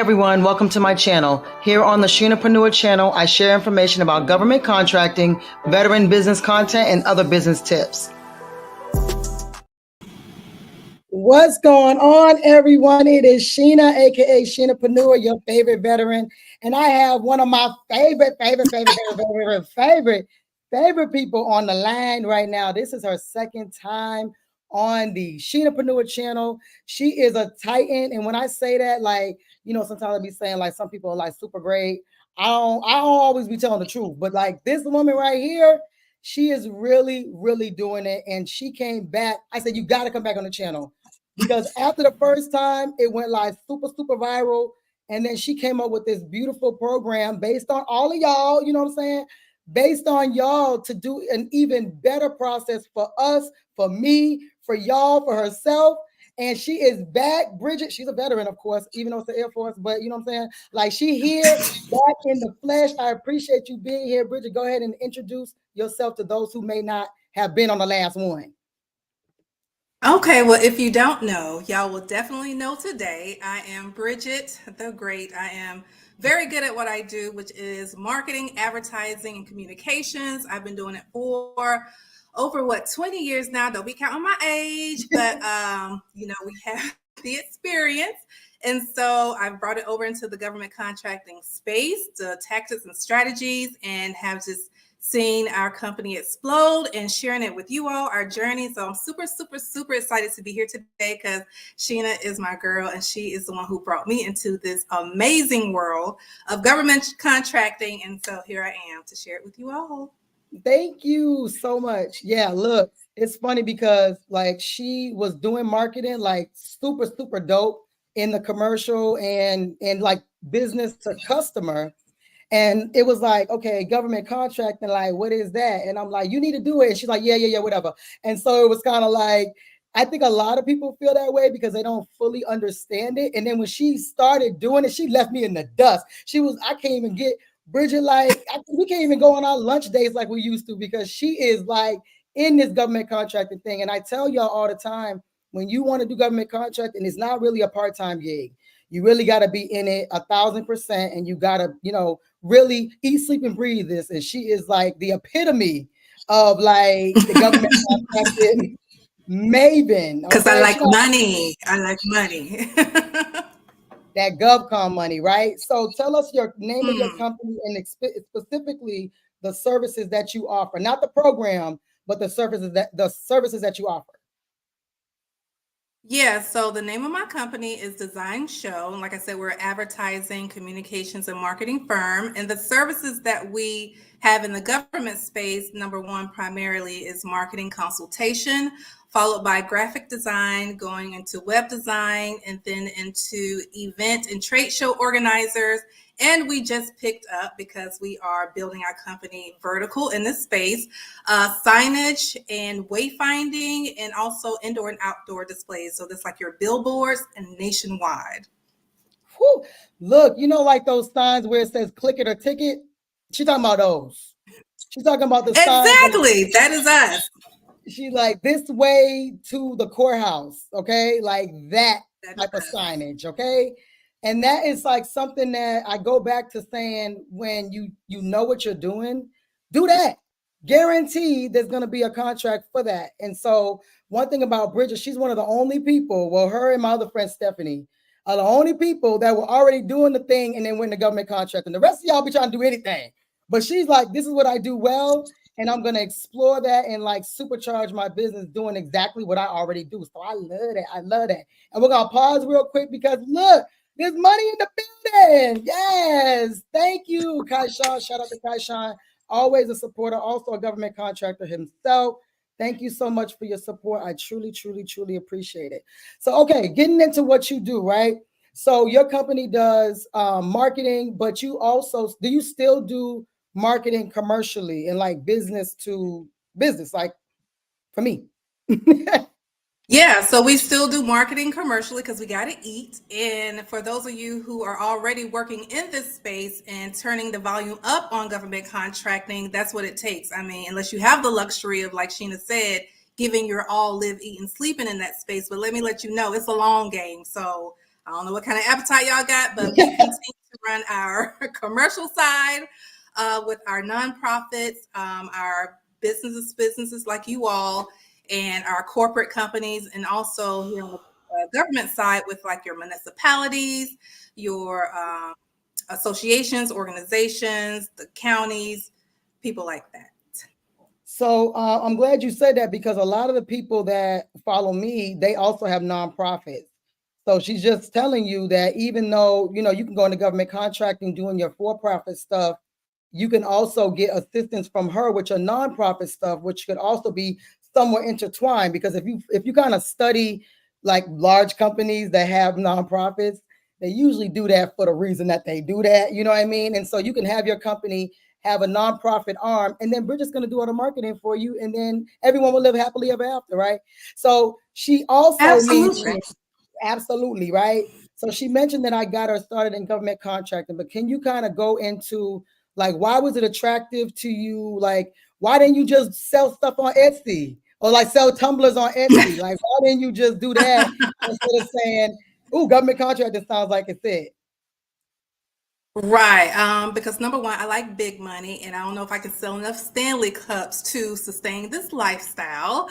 everyone, welcome to my channel. Here on the Sheenapreneur channel, I share information about government contracting, veteran business content, and other business tips. What's going on, everyone? It is Sheena, aka Sheenapreneur, your favorite veteran, and I have one of my favorite people on the line right now. This is her second time on the Sheenapreneur channel. She is a titan, and when I say that, like, you know, sometimes I be saying like some people are like super great. I don't always be telling the truth, but like this woman right here, she is really doing it. And she came back. I said, you got to come back on the channel, because after the first time it went like super viral, and then she came up with this beautiful program based on all of y'all, you know what I'm saying, based on y'all, to do an even better process for us, for me, for y'all, for herself. And she is back. Bridget, she's a veteran, of course, even though it's the Air Force, but you know what I'm saying? Like, she here, back in the flesh. I appreciate you being here. Bridget, go ahead and introduce yourself to those who may not have been on the last one. Okay, well, if you don't know, y'all will definitely know today. I am Bridget the Great. I am very good at what I do, which is marketing, advertising, and communications. I've been doing it for over 20 years now. Don't be counting my age, but you know, we have the experience. And so I've brought it over into the government contracting space, the tactics and strategies, and have just seen our company explode and sharing it with you all, our journey. So I'm super excited to be here today, because Sheena is my girl, and she is the one who brought me into this amazing world of government contracting. And so here I am to share it with you all. Thank you so much. Yeah, look, it's funny because like she was doing marketing like super dope in the commercial and like business to customer. And it was like, okay, government contracting, like, what is that? And I'm like, you need to do it. And she's like, yeah, whatever. And so it was kind of like, I think a lot of people feel that way because they don't fully understand it. And then when she started doing it, she left me in the dust. I can't even get Bridget, like, we can't even go on our lunch days like we used to, because she is like in this government contracting thing. And I tell y'all all the time, when you want to do government contracting, it's not really a part-time gig. You really got to be in it 1,000%, and you got to, you know, really eat, sleep, and breathe this. And she is like the epitome of like the government contracting maven. Because I like money. I like money. That GovCon money, right? So tell us your name of your company and specifically the services that you offer, not the program, but the services that you offer. Yeah, so the name of my company is Design Show. And like I said, we're an advertising, communications, and marketing firm. And the services that we have in the government space, number one, primarily is marketing consultation, followed by graphic design, going into web design, and then into event and trade show organizers. And we just picked up, because we are building our company vertical in this space, signage and wayfinding, and also indoor and outdoor displays. So that's like your billboards and nationwide. Whew. Look, you know, like those signs where it says click it or ticket? She's talking about those. She's talking about the signs. Exactly. That is us. She's like, this way to the courthouse, okay? Like that type of signage, okay? And that is like something that I go back to saying, when you know what you're doing, do that. Guaranteed there's going to be a contract for that. And so one thing about Bridget, she's one of the only people, well, her and my other friend Stephanie are the only people that were already doing the thing and then went to government contract. And the rest of y'all be trying to do anything. But she's like, this is what I do well, and I'm going to explore that and like supercharge my business doing exactly what I already do. So I love that. I love that. And we're going to pause real quick because look, there's money in the building. Yes. Thank you, Kaishan. Shout out to Kaishan. Always a supporter, also a government contractor himself. Thank you so much for your support. I truly appreciate it. So, okay, getting into what you do, right? So your company does marketing, but you also, do you still do marketing commercially and like business to business, like for me? Yeah, so we still do marketing commercially because we got to eat. And for those of you who are already working in this space and turning the volume up on government contracting, that's what it takes. I mean, unless you have the luxury of, like Sheena said, giving your all, live, eat, and sleeping in that space. But let me let you know, it's a long game. So I don't know what kind of appetite y'all got, but we continue to run our commercial side with our nonprofits, our businesses like you all, and our corporate companies, and also here on the government side with like your municipalities, your associations, organizations, the counties, people like that. So I'm glad you said that, because a lot of the people that follow me, they also have nonprofits. So she's just telling you that even though, you know, you can go into government contracting doing your for-profit stuff, you can also get assistance from her with your nonprofit stuff, which could also be somewhat intertwined. Because if you kind of study like large companies that have nonprofits, they usually do that for the reason that they do that, you know what I mean? And so you can have your company have a nonprofit arm, and then Bridget's going to do all the marketing for you, and then everyone will live happily ever after, right? So she also absolutely, right? So she mentioned that I got her started in government contracting, but can you kind of go into like, why was it attractive to you? Like, why didn't you just sell stuff on Etsy or like sell tumblers on Etsy? Like, why didn't you just do that instead of saying, "Ooh, government contracting sounds like it's it"? Right, because number one, I like big money, and I don't know if I can sell enough Stanley cups to sustain this lifestyle.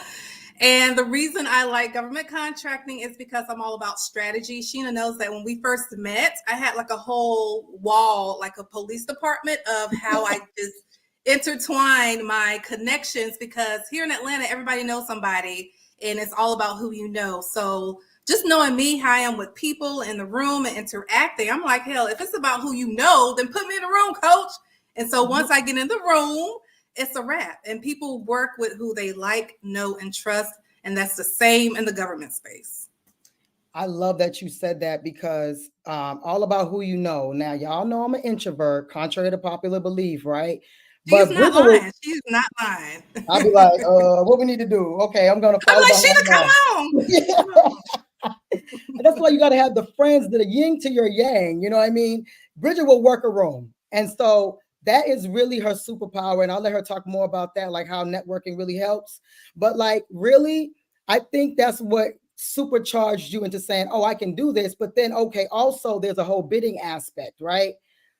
And the reason I like government contracting is because I'm all about strategy. Sheena knows that when we first met, I had like a whole wall, like a police department, of how I just intertwine my connections, because here in Atlanta, everybody knows somebody, and it's all about who you know. So just knowing me, how I am with people in the room and interacting, I'm like, hell, if it's about who you know, then put me in the room, coach. And so once I get in the room, it's a wrap. And people work with who they like, know, and trust. And that's the same in the government space. I love that you said that, because all about who you know. Now, y'all know I'm an introvert, contrary to popular belief, right? She's not lying. She's not lying. I'll be like, what we need to do? Okay, I'm going to follow. I'm like, Sheena, come on. That's why you got to have the friends that are yin to your yang. You know what I mean? Bridget will work a room. And so that is really her superpower. And I'll let her talk more about that, like how networking really helps. But like, really, I think that's what supercharged you into saying, oh, I can do this. But then, okay, also there's a whole bidding aspect, right?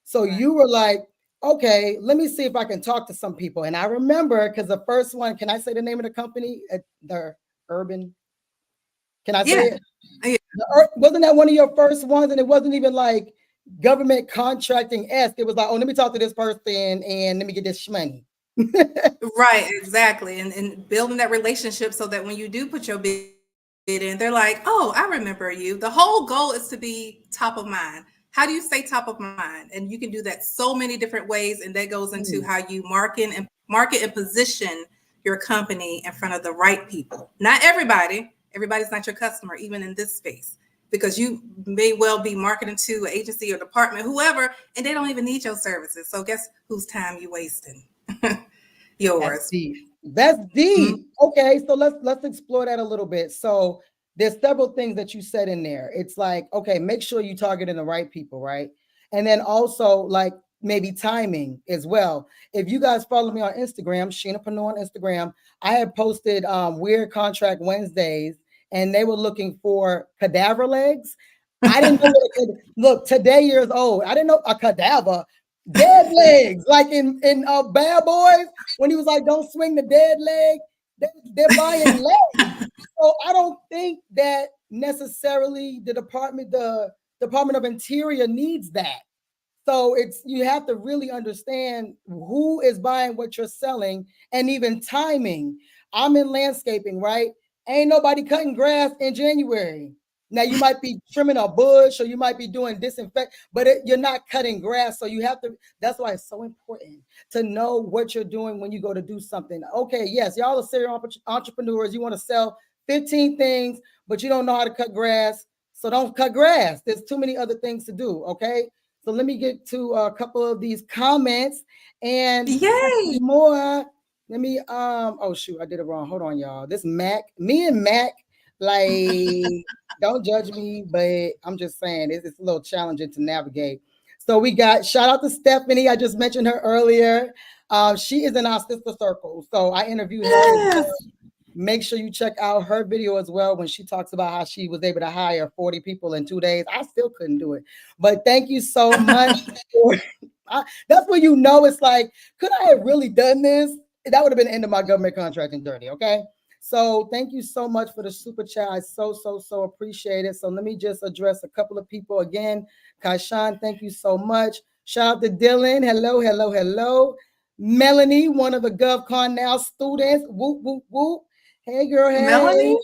So you were like, okay, let me see if I can talk to some people. And I remember, because the first one, can I say the name of the company? The Urban. Can I say it? Yeah. Wasn't that one of your first ones? And it wasn't even like government contracting-esque. It was like, oh, let me talk to this person and let me get this money. Right, exactly. And building that relationship so that when you do put your bid in, they're like, oh, I remember you. The whole goal is to be top of mind. How do you stay top of mind? And you can do that so many different ways. And that goes into how you market and position your company in front of the right people. Not everybody. Everybody's not your customer, even in this space, because you may well be marketing to an agency or department, whoever, and they don't even need your services. So guess whose time you wasting? Yours. That's deep. That's deep. Mm-hmm. Okay, so let's explore that a little bit. So there's several things that you said in there. It's like, okay, make sure you targeting the right people, right? And then also like maybe timing as well. If you guys follow me on Instagram, Sheenapreneur on Instagram, I had posted Weird Contract Wednesdays, and they were looking for cadaver legs. I didn't know look, today years old. I didn't know a cadaver, dead legs, like in Bad Boys, when he was like, don't swing the dead leg. They're buying legs. So I don't think that necessarily the Department of Interior needs that. So you have to really understand who is buying what you're selling, and even timing. I'm in landscaping, right? Ain't nobody cutting grass in January. Now you might be trimming a bush, or you might be doing disinfect, but you're not cutting grass. So you have to, that's why it's so important to know what you're doing when you go to do something. Okay, yes, y'all are serial entrepreneurs. You want to sell 15 things, but you don't know how to cut grass. So don't cut grass. There's too many other things to do, okay? So let me get to a couple of these comments, and more. Let me, oh shoot, I did it wrong. Hold on, y'all. This Mac, me and Mac, like, don't judge me, but I'm just saying it's a little challenging to navigate. So we got, shout out to Stephanie. I just mentioned her earlier. She is in our sister circle. So I interviewed her. Make sure you check out her video as well when she talks about how she was able to hire 40 people in 2 days. I still couldn't do it. But thank you so much. That's when you know it's like, could I have really done this? That would have been the end of my government contracting journey, okay? So thank you so much for the super chat. I so appreciate it. So let me just address a couple of people again. Kaishan, thank you so much. Shout out to Dylan. Hello. Melanie, one of the GovConNOW students. Whoop, whoop, whoop. Hey, girl. Hey. Melanie?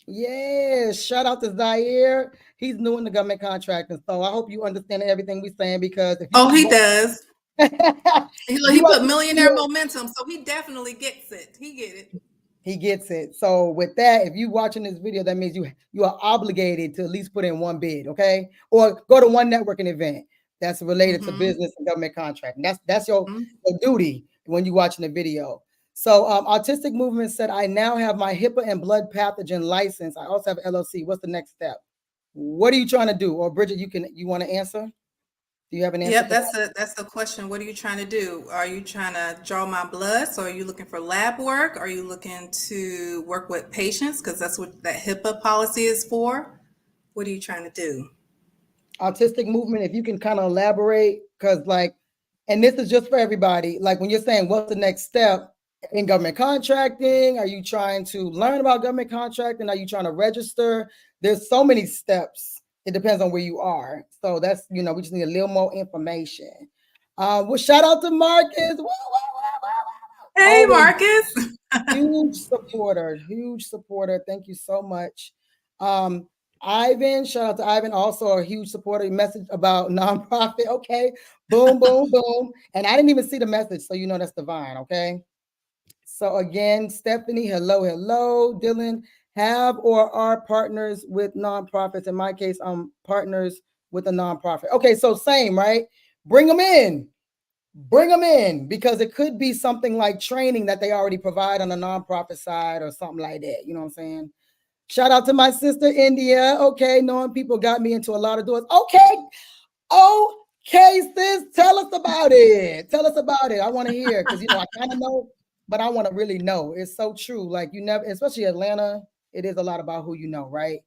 Yeah. Shout out to Zaire. He's new in the government contracting. So I hope you understand everything we're saying because if you he does. He put millionaire momentum, so he definitely gets it. He gets it. So with that, if you watching this video, that means you are obligated to at least put in one bid, okay? Or go to one networking event that's related to business and government contracting. That's your duty when you're watching the video. So Autistic Movement said, I now have my HIPAA and blood pathogen license. I also have LLC. What's the next step? What are you trying to do? Or Bridget, you want to answer? Do you have an answer? Yep, that's the question. What are you trying to do? Are you trying to draw my blood? So are you looking for lab work? Are you looking to work with patients? Because that's what that HIPAA policy is for. What are you trying to do? Autistic Movement, if you can kind of elaborate, because and this is just for everybody, like when you're saying what's the next step in government contracting, are you trying to learn about government contracting? Are you trying to register? There's so many steps. It depends on where you are. So that's, we just need a little more information. Well, shout out to Marcus. Hey, Marcus. Huge supporter. Thank you so much. Ivan, shout out to Ivan, also a huge supporter. Message about nonprofit. Okay. Boom. And I didn't even see the message, so that's divine. Okay. So again, Stephanie, hello. Dylan, have or are partners with nonprofits. In my case, I'm partners with a nonprofit. Okay, so same, right? Bring them in, because it could be something like training that they already provide on the nonprofit side or something like that. You know what I'm saying? Shout out to my sister, India. Okay, knowing people got me into a lot of doors. Okay, sis, tell us about it. I want to hear, because I kind of know, but I want to really know. It's so true. Like you never, especially Atlanta, it is a lot about who you know, right?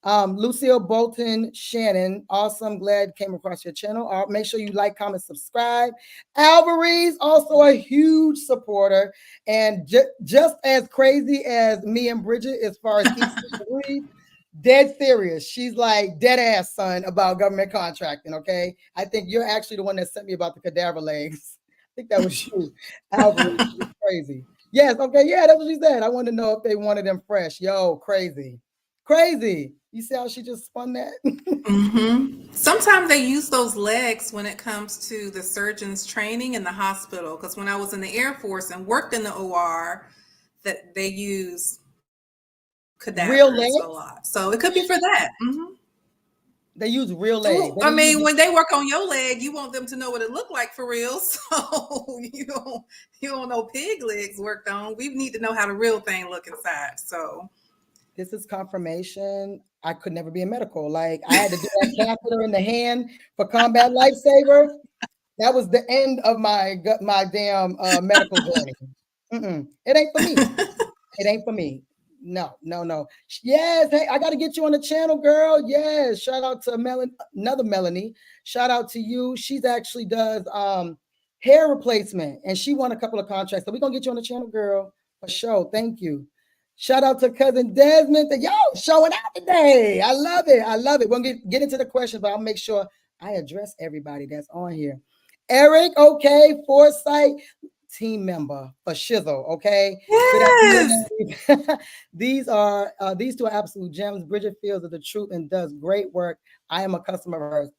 Lucille Bolton Shannon, awesome. Glad came across your channel. Make sure you like, comment, subscribe. Alvarez, also a huge supporter, and just as crazy as me and Bridget as far as dead serious. She's like dead ass, son, about government contracting. Okay, I think you're actually the one that sent me about the cadaver legs. I think that was you, Alvarez. Crazy. Yes. Okay. Yeah, that's what she said. I want to know if they wanted them fresh. Yo, crazy. You see how she just spun that? Sometimes they use those legs when it comes to the surgeon's training in the hospital. Because when I was in the Air Force and worked in the OR, that they use cadavers real legs a lot. So it could be for that. They use real legs. I mean, when they work on your leg, you want them to know what it looked like for real. So you don't know pig legs worked on. We need to know how the real thing look inside. So this is confirmation. I could never be a medical. Like I had to do that catheter in the hand for Combat Lifesaver. That was the end of my damn medical journey. It ain't for me. It ain't for me. No. Yes, hey, I got to get you on the channel, girl. Yes, shout out to another Melanie. Shout out to you. She's actually does hair replacement, and she won a couple of contracts. So we're gonna get you on the channel, girl, for sure. Thank you. Shout out to cousin Desmond. Y'all showing out today. I love it. We'll get into the questions, but I'll make sure I address everybody that's on here. Eric, okay, Foresight, team member for Shizzle, okay? Yes. These two are absolute gems. Bridget feels of the truth and does great work. I am a customer of hers,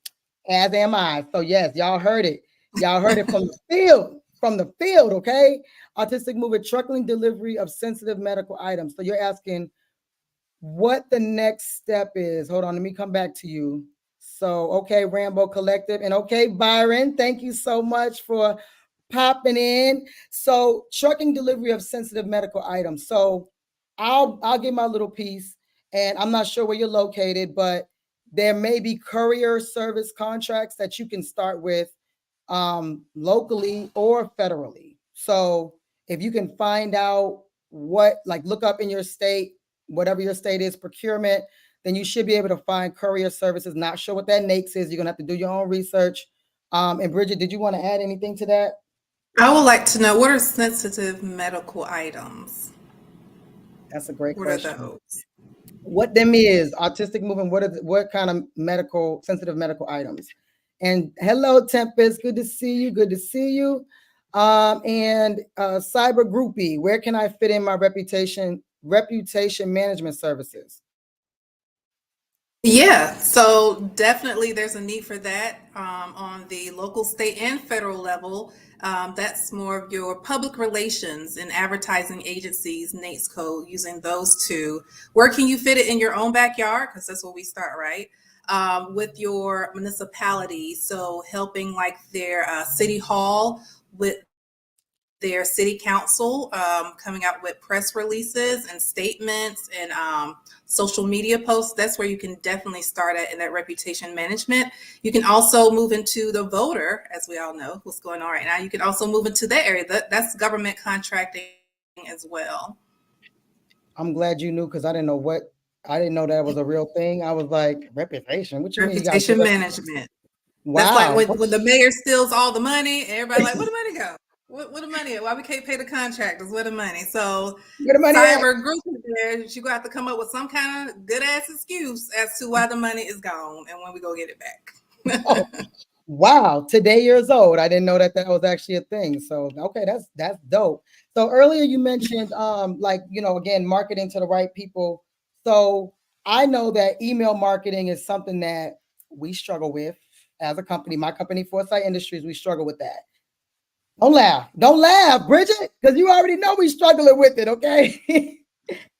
as am I. So yes, y'all heard it. Y'all heard it from the field. Okay? Autistic Movement, truckling delivery of sensitive medical items. So you're asking what the next step is. Hold on, let me come back to you. So, okay, Rambo Collective, and okay, Byron, thank you so much for popping in. So trucking delivery of sensitive medical items. So I'll give my little piece, and I'm not sure where you're located, but there may be courier service contracts that you can start with locally or federally. So if you can find out look up in your state, whatever your state is, procurement, then you should be able to find courier services. Not sure what that NAICS is. You're gonna have to do your own research. And Bridget, did you want to add anything to that? I would like to know, what are sensitive medical items? That's a great question. What are those? What them is autistic movement? What kind of sensitive medical items? And hello, Tempest. Good to see you. Good to see you. And cyber groupie. Where can I fit in my reputation management services? Yeah, so definitely there's a need for that on the local, state, and federal level. That's more of your public relations and advertising agencies, NAICS code, using those two. Where can you fit it in your own backyard? Because that's where we start, right? With your municipality, so helping like their city hall with their city council, coming out with press releases and statements and social media posts. That's where you can definitely start at in that reputation management. You can also move into the voter, as we all know what's going on right now. You can also move into that area. That's government contracting as well. I'm glad you knew, because I didn't know that was a real thing. I was like, reputation? What you mean? Reputation management. Wow. That's like when the mayor steals all the money, everybody like, where the money go? Where the money at? Why we can't pay the contractors? Where the money? So cyber group is there. You're gonna have to come up with some kind of good ass excuse as to why the money is gone and when we go get it back. Oh, wow, today years old. I didn't know that was actually a thing. So okay, that's dope. So earlier you mentioned again, marketing to the right people. So I know that email marketing is something that we struggle with as a company. My company, Foresight Industries, we struggle with that. Don't laugh, Bridget, because you already know we struggling with it, okay?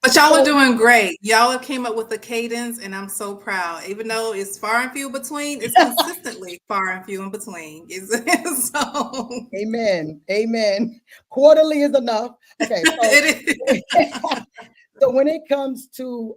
But y'all are doing great. Y'all have came up with a cadence, and I'm so proud. Even though it's far and few between, it's consistently far and few in between. So Amen. Quarterly is enough. Okay. So when it comes to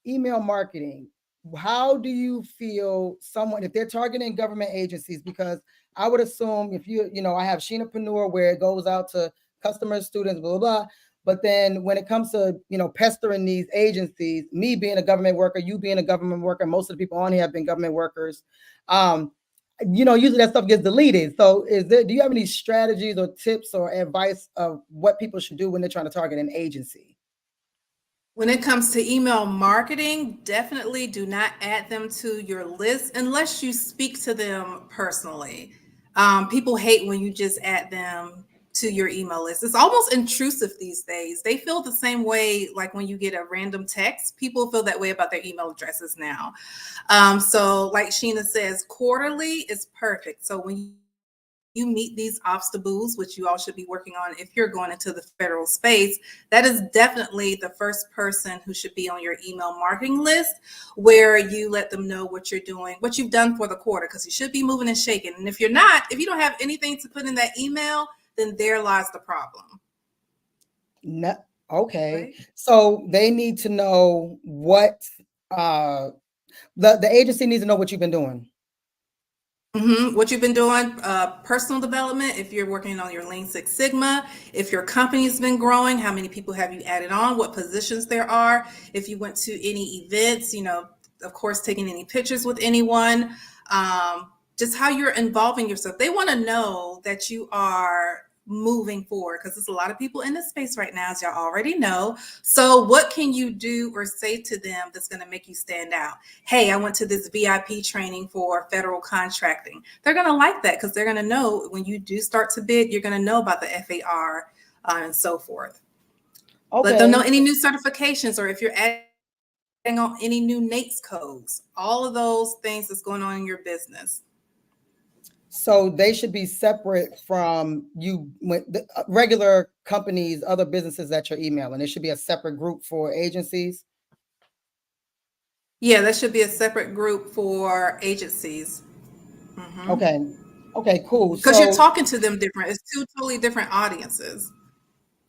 email marketing, how do you feel if they're targeting government agencies? Because I would assume if I have Sheenapreneur where it goes out to customers, students, blah, blah, blah. But then when it comes to, pestering these agencies, me being a government worker, you being a government worker, most of the people on here have been government workers. Usually that stuff gets deleted. So do you have any strategies or tips or advice of what people should do when they're trying to target an agency? When it comes to email marketing, definitely do not add them to your list unless you speak to them personally. People hate when you just add them to your email list. It's almost intrusive these days. They feel the same way like when you get a random text. People feel that way about their email addresses now. So like Sheena says, quarterly is perfect. So when you meet these OSDBUs, which you all should be working on if you're going into the federal space, that is definitely the first person who should be on your email marketing list, where you let them know what you're doing, what you've done for the quarter, because you should be moving and shaking. And if you don't have anything to put in that email, then there lies the problem. No, okay. Right? So they need to know what the agency needs to know what you've been doing. What you've been doing, personal development, if you're working on your Lean Six Sigma, if your company's been growing, how many people have you added on, what positions there are, if you went to any events, of course, taking any pictures with anyone, just how you're involving yourself. They want to know that you are moving forward, because there's a lot of people in this space right now, as y'all already know. So what can you do or say to them that's going to make you stand out? Hey, I went to this VIP training for federal contracting. They're going to like that, because they're going to know when you do start to bid, you're going to know about the FAR and so forth. Okay. Let them know any new certifications, or if you're adding on any new NAICS codes, all of those things that's going on in your business. So they should be separate from you, the regular companies, other businesses that you're emailing. It should be a separate group for agencies. Yeah, that should be a separate group for agencies. Mm-hmm. Okay, cool. Because you're talking to them different. It's two totally different audiences.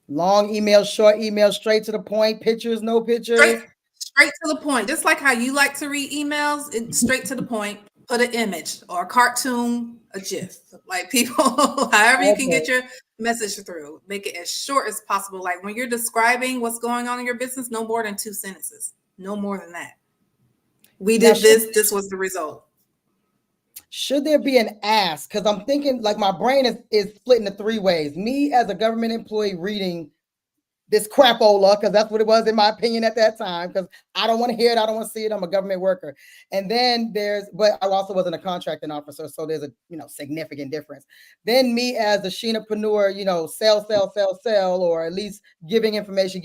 Long emails, short emails, straight to the point, pictures, no pictures. Straight to the point. Just like how you like to read emails, it's straight to the point. Put an image or a cartoon, a GIF. Like people, however you can get your message through. Make it as short as possible. Like when you're describing what's going on in your business, no more than 2 sentences. No more than that. We did this. This was the result. Should there be an ask? Because I'm thinking, like, my brain is split into 3 ways. Me as a government employee reading this crapola, because that's what it was in my opinion at that time, because I don't want to hear it, I don't want to see it, I'm a government worker. And then but I also wasn't a contracting officer, so there's a significant difference. Then me as a Sheenapreneur, sell, or at least giving information.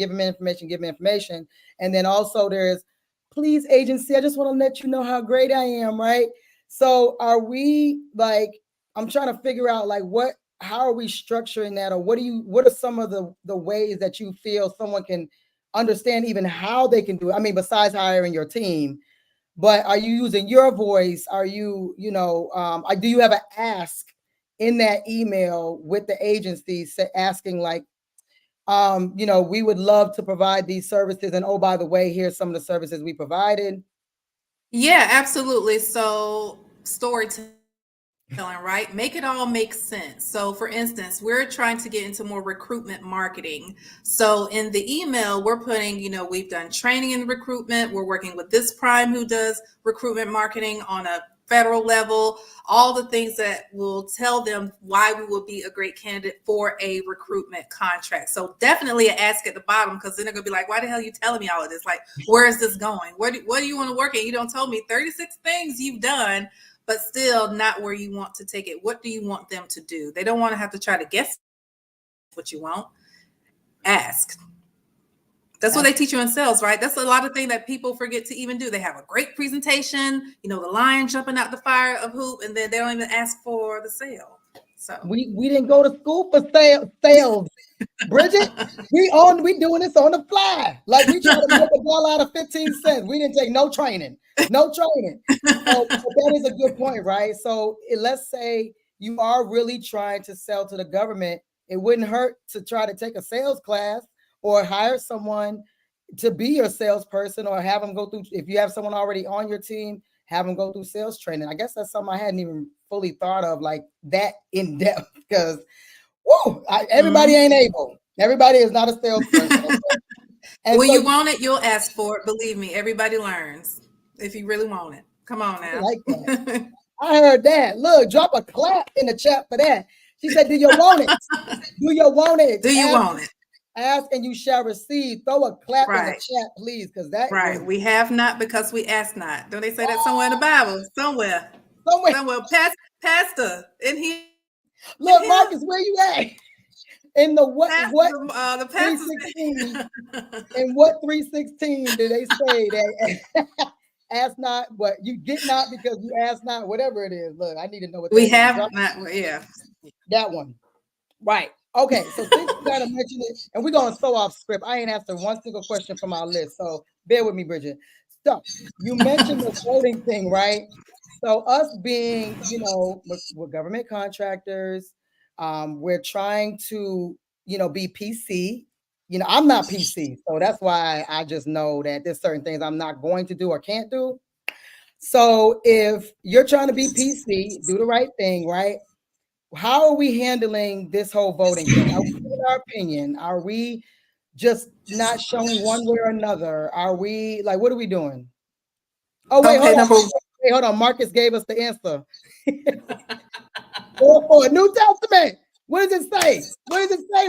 And then also there's, please agency, I just want to let you know how great I am, right? So are we, like, I'm trying to figure out, like, how are we structuring that? Or what are some of the ways that you feel someone can understand even how they can do it? I mean, besides hiring your team, but are you using your voice? Are you, do you have an ask in that email with the agency asking, like, we would love to provide these services, and oh, by the way, here's some of the services we provided? Yeah, absolutely. So storytelling, right? Make it all make sense. So for instance, we're trying to get into more recruitment marketing. So in the email, we're putting, we've done training in recruitment. We're working with this prime who does recruitment marketing on a federal level, all the things that will tell them why we will be a great candidate for a recruitment contract. So definitely an ask at the bottom, because then they're gonna be like, why the hell are you telling me all of this? Like, where is this going? What do you want to work at? You don't tell me 36 things you've done, but still not where you want to take it. What do you want them to do? They don't want to have to try to guess what you want. Ask. That's what they teach you in sales, right? That's a lot of things that people forget to even do. They have a great presentation, the lion jumping out the fire of hoop, and then they don't even ask for the sale. So we didn't go to school for sales. Bridget, we doing this on the fly. Like, we try to make a ball out of 15 cents. We didn't take no training. So that is a good point, right? So let's say you are really trying to sell to the government. It wouldn't hurt to try to take a sales class or hire someone to be your salesperson, or have them go through, if you have someone already on your team, have them go through sales training. I guess that's something I hadn't even fully thought of, like that in depth, because everybody ain't able. Everybody is not a salesperson. And when you want it, you'll ask for it. Believe me, everybody learns if you really want it. Come on now. I like that. I heard that. Look, drop a clap in the chat for that. She said, do you want it? Do you want it? Do you want it? Ask and you shall receive. Throw a clap in the chat, please, because that we have not because we ask not. Don't they say that somewhere in the Bible? Somewhere. Pastor in here. Look, Marcus, where you at? In the the 316? In what 316 do they say that ask not, but you get not because you ask not, whatever it is? Look, I need to know what we have not. Yeah, that one. Right. Okay, so since you gotta mention it, and we're going so off script, I ain't answered one single question from our list, so bear with me, Bridget. So you mentioned the voting thing, right? So us being, we're government contractors, we're trying to, be PC. I'm not PC, so that's why I just know that there's certain things I'm not going to do or can't do. So if you're trying to be PC, do the right thing, right? How are we handling this whole voting thing? Are we giving our opinion? Are we just not showing one way or another? Are we, like, what are we doing? Oh, wait, hold on. Marcus gave us the answer. For New Testament. What does it say? What does it say?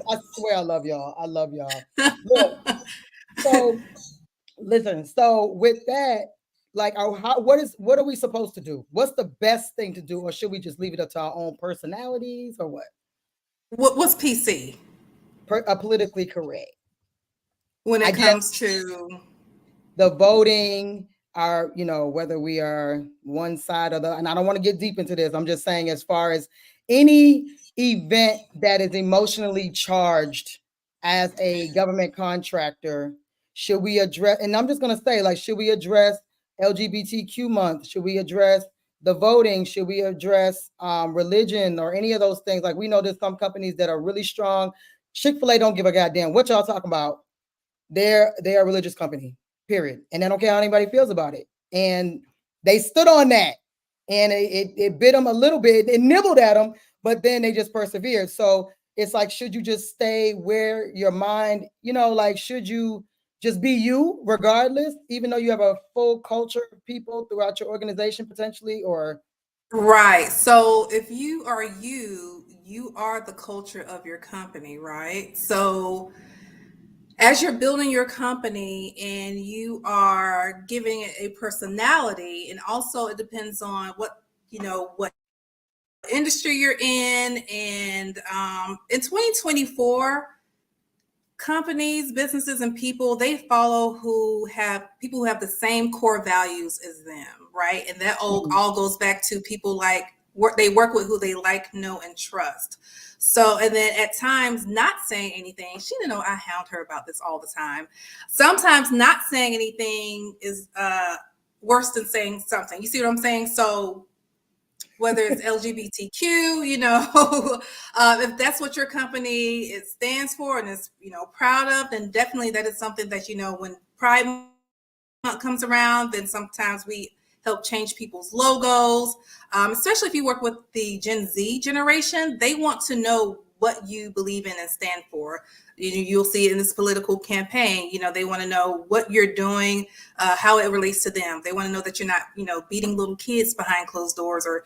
I swear I love y'all. I love y'all. Look, so listen, so with that, like, what are we supposed to do? What's the best thing to do? Or should we just leave it up to our own personalities, or what? What's PC? Politically correct. When it comes to the voting, whether we are one side or the, and I don't want to get deep into this. I'm just saying, as far as any event that is emotionally charged as a government contractor, should we address, and I'm just going to say, like, should we address LGBTQ month? Should we address the voting? Should we address religion or any of those things? Like, we know there's some companies that are really strong. Chick-fil-A don't give a goddamn what y'all talking about. They're a religious company, period. And they don't care how anybody feels about it. And they stood on that. and it bit them a little bit. It nibbled at them, but then they just persevered. So it's like, should you just stay where your mind, like, should you just be you regardless, even though you have a full culture of people throughout your organization potentially, or? Right. So if you are you are the culture of your company, right? So as you're building your company and you are giving it a personality, and also it depends on what industry you're in. And in 2024, companies, businesses, and people, they follow people who have the same core values as them, right? And that all goes back to people like they work with who they like, know, and trust. So, and then at times not saying anything. Sheena know I hound her about this all the time. Sometimes not saying anything is worse than saying something. You see what I'm saying? So whether it's LGBTQ, if that's what your company stands for and is, proud of, then definitely that is something that, when Pride Month comes around, then sometimes we help change people's logos, especially if you work with the Gen Z generation. They want to know what you believe in and stand for. You'll see it in this political campaign. They want to know what you're doing, how it relates to them. They want to know that you're not, beating little kids behind closed doors or,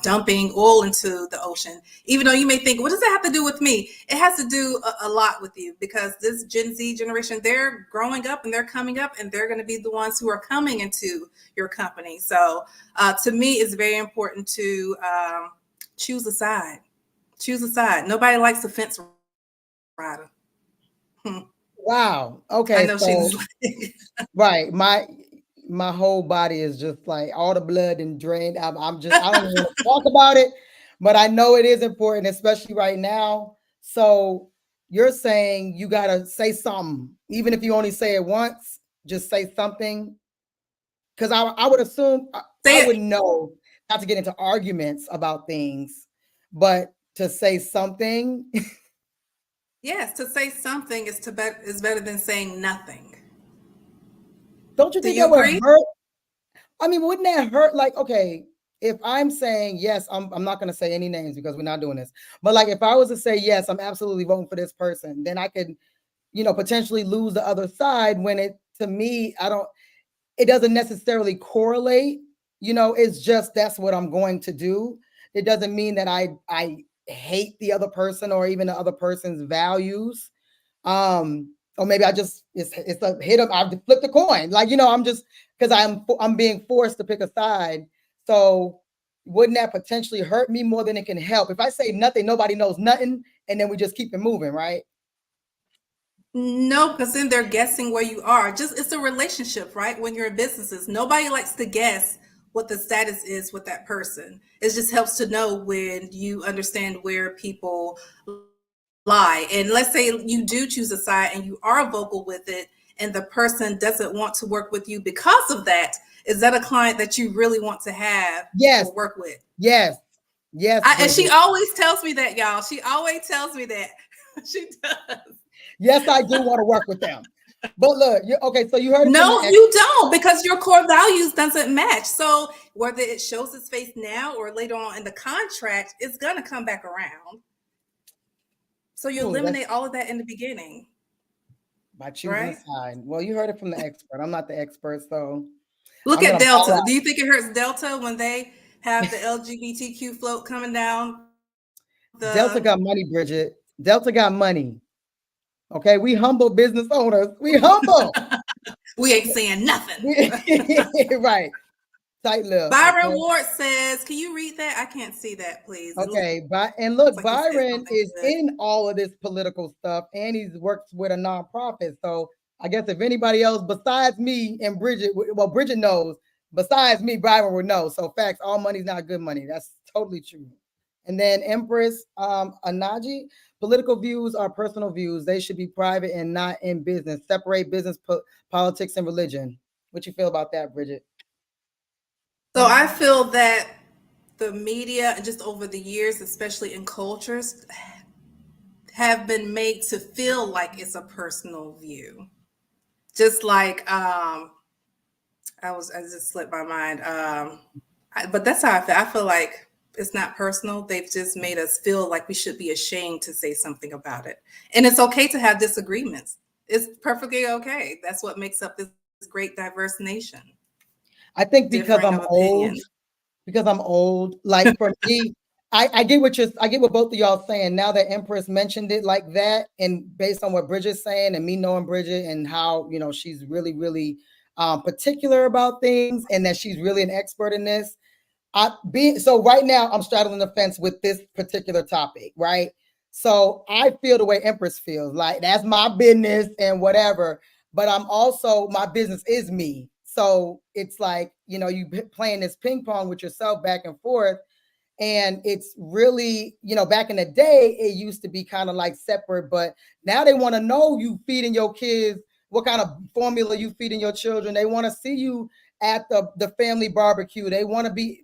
dumping oil into the ocean. Even though you may think, what does that have to do with me? It has to do a lot with you, because this Gen Z generation, they're growing up and they're coming up, and they're going to be the ones who are coming into your company. So to me, it's very important to choose a side. Choose a side. Nobody likes a fence rider. Wow. Okay. I know So, she's right. My whole body is just like all the blood and drained. I don't even want to talk about it, but I know it is important, especially right now. So you're saying you got to say something, even if you only say it once, just say something. Because I would assume I would know not to get into arguments about things, but to say something. Yes, to say something is better than saying nothing. Don't you Do think you that would agree? hurt? I mean, wouldn't that hurt? Like, okay, if I'm saying yes, I'm not going to say any names because we're not doing this. But like, if I was to say yes, I'm absolutely voting for this person, then I could, potentially lose the other side. When to me, it doesn't necessarily correlate. It's just that's what I'm going to do. It doesn't mean that I hate the other person or even the other person's values. Or maybe it's a hit up. I've flipped the coin. Like, I'm just, because I'm being forced to pick a side. So wouldn't that potentially hurt me more than it can help? If I say nothing, nobody knows nothing, and then we just keep it moving, right? No, because then they're guessing where you are. It's a relationship, right? When you're in businesses, nobody likes to guess what the status is with that person. It just helps to know when you understand where people lie. And let's say you do choose a side and you are vocal with it, and the person doesn't want to work with you because of that. Is that a client that you really want to have Yes. or work with? Yes. And she always tells me that, y'all. She always tells me that. She does. Yes, I do want to work with them. But look, okay, so you heard it. No, you don't, because your core values doesn't match. So whether it shows its face now or later on in the contract, it's going to come back around. So you eliminate all of that in the beginning. By choosing a side. Well, you heard it from the expert. I'm not the expert, so. Look at Delta. Do you think it hurts Delta when they have the LGBTQ float coming down? Delta got money, Bridget. Delta got money. Okay, we humble business owners. We humble. We ain't saying nothing. Right. Tight lip. Byron Ward says, can you read that? I can't see that, please. Okay, and look, like Byron is in all of this political stuff, and he works with a nonprofit. So I guess if anybody else besides me and Bridget, well, Bridget knows. Besides me, Byron would know. So facts, all money's not good money. That's totally true. And then Empress Anaji, political views are personal views. They should be private and not in business. Separate business, politics, and religion. What you feel about that, Bridget? So I feel that the media, just over the years, especially in cultures, have been made to feel like it's a personal view. Just like I just slipped my mind. But that's how I feel. I feel like it's not personal. They've just made us feel like we should be ashamed to say something about it. And it's okay to have disagreements. It's perfectly okay. That's what makes up this great diverse nation. I think because Differing I'm of old, opinion. like for me, I get what both of y'all saying. Now that Empress mentioned it like that, and based on what Bridget's saying, and me knowing Bridget and how she's really, really particular about things, and that she's really an expert in this. So right now I'm straddling the fence with this particular topic, right? So I feel the way Empress feels, like that's my business and whatever. But I'm also, my business is me. So it's like, you playing this ping pong with yourself back and forth. And it's really, back in the day, it used to be kind of like separate, but now they want to know you feeding your kids, what kind of formula you feeding your children. They want to see you at the family barbecue.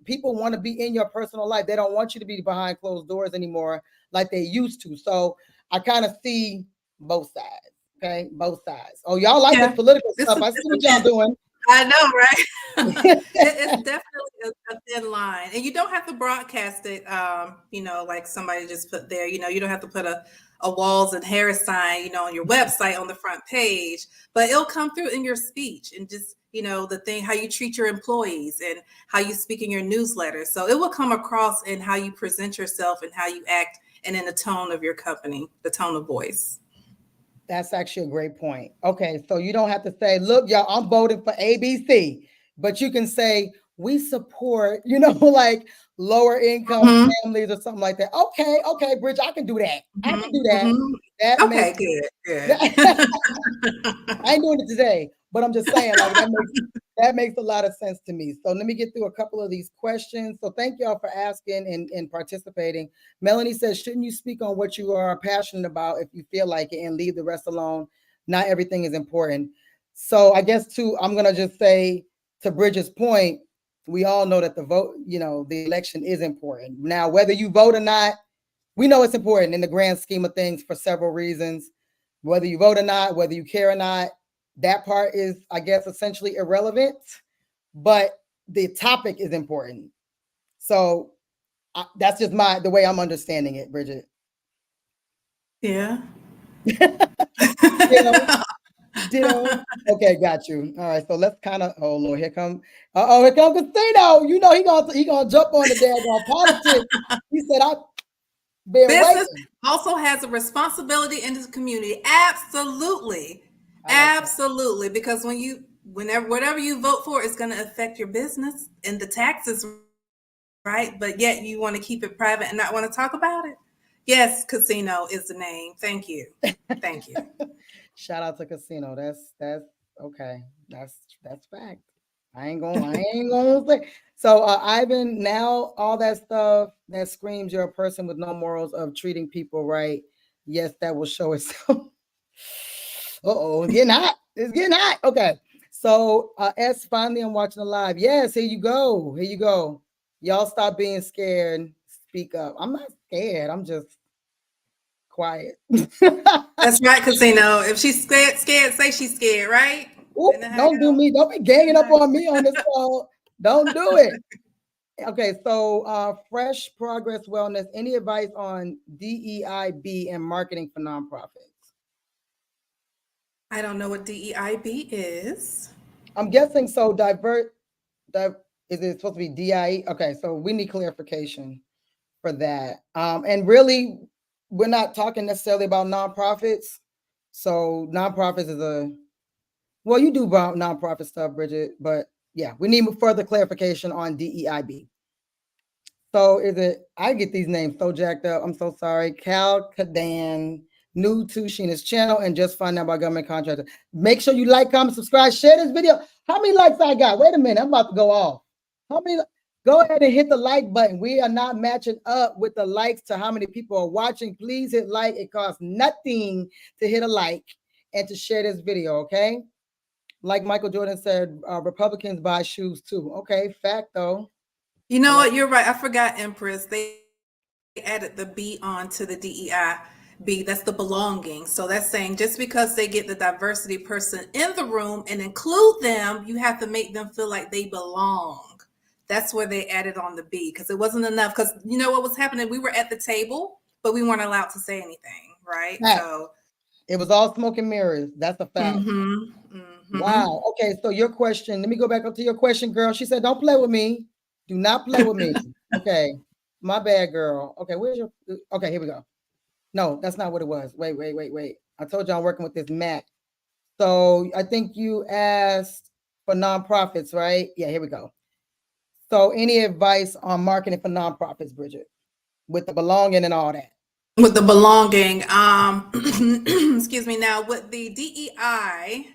People want to be in your personal life. They don't want you to be behind closed doors anymore like they used to. So I kind of see both sides. Okay, both sides. Oh, y'all like this political stuff. I see what y'all doing. I know, right? It's definitely a thin line, and you don't have to broadcast it. Like somebody just put there. You don't have to put a Walls and Harris sign, on your website on the front page, but it'll come through in your speech and just the thing, how you treat your employees and how you speak in your newsletter. So it will come across in how you present yourself and how you act, and in the tone of your company, the tone of voice. That's actually a great point. Okay, so you don't have to say, look, y'all, I'm voting for ABC, but you can say, we support, like lower income families or something like that. Okay, Bridget, I can do that. I can do that. That okay, good. I ain't doing it today, but I'm just saying, like that makes a lot of sense to me. So let me get through a couple of these questions. So thank y'all for asking and participating. Melanie says, shouldn't you speak on what you are passionate about if you feel like it and leave the rest alone? Not everything is important. So I guess I'm going to just say, to Bridget's point, we all know that the vote, the election is important. Now, whether you vote or not, we know it's important in the grand scheme of things for several reasons. Whether you vote or not, whether you care or not, that part is, I guess, essentially irrelevant, but the topic is important. So that's just the way I'm understanding it, Bridget. Yeah. Ditto. Okay, got you. All right, so let's kind of. Oh Lord, here come Casino. He gonna jump on the daggone politics. He said, Business also has a responsibility in the community. Absolutely. Absolutely. Because whatever you vote for is going to affect your business and the taxes, right? But yet you want to keep it private and not want to talk about it. Yes, Casino is the name. Thank you. Thank you. Shout out to Casino. That's okay. That's fact. I ain't gonna say. So Ivan, now all that stuff that screams you're a person with no morals of treating people right. Yes, that will show itself. It's getting hot. It's getting hot. Okay. So S, finally I'm watching the live. Yes, here you go. Here you go. Y'all stop being scared. Speak up. I'm not scared. I'm just quiet. That's right, Casino. If she's scared, say she's scared, right? Ooh, don't do me. Don't be ganging up on me on this call. Don't do it. Okay, so Fresh Progress Wellness, any advice on DEIB and marketing for nonprofits? I don't know what DEIB is. I'm guessing so. Is it supposed to be DIE? Okay, so we need clarification for that. And really, we're not talking necessarily about nonprofits. So nonprofits is well, you do nonprofit stuff, Bridget, but yeah, we need further clarification on DEIB. So I get these names so jacked up. I'm so sorry. Cal Cadan, new to Sheena's channel and just find out about government contractors. Make sure you like, comment, subscribe, share this video. How many likes I got? Wait a minute, I'm about to go off. How many? Go ahead and hit the like button. We are not matching up with the likes to how many people are watching. Please hit like. It costs nothing to hit a like and to share this video, okay? Like Michael Jordan said, Republicans buy shoes too. Okay, fact though. You know what? You're right. I forgot, Empress. They added the B on to the DEIB. That's the belonging. So that's saying just because they get the diversity person in the room and include them, you have to make them feel like they belong. that's where they added on the B, because it wasn't enough. Because you know what was happening? We were at the table, but we weren't allowed to say anything, right? Fact. So it was all smoke and mirrors. That's a fact. Wow. Okay, so your question, let me go back up to your question, girl. She said, don't play with me. Do not play with me. Okay, my bad, girl. Okay, where's your, okay, here we go. No, that's not what it was. Wait. I told you I'm working with this Mac. So I think you asked for nonprofits, right? Yeah, here we go. So any advice on marketing for nonprofits, Bridget, with the belonging and all that? With the belonging, excuse me, now with the DEI,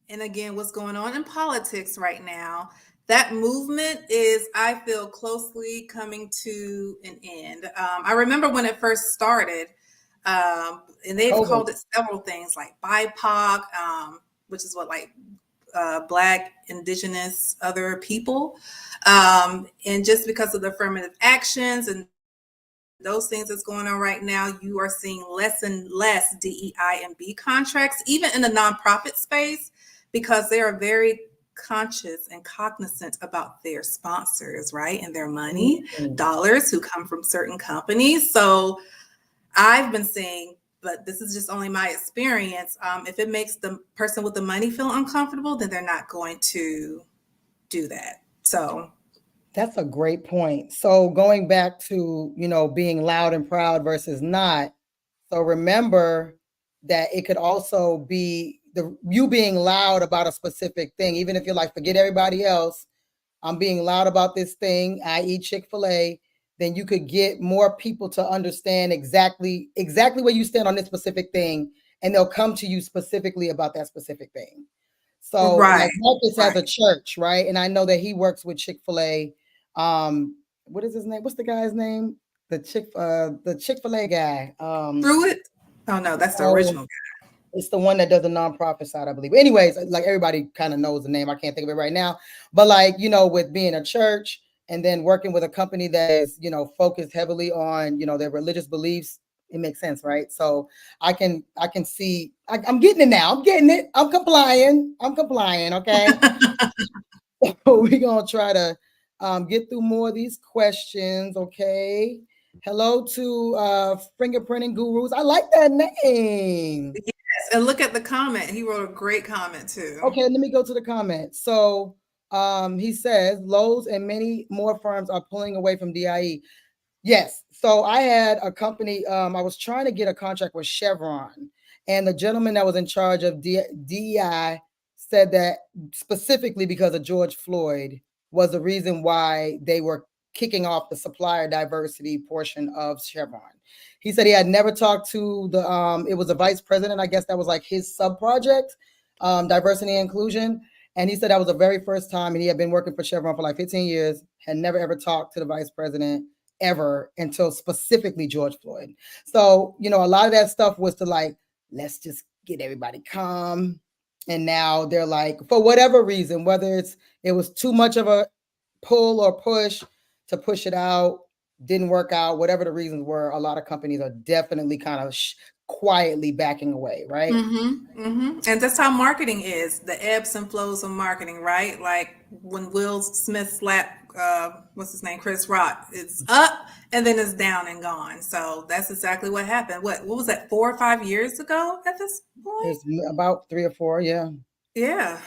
and again, what's going on in politics right now, that movement is, I feel, closely coming to an end. I remember when it first started, and they've called it several things like BIPOC, which is what, like Black, Indigenous, other people. And just because of the affirmative actions and those things that's going on right now, you are seeing less and less DEI and B contracts, even in the nonprofit space, because they are very conscious and cognizant about their sponsors, right? And their money, dollars who come from certain companies. So I've been seeing, but this is just only my experience, if it makes the person with the money feel uncomfortable, then they're not going to do that. So that's a great point. So going back to, being loud and proud versus not. So remember that it could also be you being loud about a specific thing, even if you're like, forget everybody else, I'm being loud about this thing, i.e. Chick-fil-A, then you could get more people to understand exactly where you stand on this specific thing, and they'll come to you specifically about that specific thing. So like Marcus has a church, right? And I know that he works with Chick-fil-A. What is his name? What's the guy's name? The Chick-fil-A guy. Pruitt? Oh no, that's the original guy. It's the one that does the nonprofit side, I believe. Anyways, like everybody kind of knows the name. I can't think of it right now. But like, with being a church and then working with a company that is, focused heavily on, their religious beliefs, it makes sense, right? So I can see, I'm getting it now. I'm getting it. I'm complying. Okay. So we're going to try to get through more of these questions. Okay. Hello to Fingerprinting Gurus. I like that name. Yes, and look at the comment. He wrote a great comment too. Okay, let me go to the comment. So he says Lowe's and many more firms are pulling away from DIE. Yes. So I had a company, I was trying to get a contract with Chevron, and the gentleman that was in charge of DEI said that specifically because of George Floyd was the reason why they were kicking off the supplier diversity portion of Chevron. He said he had never talked to it was a vice president, I guess that was like his sub project, diversity and inclusion. And he said that was the very first time, and he had been working for Chevron for like 15 years, had never ever talked to the vice president ever until specifically George Floyd. So, a lot of that stuff was to like, let's just get everybody calm. And now they're like, for whatever reason, whether it was too much of a pull or push to push it out, didn't work out, whatever the reasons were, a lot of companies are definitely kind of quietly backing away, right? And that's how marketing is, the ebbs and flows of marketing, right? Like when Will Smith slapped, what's his name, Chris Rock, it's up and then it's down and gone. So that's exactly what happened. What was that, 4 or 5 years ago at this point? It's about 3 or 4, yeah. Yeah.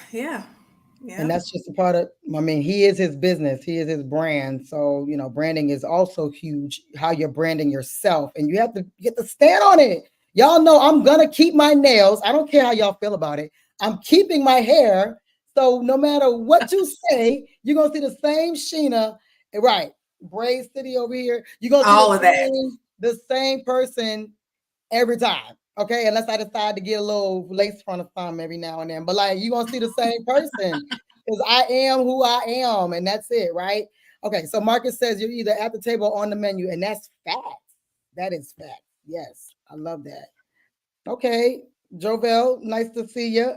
And that's just a part of, he is his business. He is his brand. So, branding is also huge, how you're branding yourself. And you have to get to stand on it. Y'all know I'm going to keep my nails. I don't care how y'all feel about it. I'm keeping my hair. So no matter what you say, you're going to see the same Sheena, right? Braid City over here. You're going to see all of that. The same person every time. Okay, unless I decide to get a little lace front of thumb every now and then. But like, you're going to see the same person because I am who I am. And that's it, right? Okay, so Marcus says you're either at the table or on the menu. And that's fact. That is fact. Yes, I love that. Okay, Jovel, nice to see you.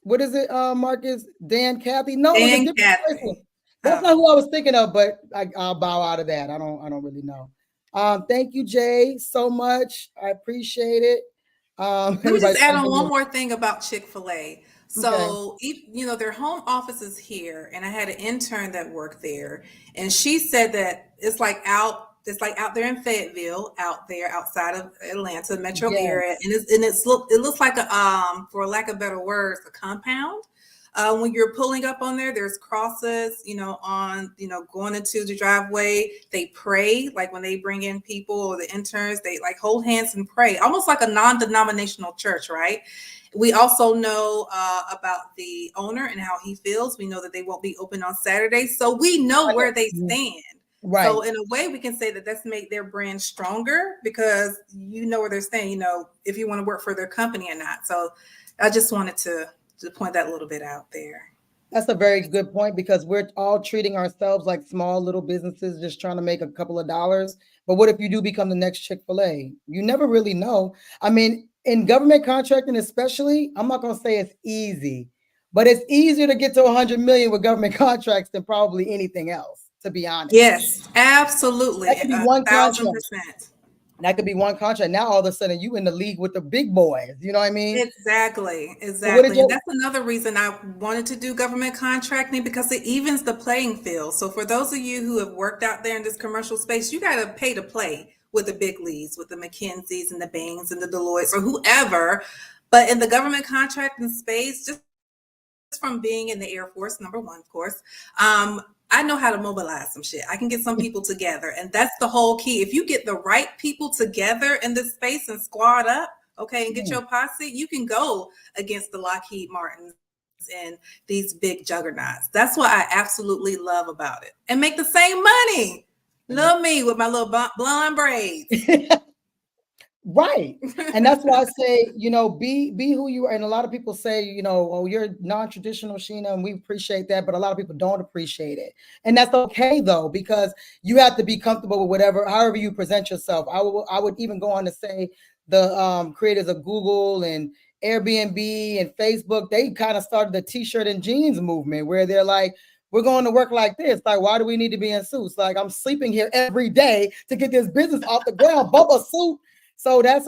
What is it, Marcus? Dan Kathy? No, it's a different person. That's not who I was thinking of, but I'll bow out of that. I don't really know. Thank you, Jay, so much. I appreciate it. Let me just add on one more thing about Chick-fil-A. So, their home office is here, and I had an intern that worked there, and she said that it's like out there in Fayetteville, out there outside of Atlanta metro area, and it looks like a for lack of better words, a compound. When you're pulling up on there's crosses, on going into the driveway. They pray, like when they bring in people or the interns, they like hold hands and pray, almost like a non-denominational church, right? We also know about the owner and how he feels. We know that they won't be open on Saturday, so we know where they stand. Right. So in a way, we can say that that's made their brand stronger because you know where they're staying, if you want to work for their company or not. So I just wanted to point that a little bit out there. That's a very good point because we're all treating ourselves like small little businesses just trying to make a couple of dollars. But what if you do become the next Chick-fil-A? You never really know. I mean, in government contracting especially, I'm not going to say it's easy, but it's easier to get to 100 million with government contracts than probably anything else, to be honest. Yes, absolutely. That could be 1,000%. That could be one contract. Now all of a sudden you in the league with the big boys. You know what I mean? Exactly. And that's another reason I wanted to do government contracting, because it evens the playing field. So for those of you who have worked out there in this commercial space, you got to pay to play with the big leagues, with the McKinseys and the Bains and the Deloittes or whoever. But in the government contracting space, just from being in the Air Force, number one, of course, I know how to mobilize some shit. I can get some people together, and that's the whole key. If you get the right people together in this space and squad up, okay, and get your posse, you can go against the Lockheed Martins and these big juggernauts. That's what I absolutely love about it. And make the same money. Love me with my little blonde braids. Right. And that's why I say, be who you are. And a lot of people say, oh, you're non-traditional, Sheena, and we appreciate that. But a lot of people don't appreciate it. And that's okay, though, because you have to be comfortable with however you present yourself. I would even go on to say the creators of Google and Airbnb and Facebook, they kind of started the t-shirt and jeans movement where they're like, we're going to work like this. Like, why do we need to be in suits? Like, I'm sleeping here every day to get this business off the ground. Bump a suit. So that's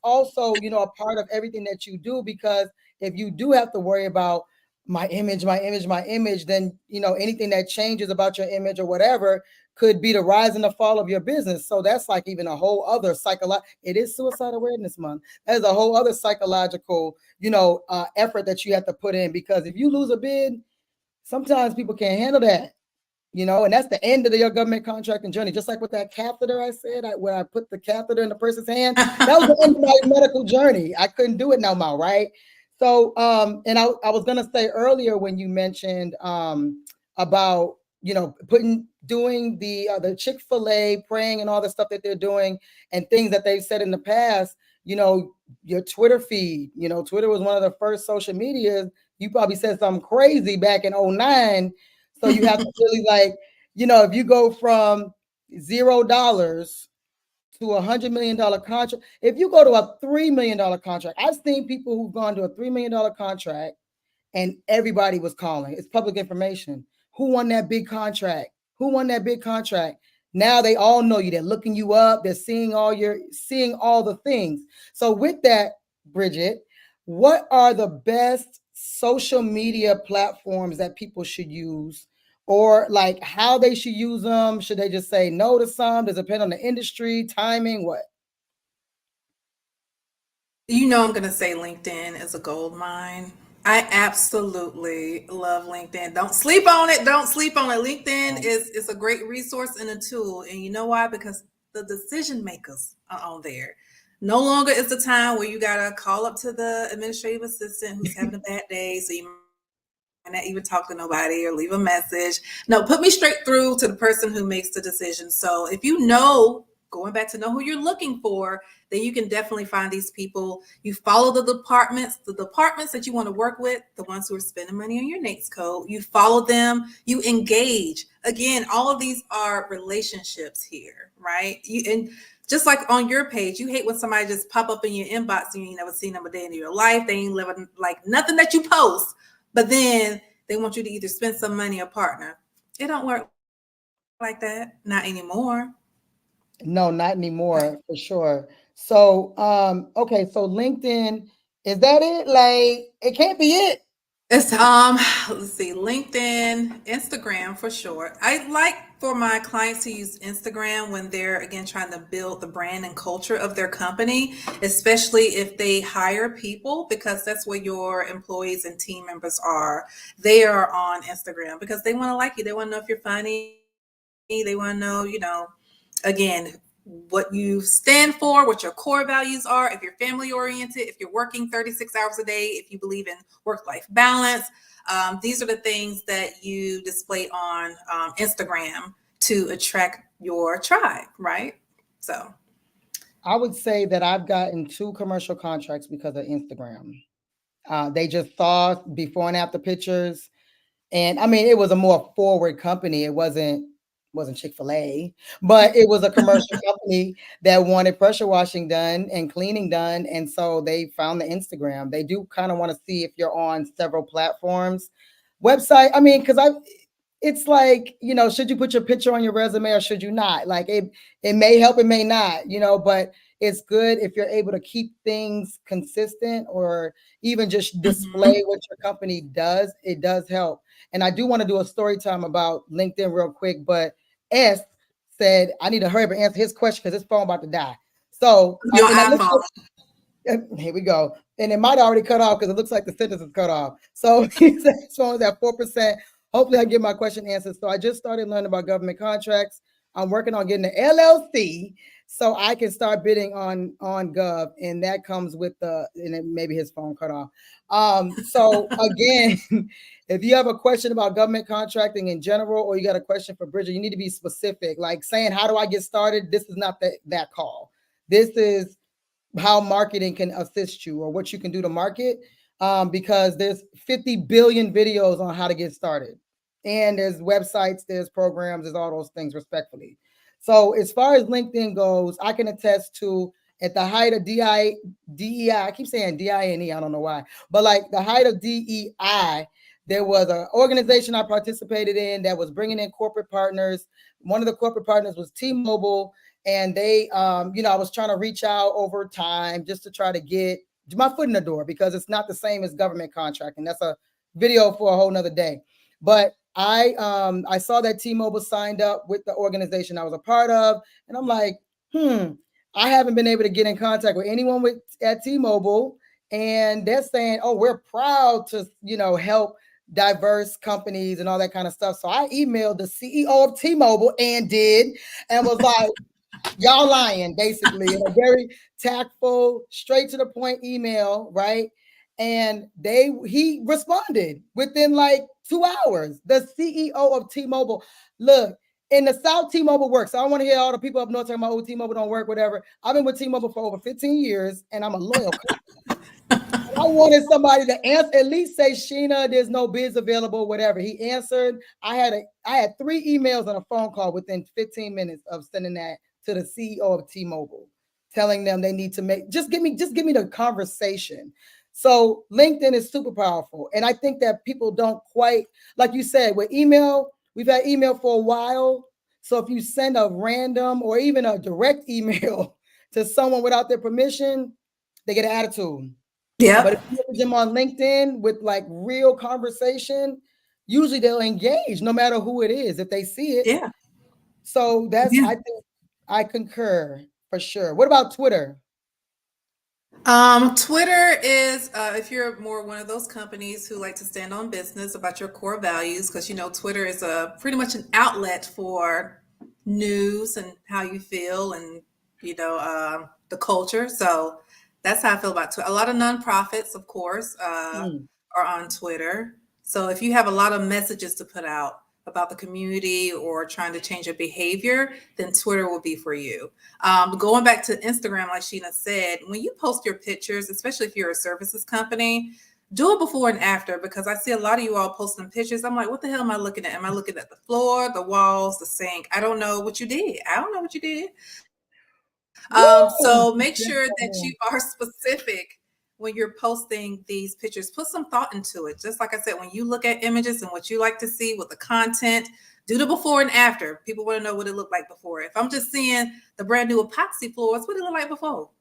also, a part of everything that you do, because if you do have to worry about my image, then, anything that changes about your image or whatever could be the rise and the fall of your business. So that's like even a whole other it is Suicide Awareness Month. There's a whole other psychological, effort that you have to put in, because if you lose a bid, sometimes people can't handle that. And that's the end of your government contracting journey. Just like with that catheter I said, where I put the catheter in the person's hand, that was the end of my medical journey. I couldn't do it no more, right? So, and I was going to say earlier when you mentioned about, doing the Chick-fil-A, praying and all the stuff that they're doing and things that they've said in the past, your Twitter feed, Twitter was one of the first social medias. You probably said something crazy back in 2009. So you have to really if you go from $0 to $100 million contract, if you go to a $3 million contract, I've seen people who've gone to a $3 million contract and everybody was calling. It's public information. Who won that big contract? Now they all know you. They're looking you up. They're seeing all the things. So with that, Bridget, what are the best social media platforms that people should use, or like how they should use them? Should they just say no to some? Does it depend on the industry, timing, what? I'm going to say LinkedIn is a gold mine. I absolutely love LinkedIn. Don't sleep on it. LinkedIn is a great resource and a tool. And you know why? Because the decision makers are on there. No longer is the time where you got to call up to the administrative assistant who's having a bad day. So you might not even talk to nobody or leave a message. No, put me straight through to the person who makes the decision. So if going back to know who you're looking for, then you can definitely find these people. You follow the departments that you want to work with, the ones who are spending money on your NAICS code. You follow them, you engage. Again, all of these are relationships here, right? And just like on your page, you hate when somebody just pop up in your inbox and you ain't never seen them a day in your life. They ain't living like nothing that you post, but then they want you to either spend some money or partner. It don't work like that. Not anymore. No, not anymore, for sure. So, okay, so LinkedIn, is that it? Like, it can't be it. It's let's see, LinkedIn, Instagram for sure. I like for my clients to use Instagram when they're again trying to build the brand and culture of their company, especially if they hire people, because that's where your employees and team members are. They are on Instagram because they want to like you. They want to know if you're funny. They want to know, again, what you stand for, what your core values are, if you're family oriented, if you're working 36 hours a day, if you believe in work-life balance. These are the things that you display on Instagram to attract your tribe, right? So I would say that I've gotten 2 commercial contracts because of Instagram. They just saw before and after pictures. And I mean, it was a more forward company. It wasn't Chick-fil-A, but it was a commercial company that wanted pressure washing done and cleaning done. And so they found the Instagram. They do kind of want to see if you're on several platforms. Website, I mean, because it's like, should you put your picture on your resume or should you not? Like it may help, it may not, but it's good if you're able to keep things consistent or even just display what your company does. It does help. And I do want to do a story time about LinkedIn real quick, but S said I need to hurry up and answer his question because his phone about to die. So your and I looked iPhone. here we go. And it might already cut off because it looks like the sentence is cut off. So he said his phone is at 4%. Hopefully I get my question answered. So I just started learning about government contracts. I'm working on getting an LLC so I can start bidding on Gov. And that comes with and then maybe his phone cut off. So again, if you have a question about government contracting in general, or you got a question for Bridget, you need to be specific. Like saying, how do I get started? This is not that call. This is how marketing can assist you or what you can do to market, because there's 50 billion videos on how to get started, and there's websites, there's programs, there's all those things, respectfully. So as far as LinkedIn goes, I can attest to at the height of DEI, I keep saying DINE, I don't know why, but like the height of DEI, there was an organization I participated in that was bringing in corporate partners. One of the corporate partners was T-Mobile, and they I was trying to reach out over time just to try to get my foot in the door because it's not the same as government contracting. That's a video for a whole nother day. But I saw that T-Mobile signed up with the organization I was a part of, and I'm like, I haven't been able to get in contact with anyone at T-Mobile, and they're saying, oh, we're proud to help diverse companies and all that kind of stuff. So I emailed the CEO of T-Mobile and was like, y'all lying, basically, in a very tactful, straight to the point email, right? And he responded within like 2 hours. The CEO of T-Mobile, look, in the South, T-Mobile works. I don't want to hear all the people up north talking about, oh, T-Mobile don't work, whatever. I've been with T-Mobile for over 15 years, and I'm a loyal customer. I wanted somebody to answer, at least say, Sheena, there's no bids available, whatever. He answered. I had 3 emails and a phone call within 15 minutes of sending that to the CEO of T-Mobile, telling them they need to just give me the conversation. So LinkedIn is super powerful. And I think that people don't quite, like you said, with email, we've had email for a while. So if you send a random or even a direct email to someone without their permission, they get an attitude. Yeah. But if you put them on LinkedIn with like real conversation, usually they'll engage no matter who it is if they see it. Yeah. So I think I concur for sure. What about Twitter? Twitter is if you're more one of those companies who like to stand on business about your core values, because Twitter is pretty much an outlet for news and how you feel and the culture. So that's how I feel about Twitter. A lot of nonprofits, of course, are on Twitter. So if you have a lot of messages to put out about the community or trying to change your behavior, then Twitter will be for you. Going back to Instagram, like Sheena said, when you post your pictures, especially if you're a services company, do it before and after, because I see a lot of you all posting pictures. I'm like, what the hell am I looking at? Am I looking at the floor, the walls, the sink? I don't know what you did. I don't know what you did. So make sure that you are specific when you're posting these pictures. Put some thought into it. Just like I said, when you look at images and what you like to see with the content, do the before and after. People want to know what it looked like before. If I'm just seeing the brand new epoxy floors, what did it look like before?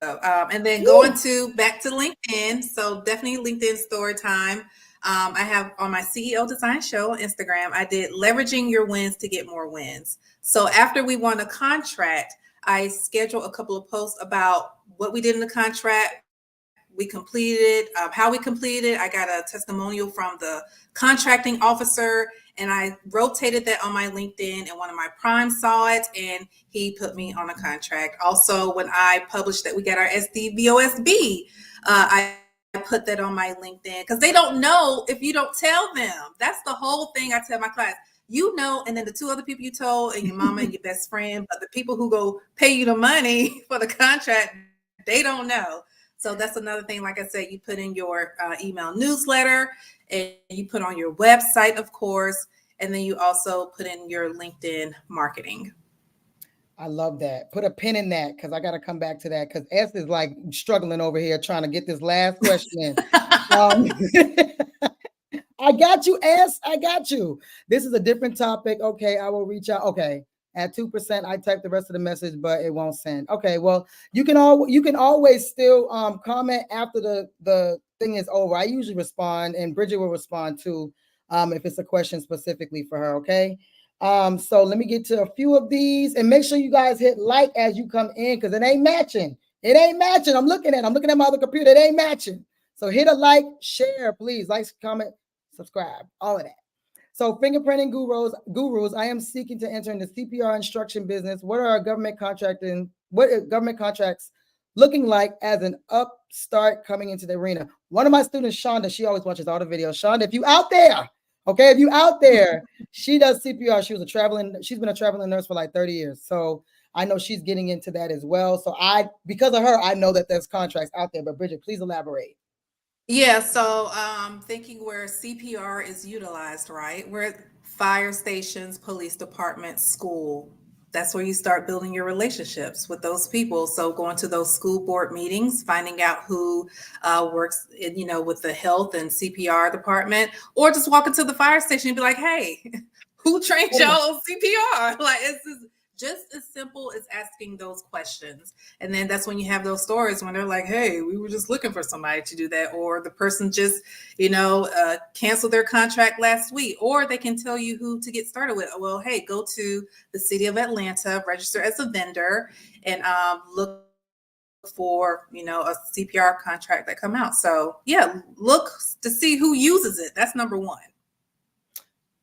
And then going back to LinkedIn. So definitely LinkedIn story time. I have on my CEO Design Show on Instagram, I did leveraging your wins to get more wins. So after we won a contract, I scheduled a couple of posts about what we did in the contract, we completed, how we completed. I got a testimonial from the contracting officer, and I rotated that on my LinkedIn, and one of my primes saw it, and he put me on a contract. Also, when I published that we got our OSDBUs, I put that on my LinkedIn, because they don't know if you don't tell them. That's the whole thing I tell my clients. You know, and then the two other people you told, and your mama and your best friend, but the people who go pay you the money for the contract, they don't know. So that's another thing. Like I said, you put in your email newsletter, and you put on your website, of course, and then you also put in your LinkedIn marketing. I love that. Put a pin in that, because I got to come back to that, because S is like struggling over here trying to get this last question in. I got you, S. I got you. This is a different topic. Okay, I will reach out. Okay. At 2%, I type the rest of the message, but it won't send. Okay, well, you can always still comment after the thing is over. I usually respond, and Bridget will respond too if it's a question specifically for her. Okay, so let me get to a few of these, and make sure you guys hit like as you come in, because it ain't matching. It ain't matching. I'm looking at my other computer. It ain't matching. So hit a like, share, please, like, comment, subscribe, all of that. So fingerprinting gurus, I am seeking to enter into CPR instruction business. What are government contracts looking like as an upstart coming into the arena? One of my students, Shonda, she always watches all the videos. Shonda, if you out there, okay, she does CPR. She's been a traveling nurse for like 30 years. So I know she's getting into that as well. So because of her, I know that there's contracts out there, but Bridget, please elaborate. Yeah, so thinking where CPR is utilized, right? Where fire stations, police departments, school, that's where you start building your relationships with those people. So going to those school board meetings, finding out who works, with the health and CPR department, or just walking to the fire station and be like, hey, who trained y'all on CPR? Like, it's just as simple as asking those questions. And then that's when you have those stories when they're like, hey, we were just looking for somebody to do that. Or the person just, canceled their contract last week. Or they can tell you who to get started with. Well, hey, go to the city of Atlanta, register as a vendor, and look for, a CPR contract that come out. So yeah, look to see who uses it. That's number one.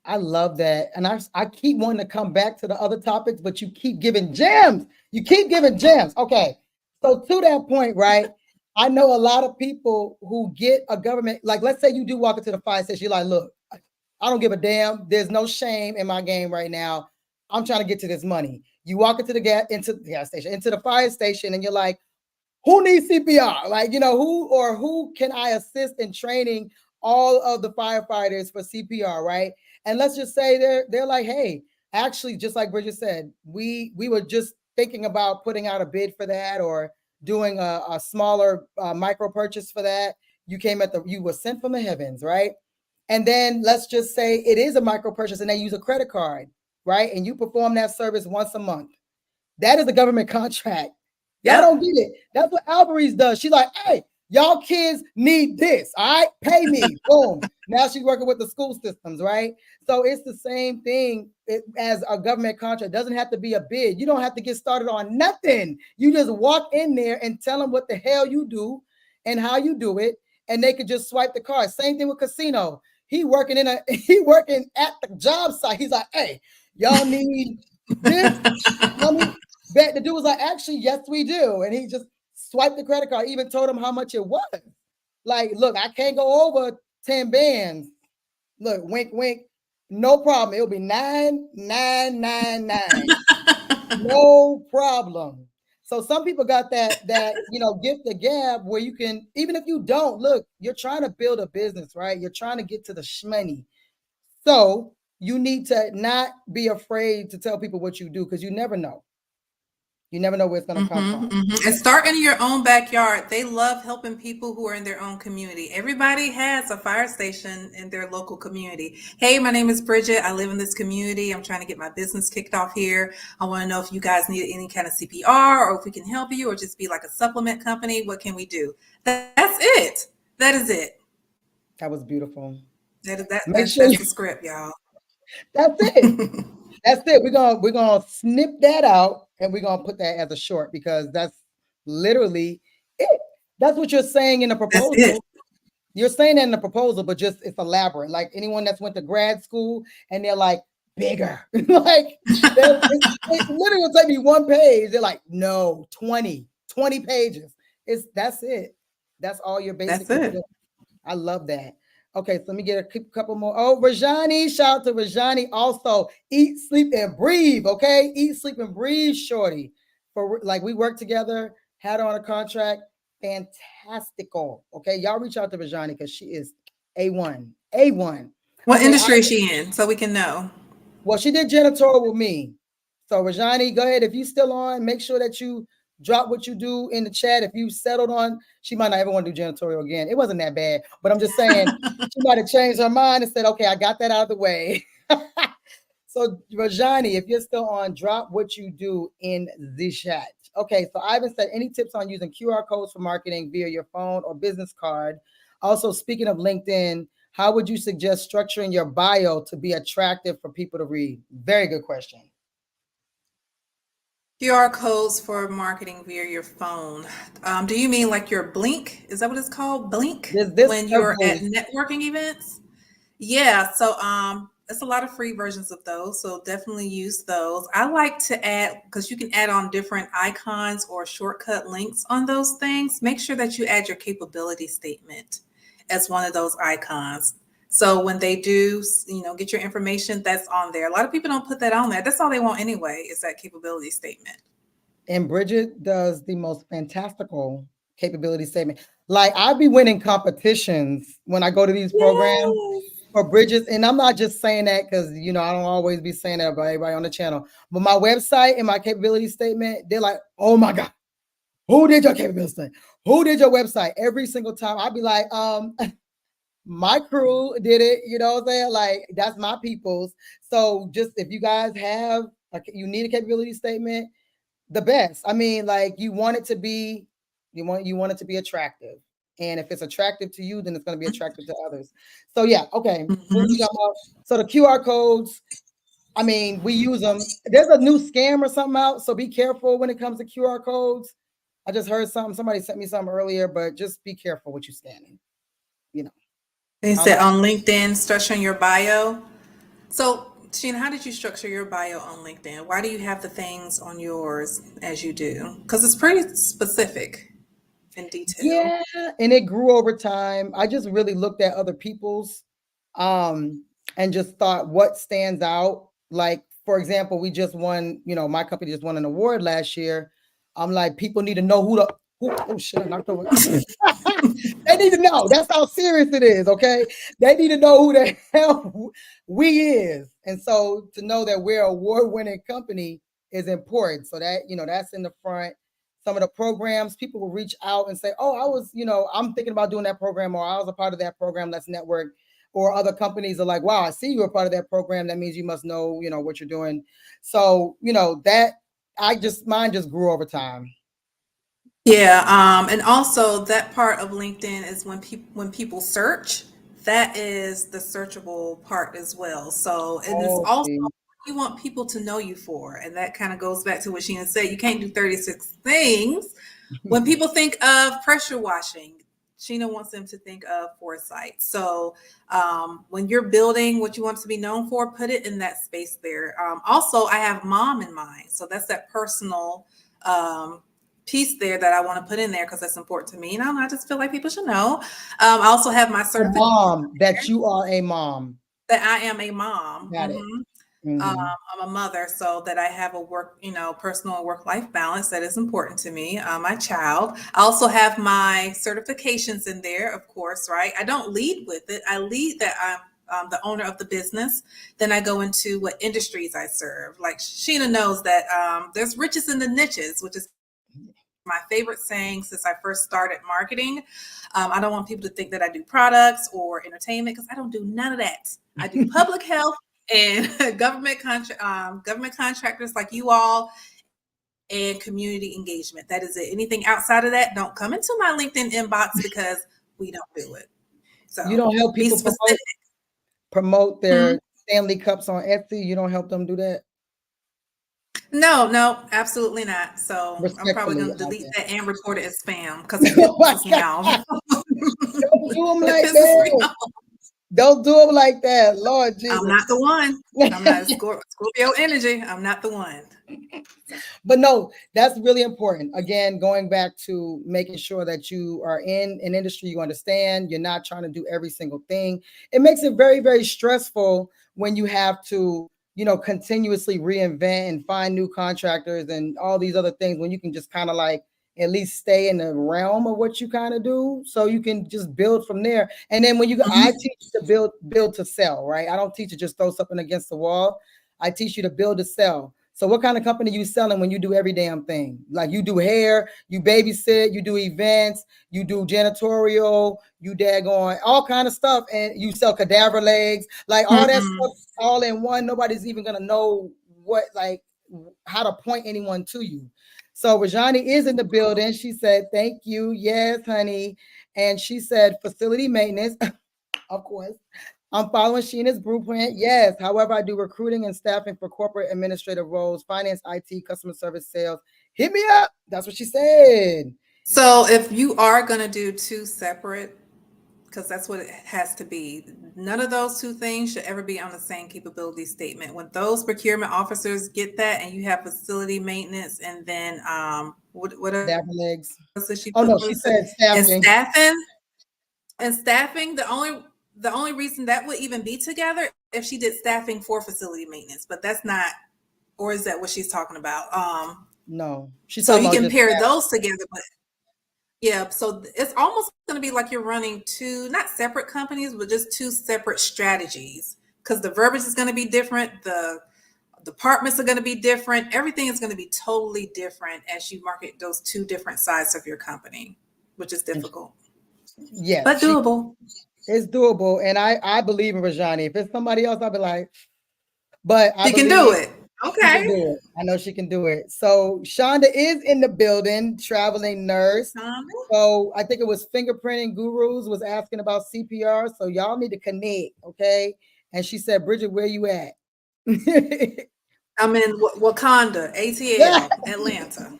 I love that. And I keep wanting to come back to the other topics, but you keep giving gems. Okay. So to that point, right? I know a lot of people who get a government, like, let's say you do walk into the fire station, you're like, look, I don't give a damn. There's no shame in my game right now. I'm trying to get to this money. You walk into the gas station, into the fire station, and you're like, who needs CPR? Like, who can I assist in training all of the firefighters for CPR, right? And let's just say they're like, hey, actually, just like Bridget said, we were just thinking about putting out a bid for that, or doing a smaller micro purchase for that. You were sent from the heavens, right? And then let's just say it is a micro purchase and they use a credit card, right? And you perform that service once a month. That is a government contract. Y'all don't get it. That's what Alvarez does. She's like, hey, y'all kids need this. All right, pay me. Boom. Now she's working with the school systems, right? So it's the same thing as a government contract. It doesn't have to be a bid. You don't have to get started on nothing. You just walk in there and tell them what the hell you do and how you do it, and they could just swipe the card. Same thing with casino. He working at the job site. He's like, hey, y'all need this money. The dude was like, actually, yes, we do. And he just swiped the credit card, even told him how much it was. Like, look, I can't go over 10 bands. Look, wink, wink. No problem. It'll be 9,999. No problem. So some people got that gift the gab where you can, even if you don't, look, you're trying to build a business, right? You're trying to get to the shmoney. So you need to not be afraid to tell people what you do, because you never know. You never know where it's going to come from. And start in your own backyard. They love helping people who are in their own community. Everybody has a fire station in their local community. Hey, my name is Bridget. I live in this community. I'm trying to get my business kicked off here. I want to know if you guys need any kind of CPR or if we can help you or just be like a supplement company. What can we do? That's it. That is it. That was beautiful. That's the script, y'all. That's it. That's it. We're gonna snip that out and we're gonna put that as a short because that's literally it. That's what you're saying in the proposal. You're saying that in the proposal, but just it's elaborate. Like anyone that's went to grad school and they're like bigger, like it literally will take me 1 page. They're like, no, 20 pages. That's it. That's all you're basically doing. I love that. Okay, so let me get a couple more. Oh, Rajani, shout out to Rajani. Also, eat, sleep, and breathe. Okay, eat, sleep, and breathe, shorty. For like we work together, had her on a contract, fantastical. Okay, y'all reach out to Rajani because she is A1. A1. What industry is she in, so we can know? Well, she did janitorial with me. So Rajani, go ahead. If you still on, make sure that you drop what you do in the chat. If you settled on, she might not ever want to do janitorial again. It wasn't that bad, but I'm just saying she might have changed her mind and said, okay, I got that out of the way. So Rajani, if you're still on, drop what you do in the chat. Okay, so Ivan said, any tips on using QR codes for marketing via your phone or business card? Also, speaking of LinkedIn, how would you suggest structuring your bio to be attractive for people to read? Very good question. QR codes for marketing via your phone. Do you mean like your Blink? Is that what it's called? Blink? When you're at networking events? Yeah. So it's a lot of free versions of those. So definitely use those. I like to add, because you can add on different icons or shortcut links on those things. Make sure that you add your capability statement as one of those icons. So when they do, get your information, that's on there. A lot of people don't put that on there. That's all they want anyway, is that capability statement. And Bridget does the most fantastical capability statement. Like I'd be winning competitions when I go to these programs for Bridget. And I'm not just saying that because, I don't always be saying that about everybody on the channel. But my website and my capability statement, they're like, oh my God, who did your capability statement? Who did your website? Every single time I'd be like, my crew did it, you know what I'm saying? Like that's my people's. So just if you guys have you need a capability statement, the best. I mean, like you want it to be attractive. And if it's attractive to you, then it's going to be attractive to others. So yeah, okay. So the QR codes, I mean, we use them. There's a new scam or something out, so be careful when it comes to QR codes. I just heard somebody sent me something earlier, but just be careful what you're scanning. They said on LinkedIn, structuring your bio. So, Sheena, how did you structure your bio on LinkedIn? Why do you have the things on yours as you do? Because it's pretty specific in detail. Yeah, and it grew over time. I just really looked at other people's and just thought what stands out. Like, for example, we just won, my company just won an award last year. I'm like, people need to know oh shit, I knocked over. They need to know. That's how serious it is, okay? They need to know who the hell we is. And so to know that we're an award-winning company is important. So that, that's in the front. Some of the programs, people will reach out and say, oh, I was, I'm thinking about doing that program, or I was a part of that program, let's network. Or other companies are like, wow, I see you're a part of that program. That means you must know, what you're doing. So, that mine just grew over time. Yeah, and also that part of LinkedIn is when people search, that is the searchable part as well. So it is also what you want people to know you for, and that kind of goes back to what Sheena said. You can't do 36 things. When people think of pressure washing, Sheena wants them to think of foresight. So when you're building what you want to be known for, put it in that space there. Also, I have mom in mind, so that's that personal piece there that I want to put in there because that's important to me. And I just feel like people should know. I also have my certificate. Mom, that you are a mom. That I am a mom. Got it. Mm-hmm. I'm a mother, so that I have a work, personal work-life balance that is important to me. My child. I also have my certifications in there, of course, right? I don't lead with it. I lead that the owner of the business. Then I go into what industries I serve. Like Sheena knows that there's riches in the niches, which is my favorite saying since I first started marketing. I don't want people to think that I do products or entertainment, because I don't do none of that. I do public health and government contractors like you all, and community engagement. That is it. Anything outside of that, don't come into my LinkedIn inbox, because we don't do it. So you don't help be people specific. promote their Stanley Cups on Etsy? You don't help them do that? No, absolutely not. So I'm probably going to delete that and report it as spam, because it pisses me off. Don't do them like that. Don't do them like that. Lord Jesus. I'm not the one. I'm not Scorpio energy. I'm not the one. But no, that's really important. Again, going back to making sure that you are in an industry you understand, you're not trying to do every single thing. It makes it very, very stressful when you have to, continuously reinvent and find new contractors and all these other things, when you can just kind of like at least stay in the realm of what you kind of do, so you can just build from there. And then when I teach to build to sell, right? I don't teach you just throw something against the wall. I teach you to build to sell. So what kind of company you selling when you do every damn thing? Like, you do hair, you babysit, you do events, you do janitorial, you daggone all kind of stuff, and you sell cadaver legs, like all that stuff all in one. Nobody's even gonna know how to point anyone to you. So Rajani is in the building. She said, thank you. Yes, honey. And she said, facility maintenance, of course. I'm following Sheena's blueprint. Yes. However, I do recruiting and staffing for corporate administrative roles, finance, IT, customer service, sales. Hit me up. That's what she said. So if you are going to do two separate, because that's what it has to be, none of those two things should ever be on the same capability statement. When those procurement officers get that, and you have facility maintenance, and then what legs. She oh no, she said staffing. And staffing, the only reason that would even be together if she did staffing for facility maintenance, but that's not, or is that what she's talking about? No, so you can pair those together, but yeah, so it's almost going to be like you're running two, not separate companies, but just two separate strategies, because the verbiage is going to be different, the departments are going to be different, everything is going to be totally different as you market those two different sides of your company, which is difficult. Yes, but doable. It's doable, and I believe in Rajani. If it's somebody else, I'll be like, but she can do it. Okay. Do it. I know she can do it. So Shonda is in the building, traveling nurse. So I think it was Fingerprinting Gurus was asking about CPR. So y'all need to connect, okay? And she said, Bridget, where you at? I'm in Wakanda, ATL, Atlanta.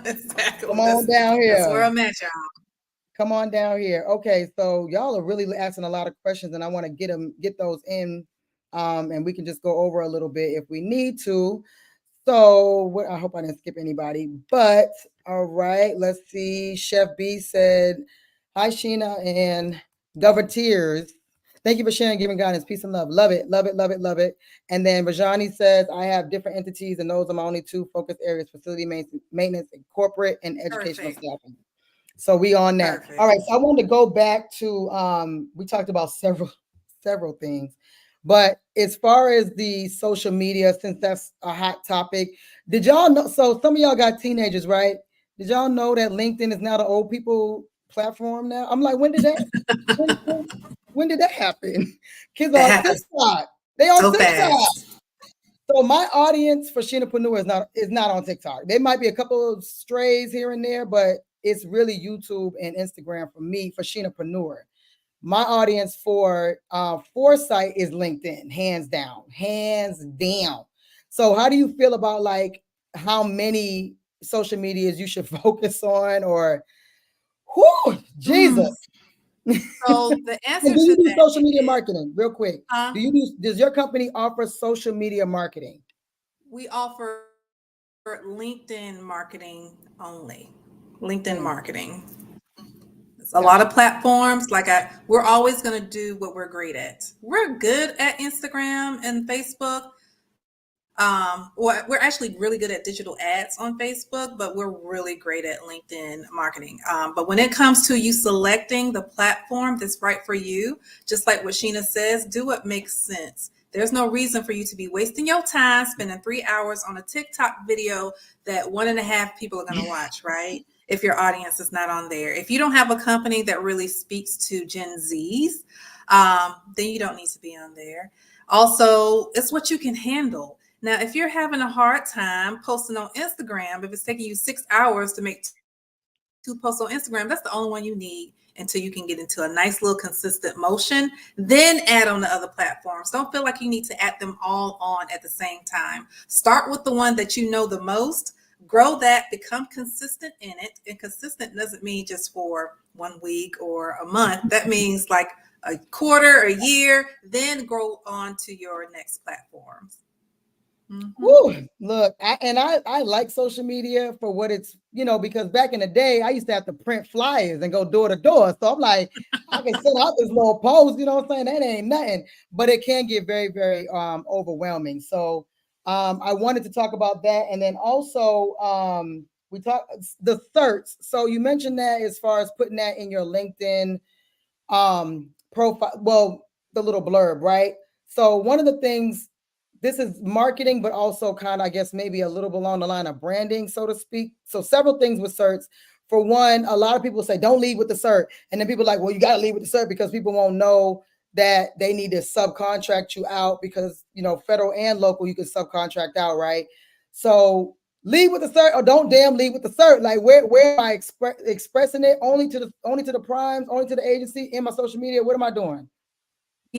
Exactly. Come on down here. That's where I'm at, y'all. Come on down here. Okay, so y'all are really asking a lot of questions, and I want to get those in. And we can just go over a little bit if we need to. So I hope I didn't skip anybody, but all right, let's see. Chef B said, hi, Sheena and Governors. Thank you for sharing, giving guidance, peace and love. Love it, love it, love it, love it. And then Rajani says, I have different entities, and those are my only two focus areas: facility maintenance and corporate and educational staffing. So we on that. Perfect. All right, so I wanted to go back to, we talked about several things. But as far as the social media, since that's a hot topic, did y'all know? So some of y'all got teenagers, right? Did y'all know that LinkedIn is now the old people platform now? I'm like, when did that? when did that happen? Kids are on TikTok. They on TikTok. Fast. So my audience for Sheenapreneur is not on TikTok. There might be a couple of strays here and there, but it's really YouTube and Instagram for me for Sheenapreneur. My audience for Foresight is LinkedIn, hands down. So how do you feel about like how many social medias you should focus on, or Jesus? So the answer do you do social media marketing real quick? Does your company offer social media marketing? We offer LinkedIn marketing only. LinkedIn marketing. A lot of platforms, we're always going to do what we're great at. We're good at Instagram and Facebook, We're actually really good at digital ads on Facebook, but we're really great at LinkedIn marketing. But when it comes to you selecting the platform that's right for you, just like what Sheena says, do what makes sense. There's no reason for you to be wasting your time spending 3 hours on a TikTok video that 1.5 people are going to watch, right? If your audience is not on there. If you don't have a company that really speaks to Gen Zs, then you don't need to be on there. Also, it's what you can handle. Now, if you're having a hard time posting on Instagram, if it's taking you 6 hours to make 2 posts on Instagram, that's the only one you need until you can get into a nice little consistent motion. Then add on the other platforms. Don't feel like you need to add them all on at the same time. Start with the one that you know the most, grow that, become consistent in it. And consistent doesn't mean just for 1 week or a month. That means like a quarter, a year, then grow on to your next platforms. Woo, look, I like social media for what it's, because back in the day, I used to have to print flyers and go door to door. So I'm like, I can send out this little post, you know what I'm saying? That ain't nothing, but it can get very, very overwhelming. So I wanted to talk about that. And then also we talked the certs. So you mentioned that as far as putting that in your LinkedIn profile, well, the little blurb, right? So one of the things, this is marketing, but also kind of, I guess, maybe a little along the line of branding, so to speak. So several things with certs. For one, a lot of people say, don't lead with the cert. And then people are like, well, you got to lead with the cert because people won't know that they need to subcontract you out because, federal and local, you can subcontract out, right? So lead with the cert or don't damn lead with the cert. Like where am I expressing it? Only to the primes, only to the agency, in my social media? What am I doing?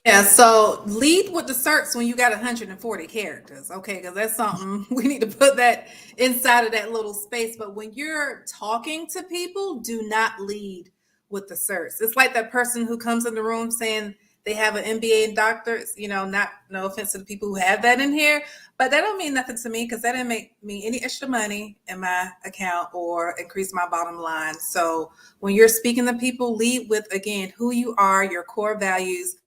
Yeah, so lead with the certs when you got 140 characters, okay? Because that's something we need to put that inside of that little space. But when you're talking to people, do not lead with the certs. It's like that person who comes in the room saying they have an MBA and doctors, not, no offense to the people who have that in here, but that don't mean nothing to me because that didn't make me any extra money in my account or increase my bottom line. So when you're speaking to people, lead with, again, who you are, your core values.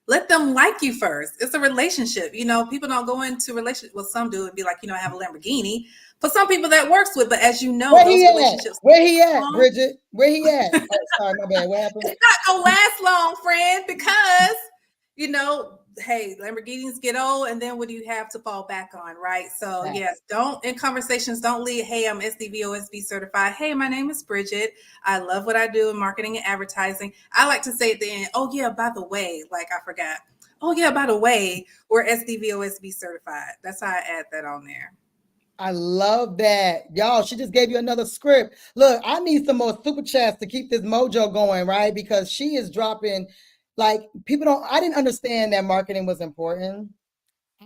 Let them like you first. It's a relationship. People don't go into relationship. Well, some do and be like, I have a Lamborghini. For some people that works with, but as you know, where those he relationships. Where he at, Bridget? Where he at? Oh, sorry, my bad. What happened? It's not gonna last long, friend, because hey, Lamborghinis get old, and then what do you have to fall back on, right? So yes, in conversations, don't lead, hey, I'm OSDB certified. Hey, my name is Bridget. I love what I do in marketing and advertising. I like to say at the end, oh yeah, by the way, like I forgot. Oh yeah, by the way, we're OSDB certified. That's how I add that on there. I love that. Y'all, she just gave you another script. Look, I need some more super chats to keep this mojo going, right? Because she is dropping, like, I didn't understand that marketing was important.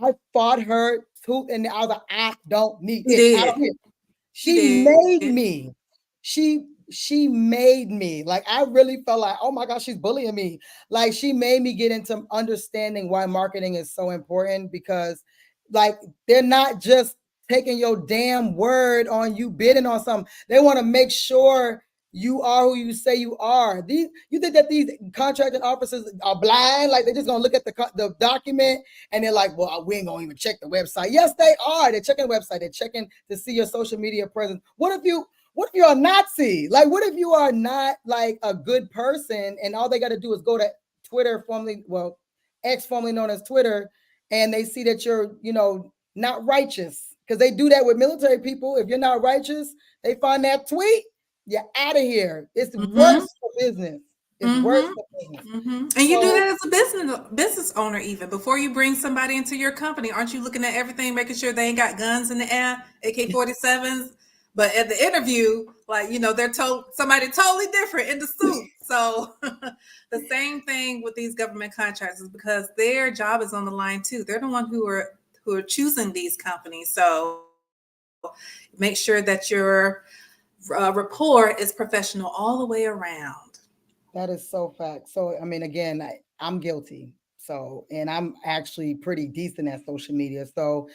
I fought her tooth and I was like, I don't need it. I don't need it. She made me. She made me. Like, I really felt like, oh my gosh, she's bullying me. Like, she made me get into understanding why marketing is so important because, like, they're not just taking your damn word on you bidding on something. They want to make sure you are who you say you are. You think that these contracting officers are blind? Like, they're just gonna look at the document and they're like, well, we ain't gonna even check the website. Yes, they are. They're checking the website. They're checking to see your social media presence. What if you're a Nazi? Like, what if you are not like a good person and all they got to do is go to Twitter, X, formerly known as Twitter, and they see that you're, not righteous? Because they do that with military people. If you're not righteous, they find that tweet, you're out of here. It's worse for business. It's worse for business. And you do that as a business owner, even before you bring somebody into your company. Aren't you looking at everything, making sure they ain't got guns in the air, AK-47s? But at the interview, like, they're told somebody totally different in the suit. So the same thing with these government contractors, because their job is on the line too. They're the one who are choosing these companies. So make sure that your rapport is professional all the way around. That is so fact. So, I mean, again, I'm guilty. So, and I'm actually pretty decent at social media. So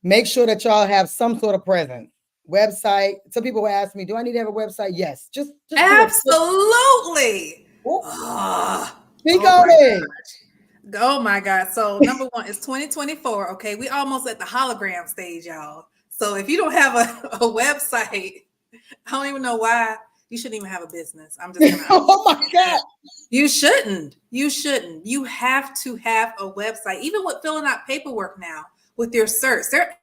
make sure that y'all have some sort of presence. Website. Some people will ask me, do I need to have a website? Yes. Just absolutely. Speak on it. Oh my God. So number one is 2024. Okay. We almost at the hologram stage, y'all. So if you don't have a website, I don't even know why you shouldn't even have a business. I'm just gonna Oh my God. You shouldn't. You shouldn't. You have to have a website. Even with filling out paperwork now with your certs, they're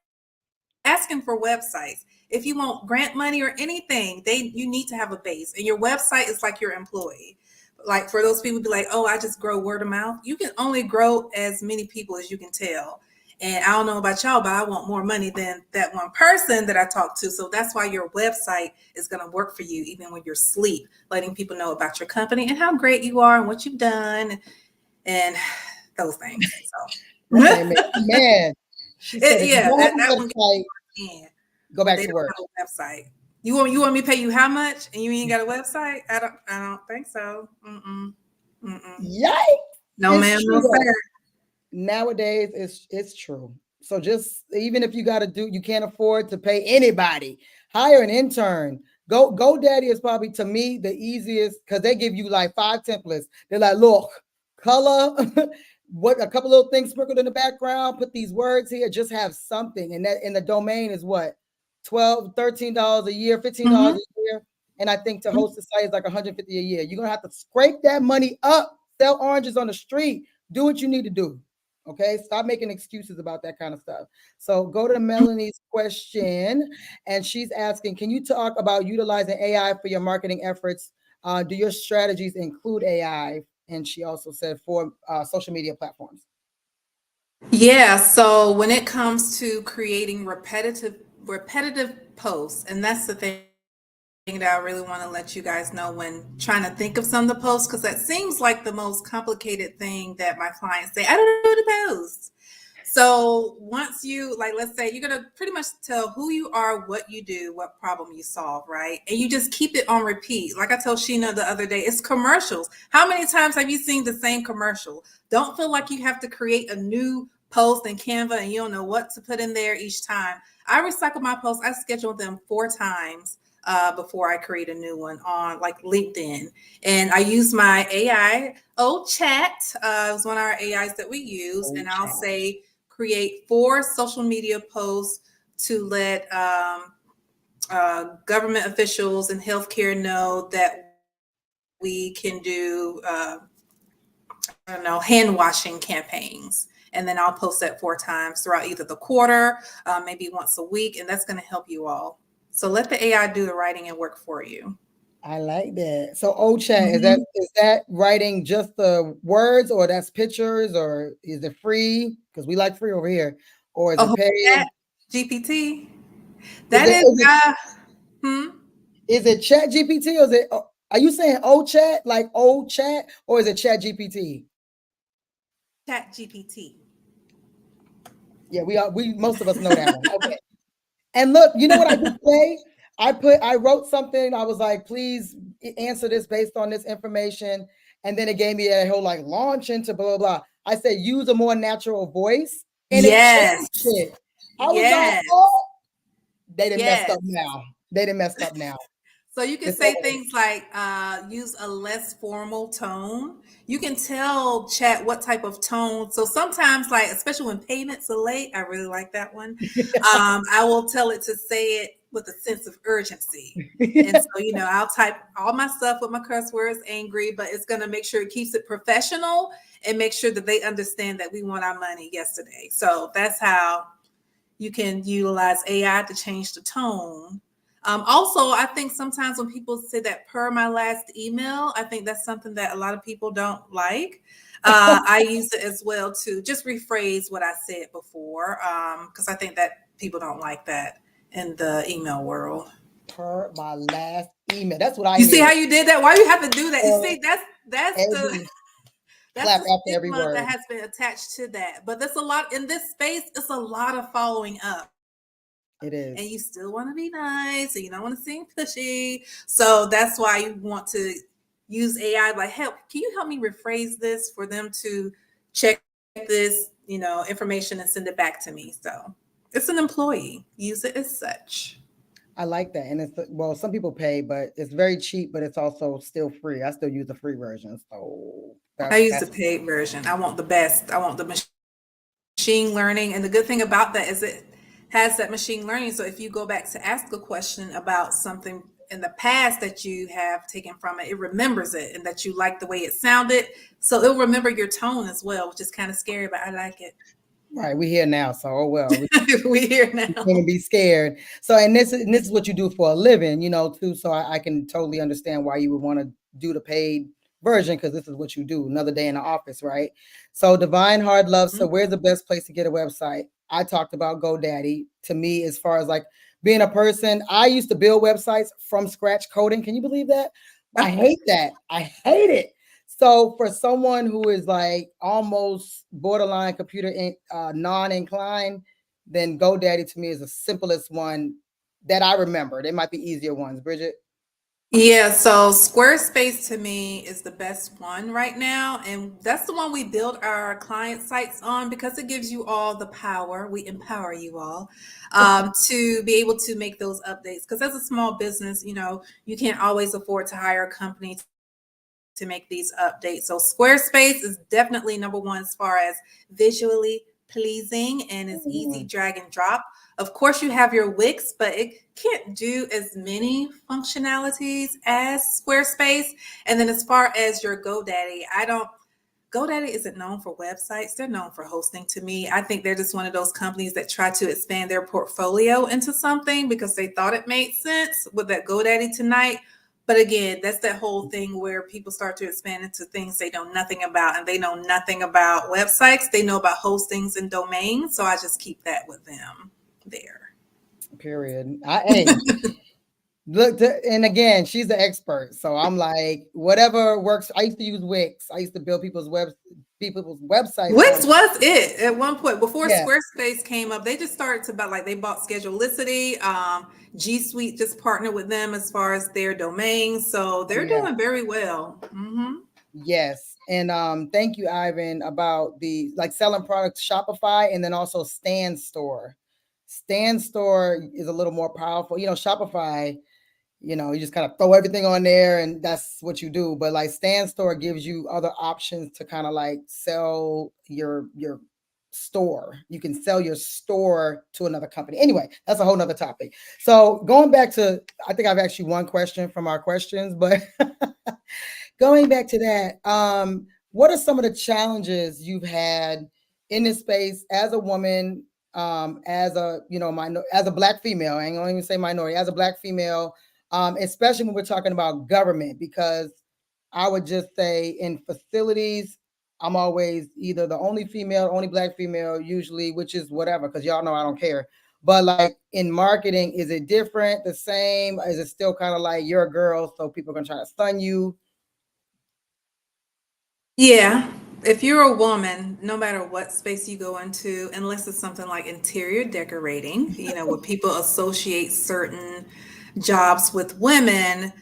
asking for websites. If you want grant money or anything, you need to have a base. And your website is like your employee. Like for those people be like, oh, I just grow word of mouth. You can only grow as many people as you can tell. And I don't know about y'all, but I want more money than that one person that I talk to. So that's why your website is going to work for you, even when you're asleep, letting people know about your company and how great you are and what you've done and those things. So, Okay, man. She said, if you yeah, don't have that a one website, can. go back They to don't work. have a website. You want me to pay you how much and you ain't got a website? I don't think so. Yikes. No, It's ma'am, true no though. sir. Nowadays it's true. So just even if you got to you can't afford to pay anybody, hire an intern. GoDaddy is probably to me the easiest because they give you like 5 templates. They're like, look, color, what a couple little things sprinkled in the background, put these words here, just have something. And that in the domain is what? $12, $13 a year, $15 a year. And I think to host the site is like $150 a year. You're gonna have to scrape that money up, sell oranges on the street, do what you need to do. Okay, stop making excuses about that kind of stuff. So go to Melanie's question, and she's asking, can you talk about utilizing AI for your marketing efforts? Do your strategies include AI? And she also said for social media platforms. Yeah, so when it comes to creating repetitive posts, and that's the thing that I really want to let you guys know when trying to think of some of the posts, because that seems like the most complicated thing that my clients say, I don't know the posts. So once you, like, let's say you're going to pretty much tell who you are, what you do, what problem you solve, right? And you just keep it on repeat. Like I told Sheena the other day, it's commercials. How many times have you seen the same commercial? Don't feel like you have to create a new post in Canva and you don't know what to put in there each time. I recycle my posts. I schedule them 4 times before I create a new one on like LinkedIn. And I use my AI, chat. It was one of our AIs that we use. And I'll say, create 4 social media posts to let government officials and healthcare know that we can do, hand washing campaigns. And then I'll post that 4 times throughout either the quarter, maybe once a week, and that's going to help you all. So let the AI do the writing and work for you. I like that. So chat, is that writing just the words, or that's pictures, or is it free? Because we like free over here, or is it paid? GPT. Is That is it Chat GPT, or is it? Are you saying chat like old chat, or is it Chat GPT? Chat GPT. Yeah, we most of us know that one. Okay. And look, you know what I did today? I wrote something. I was like, please answer this based on this information. And then it gave me a whole like launch into blah, blah, blah. I said, use a more natural voice. And it changed it. I was like, oh, they done messed up now. They done messed up now. So you can say things like use a less formal tone. You can tell chat what type of tone. So sometimes, like, especially when payments are late, I really like that one. I will tell it to say it with a sense of urgency. And so, I'll type all my stuff with my curse words, angry, but it's going to make sure it keeps it professional and make sure that they understand that we want our money yesterday. So that's how you can utilize AI to change the tone. Also, I think sometimes when people say that per my last email, I think that's something that a lot of people don't like. I use it as well to just rephrase what I said before, because I think that people don't like that in the email world. Per my last email. That's what I You see hear. how you did that? Why you have to do that? You see, that's the clap the after every stigma word. that has been attached to that. But there's a lot in this space. It's a lot of following up. It is. And you still want to be nice and you don't want to seem pushy. So that's why you want to use AI like, help, can you help me rephrase this for them to check this, information and send it back to me? So it's an employee. Use it as such. I like that. And some people pay, but it's very cheap, but it's also still free. I still use the free version. So I use the paid version. I want the best. I want the machine learning. And the good thing about that is it has that machine learning. So if you go back to ask a question about something in the past that you have taken from it, it remembers it and that you like the way it sounded. So it'll remember your tone as well, which is kind of scary, but I like it. Right, we here now, so oh well. We here now. We can't be scared. So, and this is what you do for a living, you know, too. So I can totally understand why you would want to do the paid version, because this is what you do. Another day in the office, right? So Divine Hard Love. So where's the best place to get a website? I talked about GoDaddy. To me, as far as like being a person, I used to build websites from scratch coding. Can you believe that? I hate that. I hate it. So for someone who is like almost borderline computer non-inclined, then GoDaddy to me is the simplest one that I remember. There might be easier ones. Bridget? Yeah, so Squarespace to me is the best one right now. And that's the one we build our client sites on because it gives you all the power. We empower you all to be able to make those updates. Because as a small business, you know, you can't always afford to hire a company to make these updates. So Squarespace is definitely number one as far as visually pleasing and it's easy drag and drop. Of course, you have your Wix, but it can't do as many functionalities as Squarespace. And then as far as your GoDaddy, GoDaddy isn't known for websites. They're known for hosting to me. I think they're just one of those companies that try to expand their portfolio into something because they thought it made sense with that GoDaddy tonight. But again, that's that whole thing where people start to expand into things they know nothing about, and they know nothing about websites. They know about hostings and domains. So I just keep that with them there. Period. Look, and again, she's the expert. So I'm like, whatever works. I used to use Wix. I used to build people's websites. Wix was it at one point before Squarespace came up. They just started to about like they bought Schedulicity. G Suite just partnered with them as far as their domains, so they're doing very well. Yes, and thank you, Ivan, about the like selling products Shopify, and then also Stan Store. Stan Store is a little more powerful. You know, Shopify, you know, you just kind of throw everything on there and that's what you do. But like Stan Store gives you other options to kind of like sell your store. You can sell your store to another company. Anyway, that's a whole nother topic. So going back to, I think I've asked you one question from our questions, but going back to that, what are some of the challenges you've had in this space as a woman, as a, you know, as a Black female? I ain't gonna even say minority, as a Black female, especially when we're talking about government, because I would just say in facilities, I'm always either the only female, only Black female, usually, which is whatever, because y'all know I don't care. But like in marketing, is it different, the same? Is it still kind of like you're a girl, so people are gonna try to stun you? Yeah. If you're a woman, no matter what space you go into, unless it's something like interior decorating, you know, where people associate certain jobs with women,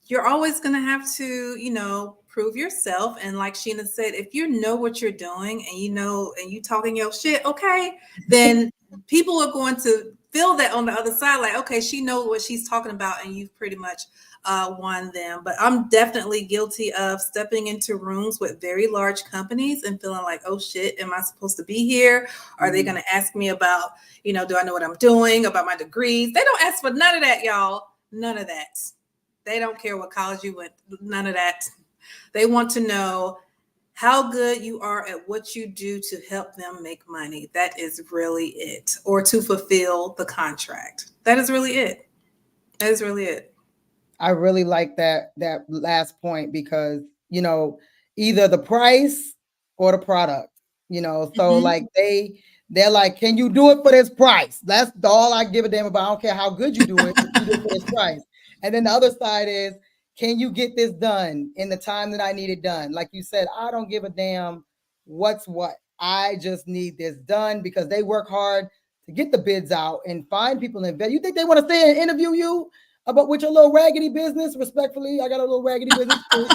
you're always going to have to, you know, prove yourself. And like Sheena said, if you know what you're doing and you know, and you talking your shit, okay, then people are going to feel that on the other side, like, okay, she knows what she's talking about, and you've pretty much won them. But I'm definitely guilty of stepping into rooms with very large companies and feeling like, oh shit, am I supposed to be here? Are they going to ask me about, you know, do I know what I'm doing, about my degrees? They don't ask for none of that, y'all. None of that. They don't care what college you went, none of that. They want to know how good you are at what you do to help them make money. That is really it. Or to fulfill the contract. That is really it. That is really it. I really like that last point, because, you know, either the price or the product, you know, so like they're like, can you do it for this price? That's all I give a damn about. I don't care how good you do it, you do it for this price. And then the other side is, can you get this done in the time that I need it done? Like you said, I don't give a damn what's what. I just need this done, because they work hard to get the bids out and find people in bed. You think they want to stay and interview you about with your little raggedy business? Respectfully, I got a little raggedy business too,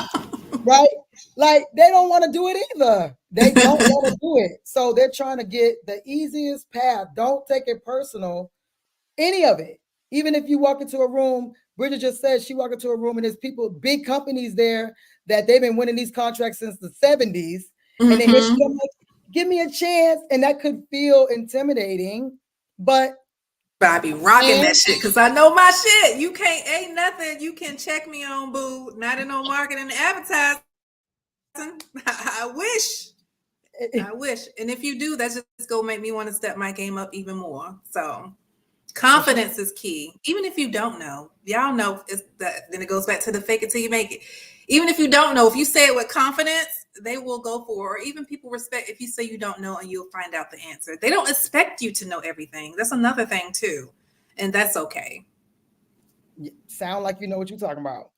right? Like they don't want to do it either. They don't want to do it. So they're trying to get the easiest path. Don't take it personal, any of it. Even if you walk into a room, Bridget just said she walked into a room and there's people, big companies there that they've been winning these contracts since the 70s. And then here she goes, like, give me a chance. And that could feel intimidating, but I be rocking that shit because I know my shit. You can't, ain't nothing you can check me on, boo. Not in no marketing and advertising. I wish. And if you do, that's just gonna make me want to step my game up even more. So confidence is key. Even if you don't know, y'all know it's that. Then it goes back to the fake it till you make it. Even if you don't know, if you say it with confidence, they will go for. Or even people respect if you say you don't know and you'll find out the answer. They don't expect you to know everything. That's another thing too, and that's okay. Sound like you know what you're talking about.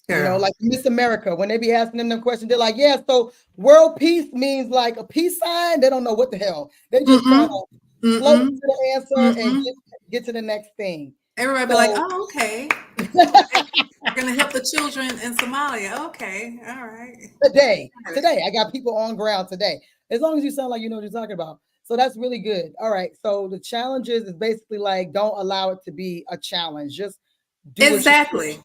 Girl. You know, like Miss America, when they be asking them questions, they're like, yeah, so world peace means like a peace sign. They don't know what the hell. They just trying to float to the answer and get to the next thing. Everybody be like, oh, okay. We're going to help the children in Somalia. Okay. All right. Today, I got people on ground today. As long as you sound like you know what you're talking about. So that's really good. All right. So the challenges is basically like, don't allow it to be a challenge. Just do exactly.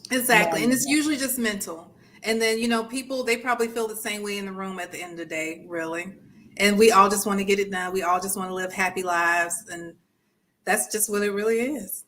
Exactly. And it's usually just mental. And then, you know, people, they probably feel the same way in the room at the end of the day, really. And we all just want to get it done. We all just want to live happy lives. And that's just what it really is.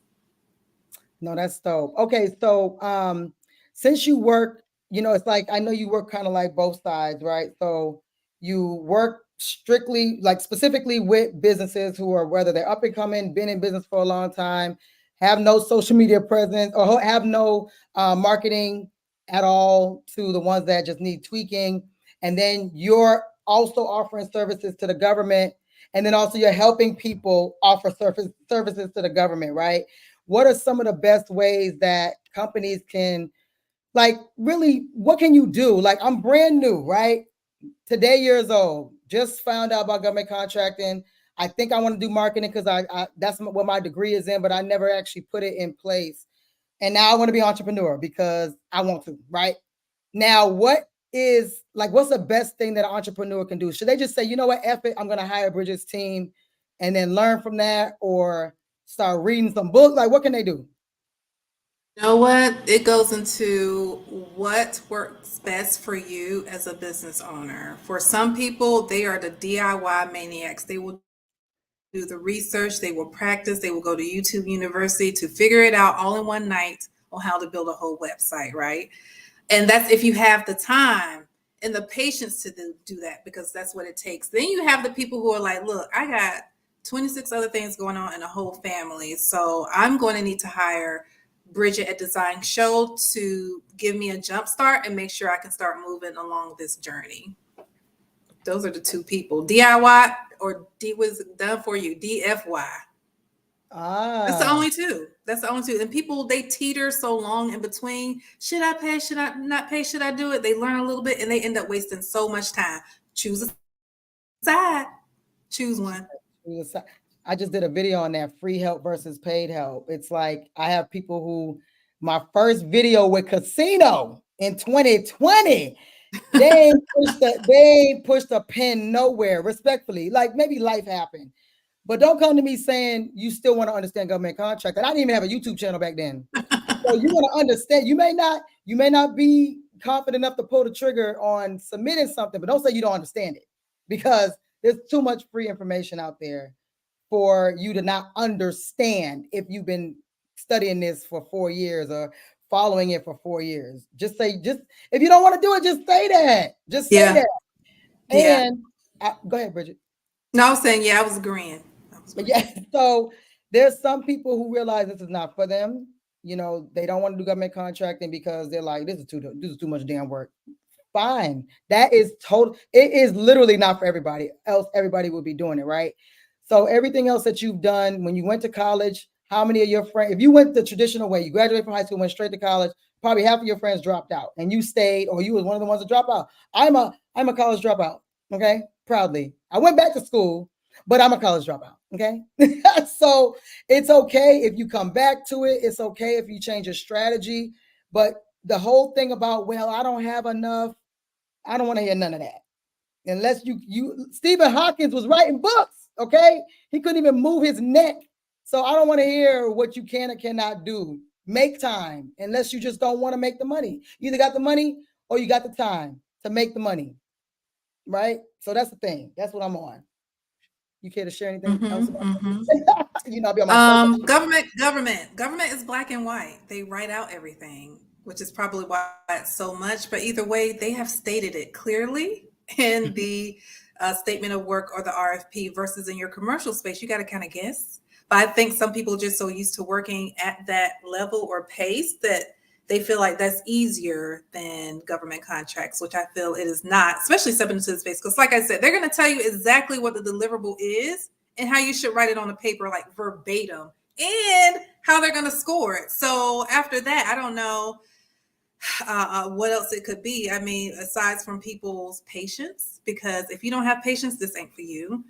No, that's dope. Okay. So since you work, you know, it's like, I know you work kind of like both sides, right? So you work strictly, like specifically with businesses who are, whether they're up and coming, been in business for a long time, have no social media presence, or have no marketing at all, to the ones that just need tweaking. And then you're also offering services to the government. And then also you're helping people offer services to the government, right? What are some of the best ways that companies can, like, really, what can you do? Like, I'm brand new, right? Today, years old, just found out about government contracting. I think I want to do marketing because I that's what my degree is in, but I never actually put it in place. And now I want to be an entrepreneur because I want to, right? Now, what's the best thing that an entrepreneur can do? Should they just say, you know what, F it, I'm going to hire Bridget's team and then learn from that, or start reading some books? Like, what can they do? You know what? It goes into what works best for you as a business owner. For some people, they are the DIY maniacs. They will do the research, they will practice, they will go to YouTube University to figure it out all in one night on how to build a whole website, right? And that's if you have the time and the patience to do that, because that's what it takes. Then you have the people who are like, look, I got 26 other things going on in a whole family, so I'm going to need to hire Bridget at Design Show to give me a jump start and make sure I can start moving along this journey. Those are the two people. DIY or D was done for you. DFY. That's the only two. That's the only two. And people, they teeter so long in between. Should I pay? Should I not pay? Should I do it? They learn a little bit and they end up wasting so much time. Choose a side. Choose one. I just did a video on that, free help versus paid help. It's like, I have people who, my first video with Casino in 2020, they ain't pushed a pin nowhere, respectfully. Like, maybe life happened, but don't come to me saying you still want to understand government contract. And I didn't even have a YouTube channel back then. So you want to understand, you may not be confident enough to pull the trigger on submitting something, but don't say you don't understand it, because there's too much free information out there for you to not understand if you've been studying this for 4 years or following it for 4 years. Just if you don't want to do it, just say that. Just say that. And go ahead, Bridget. No, I was saying, I was agreeing. Yeah. So there's some people who realize this is not for them. You know, they don't want to do government contracting because they're like, this is too much damn work. Fine. That is total. It is literally not for everybody else. Everybody would be doing it, right? So everything else that you've done when you went to college, how many of your friends, if you went the traditional way, you graduated from high school, went straight to college, probably half of your friends dropped out and you stayed, or you was one of the ones that dropped out. I'm a college dropout. Okay. Proudly. I went back to school, but I'm a college dropout. Okay. So it's okay if you come back to it. It's okay if you change your strategy, but the whole thing about, well, I don't have enough, I don't want to hear none of that. Unless you Stephen Hawking was writing books. Okay. He couldn't even move his neck So I don't want to hear what you can or cannot do. Make time, unless you just don't want to make the money. You either got the money or you got the time to make the money, right? So that's the thing. That's what I'm on. You care to share anything else about that? You know, I'll be on my Government is black and white. They write out everything, which is probably why it's so much. But either way, they have stated it clearly in the statement of work or the RFP versus in your commercial space. You got to kind of guess. But I think some people are just so used to working at that level or pace that they feel like that's easier than government contracts, which I feel it is not, especially stepping into the space. Because like I said, they're going to tell you exactly what the deliverable is and how you should write it on the paper, like verbatim, and how they're going to score it. So after that, I don't know what else it could be. I mean, aside from people's patience, because if you don't have patience, this ain't for you.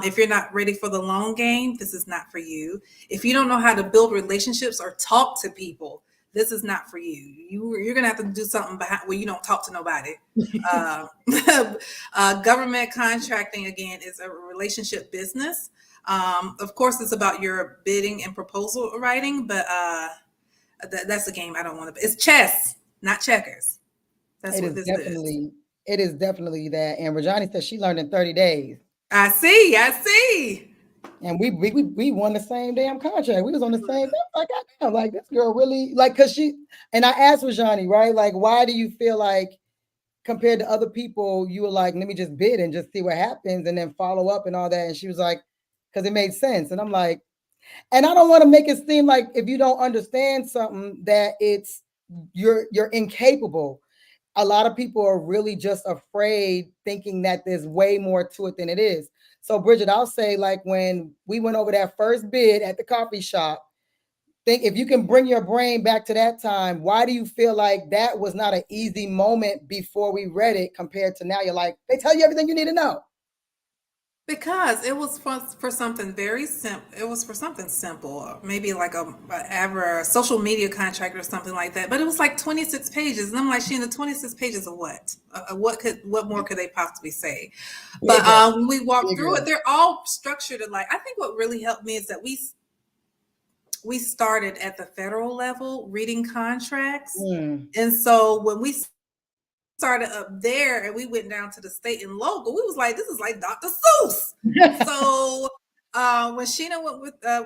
If you're not ready for the long game, this is not for you. If you don't know how to build relationships or talk to people, this is not for you. You're going to have to do something behind where you don't talk to nobody. Government contracting, again, is a relationship business. Of course, it's about your bidding and proposal writing, but that's a game I don't want to. It's chess, not checkers. That's what this is. It is definitely that. And Rajani said she learned in 30 days. I see. And we won the same damn contract. We was on the same. Like this girl really like, cause she, and I asked Rajani, right? Like, why do you feel like compared to other people, you were like, let me just bid and just see what happens and then follow up and all that. And she was like, because it made sense. And I'm like, and I don't want to make it seem like if you don't understand something that it's you're incapable. A lot of people are really just afraid, thinking that there's way more to it than it is. So Bridget, I'll say, like, when we went over that first bid at the coffee shop, think if you can bring your brain back to that time, why do you feel like that was not an easy moment before we read it compared to now? You're like, they tell you everything you need to know. Because it was for something very simple. It was for something simple, maybe like a social media contract or something like that. But it was like 26 pages, and I'm like, Sheena, 26 pages of what? What more could they possibly say? But when we walked through it, they're all structured alike. I think what really helped me is that we started at the federal level reading contracts, and so when we started up there and we went down to the state and local, we was like, this is like Dr. Seuss. So when Sheena went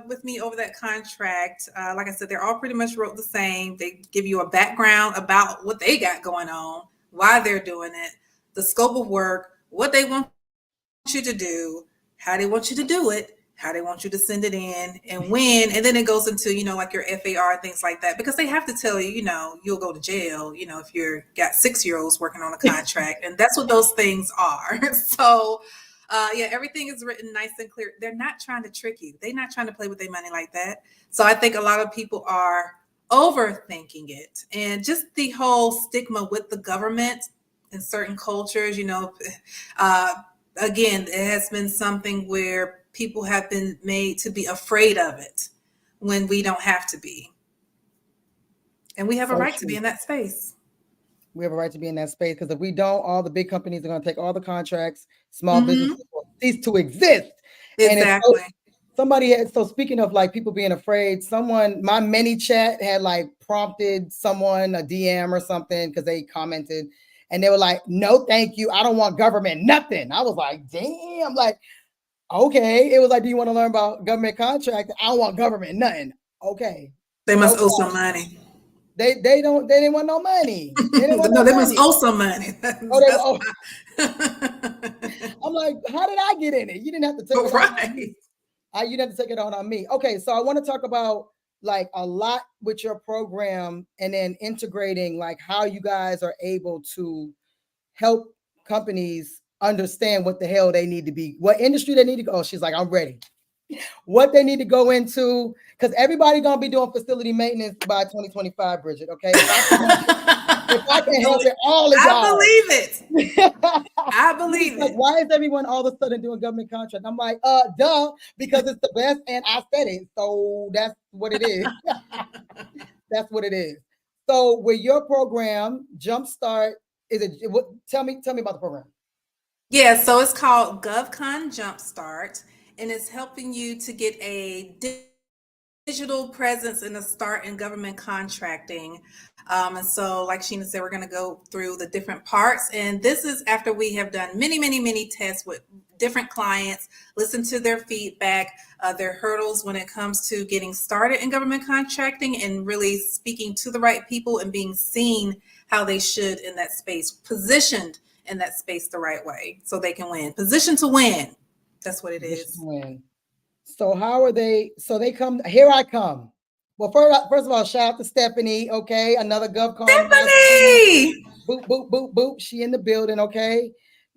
with me over that contract, like I said, they're all pretty much wrote the same. They give you a background about what they got going on, why they're doing it, the scope of work, what they want you to do, how they want you to do it, how they want you to send it in, and when. And then it goes into, like your FAR, things like that, because they have to tell you, you'll go to jail, if you're got 6-year-olds working on a contract. And that's what those things are. So everything is written nice and clear. They're not trying to trick you. They're not trying to play with their money like that. So I think a lot of people are overthinking it. And just the whole stigma with the government in certain cultures, again, it has been something where people have been made to be afraid of it when we don't have to be. And we have a right to be in that space. We have a right to be in that space, because if we don't, all the big companies are going to take all the contracts, small businesses cease to exist. Exactly. And so speaking of like people being afraid, my mini chat had like prompted someone a DM or something because they commented and they were like, no, thank you. I don't want government, nothing. I was like, damn, like, okay. It was like, do you want to learn about government contract? I don't want government, nothing. Okay. They must owe some money. They didn't want no money. They must owe some money. I'm like, how did I get in it? You didn't have to take it on me. You didn't have to take it on me. Okay, so I want to talk about like a lot with your program and then integrating like how you guys are able to help companies understand what the hell they need to be, what industry they need to go. Oh, she's like, I'm ready. What they need to go into, because everybody gonna be doing facility maintenance by 2025, Bridget. Okay, if I can help it, all of y'all. I believe it. I believe it. Why is everyone all of a sudden doing government contract? I'm like, duh, because it's the best, and I said it, so that's what it is. That's what it is. So with your program, Jumpstart, tell me about the program. Yeah, so it's called GovCon Jumpstart, and it's helping you to get a digital presence and a start in government contracting. And so, like Sheena said, we're going to go through the different parts. And this is after we have done many tests with different clients, listen to their feedback, their hurdles when it comes to getting started in government contracting, and really speaking to the right people and being seen how they should in that space, positioned in that space the right way so they can win. Position to win. That's what it is. Win. So how are they? So they come. Here I come. Well, first of all, shout out to Stephanie. Okay, another GovCon. Stephanie! Boop boop boop boop. She in the building. Okay,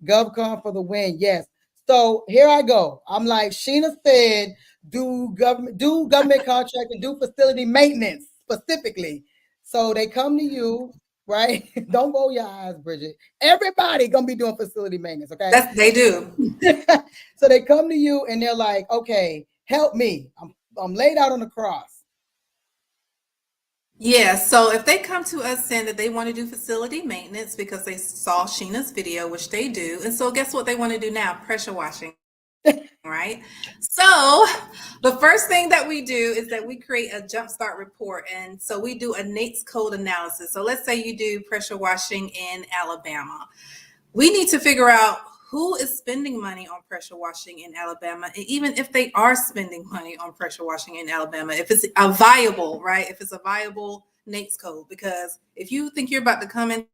GovCon for the win. Yes. So here I go. I'm like Sheena said, do government contracting, do facility maintenance specifically. So they come to you, right? Don't roll your eyes, Bridget. Everybody gonna be doing facility maintenance. Okay. They do. So they come to you and they're like, okay, help me. I'm laid out on the cross. Yeah, so if they come to us saying that they want to do facility maintenance because they saw Sheena's video, which they do, and so guess what they want to do now? Pressure washing, right? So the first thing that we do is that we create a Jumpstart report, and so we do a NAICS code analysis. So let's say you do pressure washing in Alabama. We need to figure out who is spending money on pressure washing in Alabama, and even if they are spending money on pressure washing in Alabama, if it's a viable, right? If it's a viable NAICS code, because if you think you're about to come into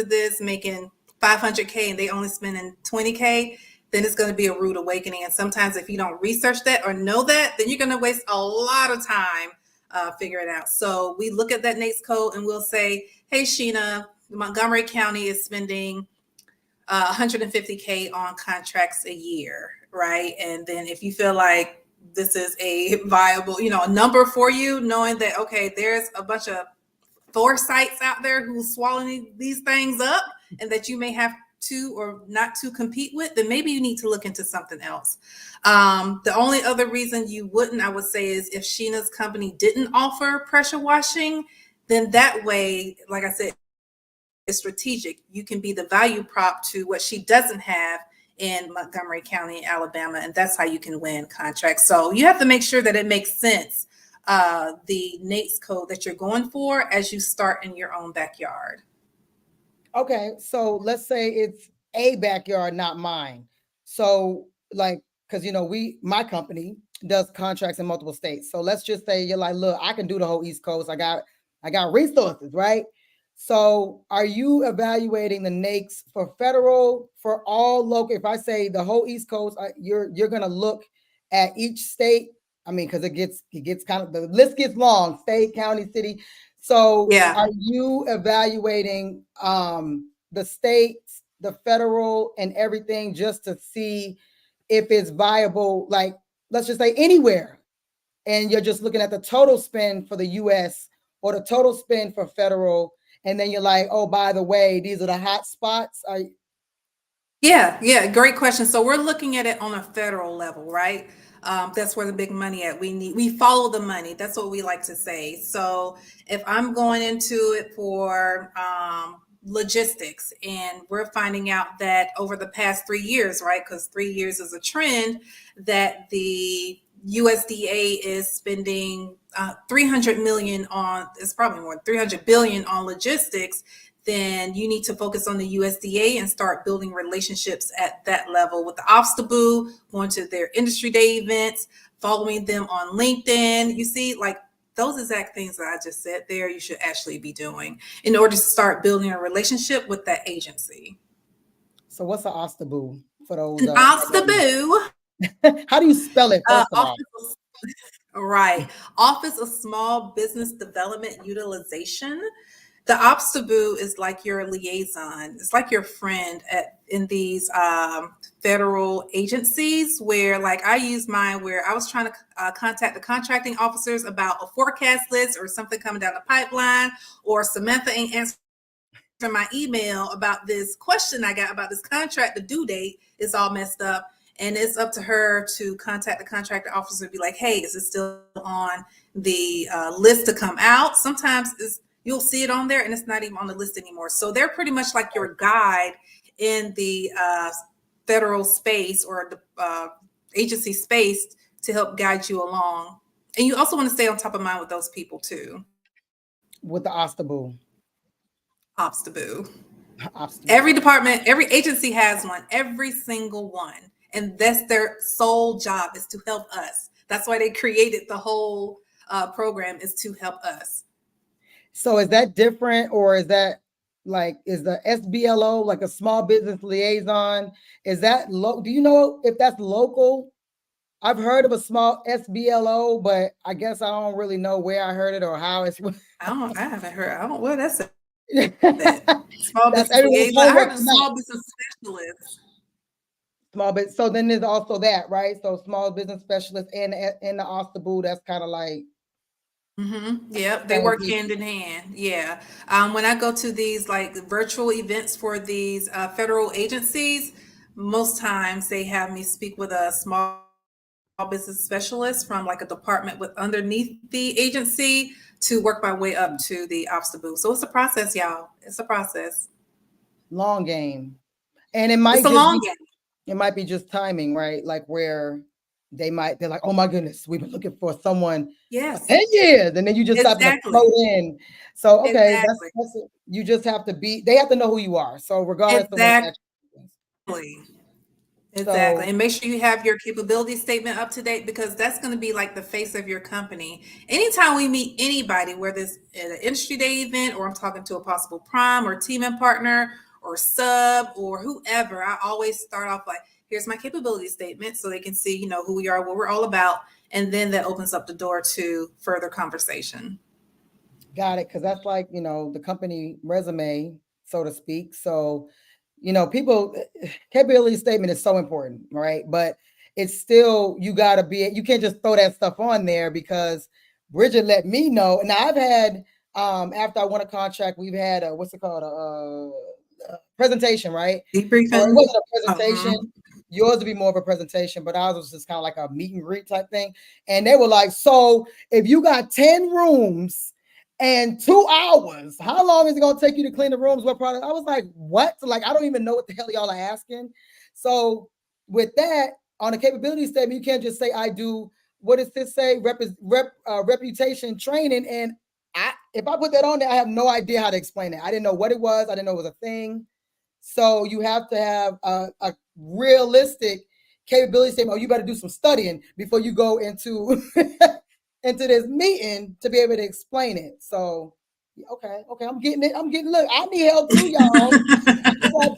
this making $500K and they only spending $20K, then it's going to be a rude awakening. And sometimes if you don't research that or know that, then you're going to waste a lot of time figuring it out. So we look at that NAICS code and we'll say, hey, Sheena, Montgomery County is spending $150K on contracts a year, right? And then if you feel like this is a viable, a number for you, knowing that, okay, there's a bunch of foresights out there who's swallowing these things up and that you may have to or not to compete with, then maybe you need to look into something else. The only other reason you wouldn't, I would say, is if Sheena's company didn't offer pressure washing, then that way, like I said, it's strategic. You can be the value prop to what she doesn't have in Montgomery County, Alabama, and that's how you can win contracts. So you have to make sure that it makes sense, the NAICS code that you're going for as you start in your own backyard. Okay, so let's say it's a backyard, not mine. So like, because my company does contracts in multiple states. So let's just say you're like, look, I can do the whole East Coast. I got resources, right? So are you evaluating the NAICS for federal, for all local? If I say the whole East Coast, you're going to look at each state. I mean, because it gets kind of, the list gets long, state, county, city. So yeah. Are you evaluating the states, the federal, and everything just to see if it's viable? Like, let's just say anywhere. And you're just looking at the total spend for the US or the total spend for federal. And then you're like, oh, by the way, these are the hot spots. Yeah, great question. So we're looking at it on a federal level, right? That's where the big money at. We follow the money. That's what we like to say. So if I'm going into it for logistics, and we're finding out that over the past 3 years, right? Because 3 years is a trend, that the USDA is spending 300 million on, it's probably more, 300 billion on logistics, then you need to focus on the USDA and start building relationships at that level with the OSDBU, going to their industry day events, following them on LinkedIn. You see, like those exact things that I just said there, you should actually be doing in order to start building a relationship with that agency. So what's an OSDBU for those? An OSDBU. How do you spell it? Right. Office of Small Business Development Utilization. The OSDBU is like your liaison. It's like your friend in these federal agencies where, like, I use mine where I was trying to contact the contracting officers about a forecast list or something coming down the pipeline, or Samantha ain't answering my email about this question I got about this contract. The due date is all messed up. And it's up to her to contact the contractor officer and be like, hey, is it still on the list to come out? Sometimes you'll see it on there and it's not even on the list anymore. So they're pretty much like your guide in the federal space or the agency space to help guide you along And you also want to stay on top of mind with those people too. With the OSDBU. OSDBU. OSDBU. Every department, every agency has one, every single one. And that's their sole job, is to help us. That's why they created the whole program, is to help us. So is that different, or is that like, is the SBLO like a small business liaison? Is that do you know if that's local? I've heard of a small SBLO, but I guess I don't really know where I heard it or how it's. I haven't heard. I don't. Well, that's it. Small business liaison. I heard of small business specialist. Small bit. So then there's also that, right? So small business specialist and the OSDBU, that's kind of like. Yep, they work hand in hand. Yeah. When I go to these like virtual events for these federal agencies, most times they have me speak with a small business specialist from like a department with underneath the agency to work my way up to the OSDBU. So it's a process, y'all. It's a process. Long game. And it might it's a long game. It might be just timing, right? Like where they're like, oh my goodness, we've been looking for someone for 10 years. And then you just have to float in. So, okay, that's it. You just have to they have to know who you are. So regardless of what Exactly. And make sure you have your capability statement up to date, because that's going to be like the face of your company. Anytime we meet anybody, whether it's at an industry day event or I'm talking to a possible prime or team and partner or sub or whoever, I always start off like, here's my capability statement, so they can see, you know, who we are, what we're all about. And then that opens up the door to further conversation. Got it. Because that's like, you know, the company resume, so to speak. So, you know, capability statement is so important, right? But it's still, you got to you can't just throw that stuff on there, because Bridget let me know. Now I've had, after I won a contract, we've had what's it called? A presentation, right? Debriefing. So it wasn't a presentation. Yours would be more of a presentation, but ours was just kind of like a meet and greet type thing. And they were like, so if you got 10 rooms and 2 hours, how long is it going to take you to clean the rooms? What product? I was like, what? Like, I don't even know what the hell y'all are asking. So with that, on a capability statement, you can't just say, I do, what does this say? Reputation training. And if I put that on there, I have no idea how to explain it. I didn't know what it was. I didn't know it was a thing. So you have to have a realistic capability statement. Oh, you better do some studying before you go into into this meeting to be able to explain it. So, okay, I'm getting it. Look, I need help too, y'all. Like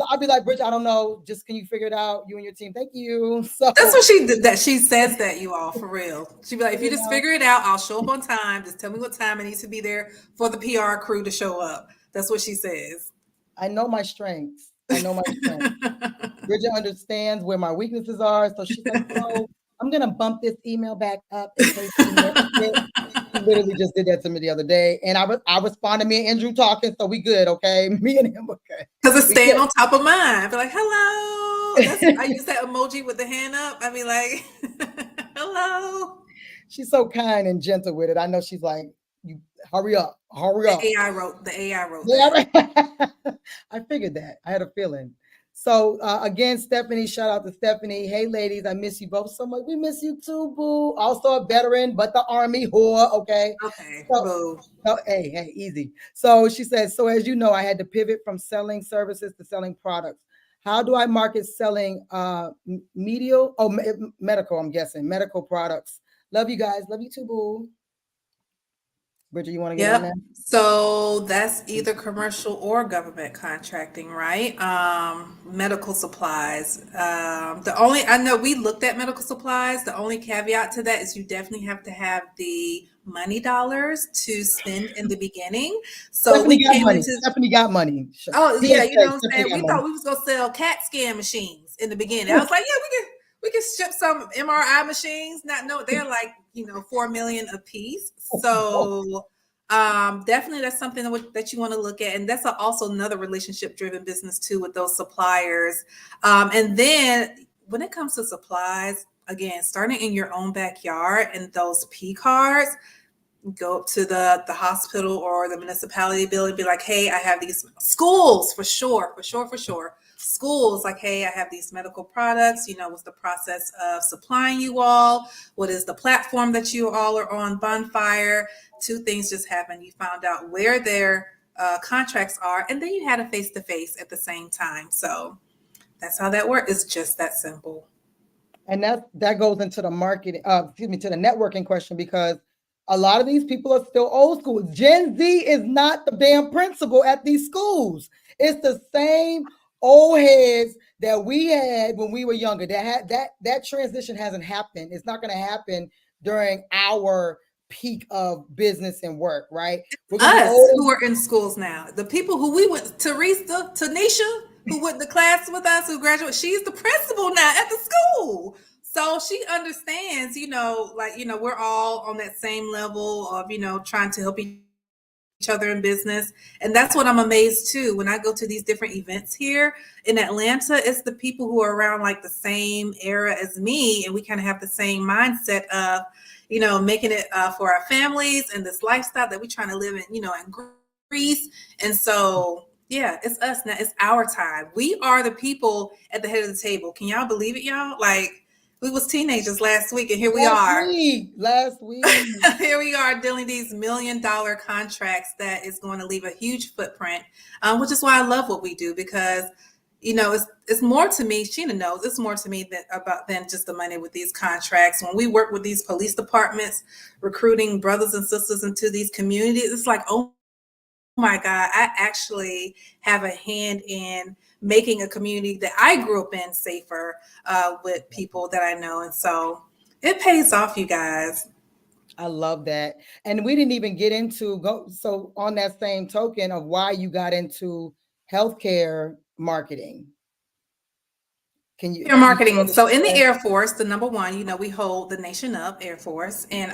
I'll be like, Bridget, I don't know. Just can you figure it out? You and your team. Thank you. So that's what she did. That she says that, you all, for real. She'd be like, if you just figure it out, I'll show up on time. Just tell me what time I need to be there for the PR crew to show up. That's what she says. I know my strengths. Bridget understands where my weaknesses are. So she's like, oh, I'm going to bump this email back up in case you missed it. She literally just did that to me the other day. And I responded, me and Andrew talking, so we good, okay? Me and him, okay. Because it's staying on top of mine. I'd be like, hello. I use that emoji with the hand up. I'd be like, hello. She's so kind and gentle with it. I know she's like, you hurry up. The AI wrote that. I figured that. I had a feeling. So again, Stephanie, shout out to Stephanie. Hey, ladies, I miss you both so much. We miss you too, boo. Also a veteran, but the Army whore. Okay. So, hey, easy. So she says, so as you know, I had to pivot from selling services to selling products. How do I market selling medical, I'm guessing, medical products? Love you guys. Love you too, boo. Bridget, you want to get on that? So that's either commercial or government contracting, right? Medical supplies. I know we looked at medical supplies. The only caveat to that is you definitely have to have the money dollars to spend in the beginning. So Stephanie got money. Oh yeah, you know what I'm saying? We thought we was gonna sell CAT scan machines in the beginning. I was like, yeah, we can ship some MRI machines. They're like, $4 million a piece. So definitely that's something that you want to look at. And that's also another relationship driven business too, with those suppliers. And then when it comes to supplies, again, starting in your own backyard and those P cards, go up to the hospital or the municipality building, be like, hey, I have these schools for sure. schools, like, hey, I have these medical products, what's the process of supplying you all? What is the platform that you all are on, Bonfire? Two things just happened. You found out where their contracts are, and then you had a face-to-face at the same time. So that's how that works. It's just that simple. And that goes into the marketing, to the networking question, because a lot of these people are still old school. Gen Z is not the damn principal at these schools. It's the same old heads that we had when we were younger. That transition hasn't happened. It's not going to happen during our peak of business and work, right? Us who are in schools now, the people who we went, Tanisha, who went to class with us, who graduated, she's the principal now at the school. So she understands, we're all on that same level of, trying to help each other in business. And that's what I'm amazed too. When I go to these different events here in Atlanta, it's the people who are around like the same era as me. And we kind of have the same mindset of, making it for our families and this lifestyle that we're trying to live in, in Greece. And so, yeah, it's us now. It's our time. We are the people at the head of the table. Can y'all believe it, y'all? Like, we was teenagers last week, and here we are. Last week. Here we are dealing these $1 million contracts that is going to leave a huge footprint, which is why I love what we do, because it's more to me. Sheena knows it's more to me than just the money with these contracts. When we work with these police departments, recruiting brothers and sisters into these communities, it's like, oh my God, I actually have a hand in making a community that I grew up in safer with people that I know. And so it pays off, you guys. I love that. And we didn't even get into so on that same token of why you got into healthcare marketing. Marketing. So in the Air Force, the number one, we hold the nation up, Air Force, and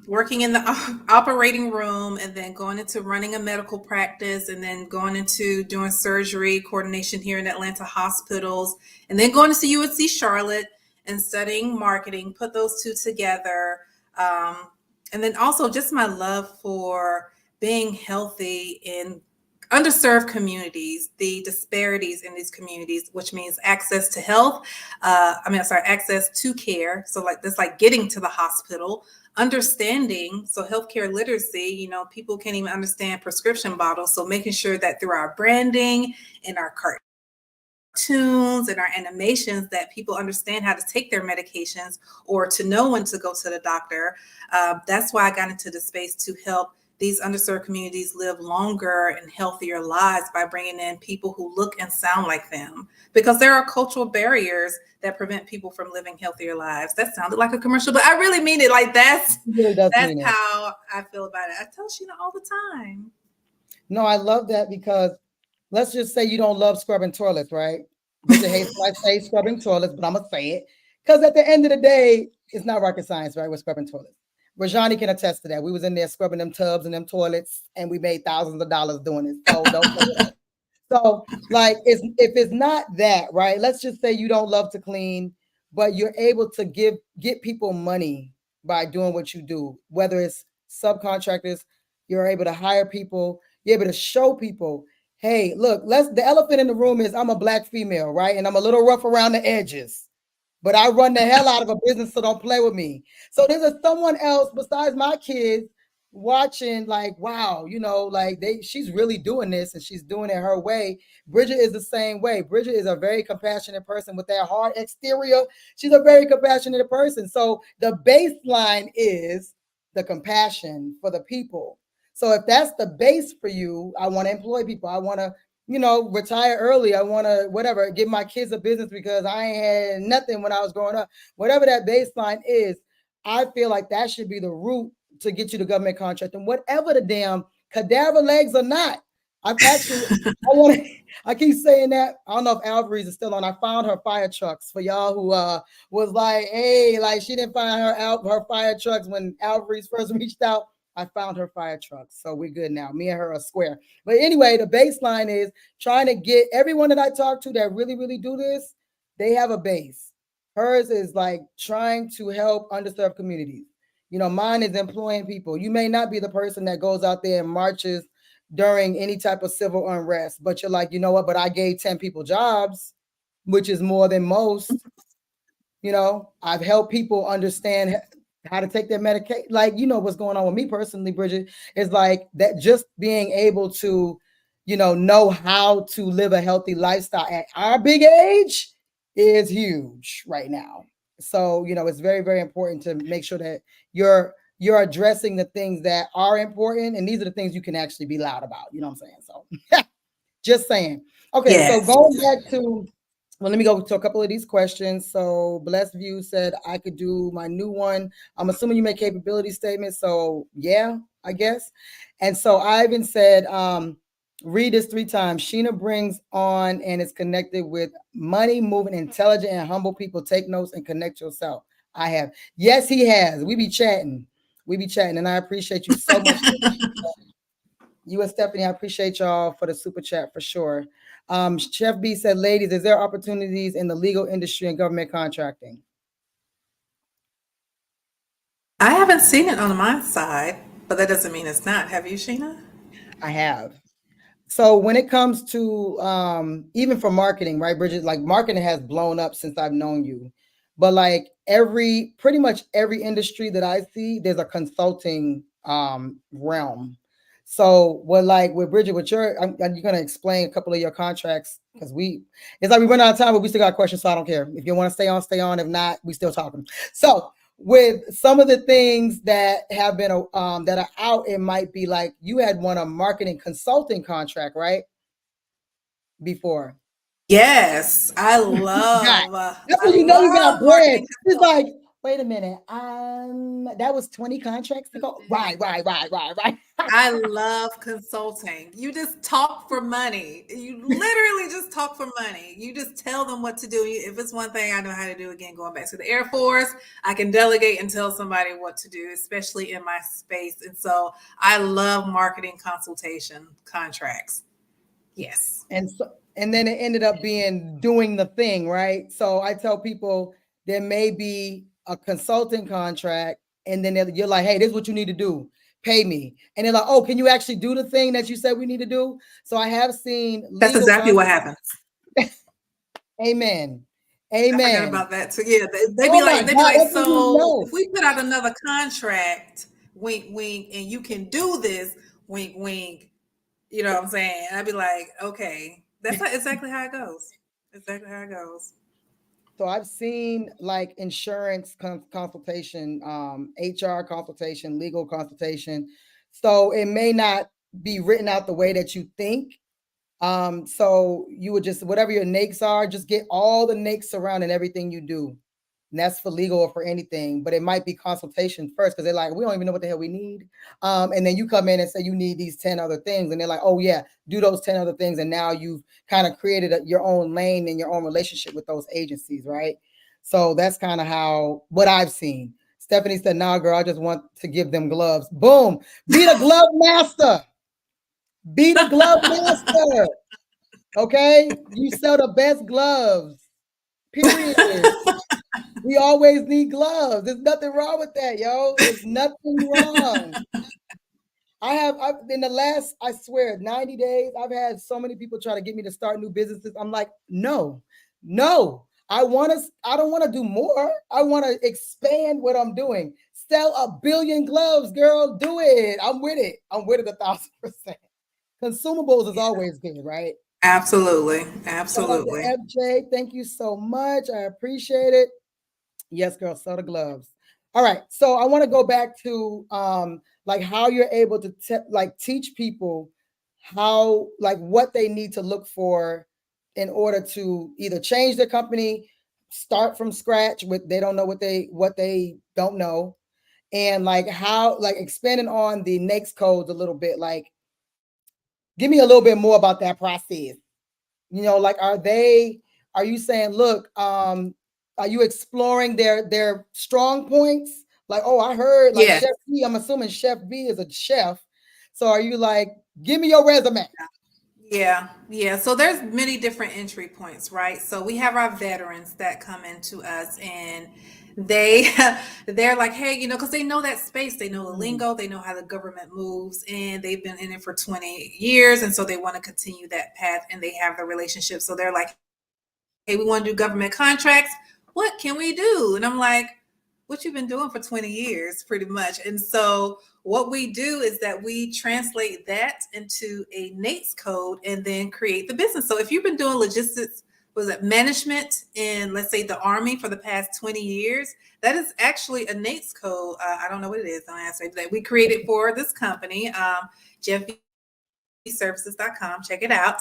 working in the operating room, and then going into running a medical practice, and then going into doing surgery coordination here in Atlanta hospitals, and then going to UNC Charlotte and studying marketing, put those two together. And then also just my love for being healthy in underserved communities, the disparities in these communities, which means access to health, access to care. So that's like getting to the hospital, understanding, so healthcare literacy, people can't even understand prescription bottles. So making sure that through our branding and our cartoons and our animations that people understand how to take their medications or to know when to go to the doctor. That's why I got into the space to help these underserved communities live longer and healthier lives by bringing in people who look and sound like them, because there are cultural barriers that prevent people from living healthier lives. That sounded like a commercial, but I really mean it. Like that's how I feel about it. I tell Sheena all the time. No, I love that, because let's just say you don't love scrubbing toilets, right? Bridget hates when I say scrubbing toilets, but I'm gonna say it because at the end of the day, it's not rocket science, right? We're scrubbing toilets. Rajani can attest to that. We was in there scrubbing them tubs and them toilets, and we made thousands of dollars doing it. So don't. So, like, if it's not that, right? Let's just say you don't love to clean, but you're able to get people money by doing what you do. Whether it's subcontractors, you're able to hire people. You're able to show people, hey, look, the elephant in the room is I'm a Black female, right? And I'm a little rough around the edges, but I run the hell out of a business, so don't play with me. So there's someone else besides my kids watching, like, wow, she's really doing this, and she's doing it her way. Bridget is the same way. Bridget is a very compassionate person with that hard exterior. She's a very compassionate person. So the baseline is the compassion for the people. So if that's the base for you, I want to employ people. I want to retire early. I want to, give my kids a business because I ain't had nothing when I was growing up. Whatever that baseline is, I feel like that should be the route to get you the government contract. And whatever the damn cadaver legs or not, I keep saying that. I don't know if Alvarez is still on. I found her fire trucks for y'all who was like, hey, like she didn't find her fire trucks when Alvarez first reached out. I found her fire trucks. So we're good now. Me and her are square. But anyway, the baseline is trying to get everyone that I talk to that really, really do this, they have a base. Hers is like trying to help underserved communities. Mine is employing people. You may not be the person that goes out there and marches during any type of civil unrest. But you're like, you know what? But I gave 10 people jobs, which is more than most. You know, I've helped people understand how to take their medication. Like, you know, what's going on with me personally, Bridget, is like that just being able to, you know how to live a healthy lifestyle at our big age is huge right now. So, you know, it's very, very important to make sure that you're addressing the things that are important. And these are the things you can actually be loud about. You know what I'm saying? So just saying. Okay, yes. So going back to, well, let me go to a couple of these questions. So Blessed View said I could do my new one. I'm assuming you make capability statements. So yeah, I guess. And so Ivan said, read this 3 times. Sheena brings on and is connected with money, moving, intelligent, and humble people. Take notes and connect yourself. I have. Yes, he has. We be chatting. And I appreciate you so much. You and Stephanie, I appreciate y'all for the super chat for sure. Chef B said, ladies, is there opportunities in the legal industry and government contracting? I haven't seen it on my side, but that doesn't mean it's not. Have you, Sheena? I have. So when it comes to even for marketing, right, Bridget, like marketing has blown up since I've known you. But like pretty much every industry that I see, there's a consulting realm. So with Bridget, you're going to explain a couple of your contracts because it's like we run out of time, but we still got questions. So I don't care. If you want to stay on, stay on. If not, we still talking. So with some of the things that have been that are out, it might be like you had won a marketing consulting contract, right? Before. Yes, I love. That's when you know you got bread. It's like, wait a minute. That was 20 contracts to go. Right. I love consulting. You just talk for money. You literally just talk for money. You just tell them what to do. If it's one thing I know how to do, again, going back to the Air Force, I can delegate and tell somebody what to do, especially in my space. And so I love marketing consultation contracts. Yes. And then it ended up being doing the thing, right? So I tell people there may be a consulting contract, and then you're like, hey, this is what you need to do. Pay me. And they're like, oh, can you actually do the thing that you said we need to do? So I have seen. That's exactly what happens. Amen. I forgot about that too. Yeah, they be like, so if we put out another contract, wink, wink, and you can do this, wink, wink. You know what I'm saying? I'd be like, okay, that's exactly how it goes. Exactly how it goes. So I've seen like insurance consultation, HR consultation, legal consultation. So it may not be written out the way that you think. So you would just, whatever your NAICS are, just get all the NAICS surrounding everything you do. And that's for legal or for anything, but it might be consultation first because they're like, we don't even know what the hell we need. And then you come in and say you need these 10 other things. And they're like, oh yeah, do those 10 other things. And now you've kind of created your own lane and your own relationship with those agencies, right? So that's kind of what I've seen. Stephanie said, nah, girl, I just want to give them gloves. Boom. Be the glove master. Be the glove master. Okay? You sell the best gloves. Period. We always need gloves. There's nothing wrong with that, yo. There's nothing wrong. I've in the last, I swear, 90 days, I've had so many people try to get me to start new businesses. I'm like, no. I don't want to do more. I want to expand what I'm doing. Sell 1 billion gloves, girl. Do it. I'm with it 1,000%. Consumables is always good, right? Absolutely. FJ, thank you so much. I appreciate it. Yes, girl, sell the gloves. All right. So I want to go back to like how you're able to teach people how, like what they need to look for in order to either change their company, start from scratch with they don't know what they don't know, and like how, like expanding on the NAICS codes a little bit. Like, give me a little bit more about that process. You know, like are you saying, look, are you exploring their strong points? Like, oh, I heard like Chef B, I'm assuming Chef B is a chef. So are you like, give me your resume? Yeah. So there's many different entry points, right? So we have our veterans that come into us, and they they're like, hey, because they know that space, they know the lingo, they know how the government moves, and they've been in it for 20 years, and so they want to continue that path, and they have the relationship. So they're like, hey, we want to do government contracts. What can we do? And I'm like, what you've been doing for 20 years, pretty much. And so what we do is that we translate that into a NAICS code and then create the business. So if you've been doing logistics, was it management in, let's say, the Army for the past 20 years, that is actually a NAICS code. I don't know what it is. Don't ask me that. We created for this company, services.com. Check it out.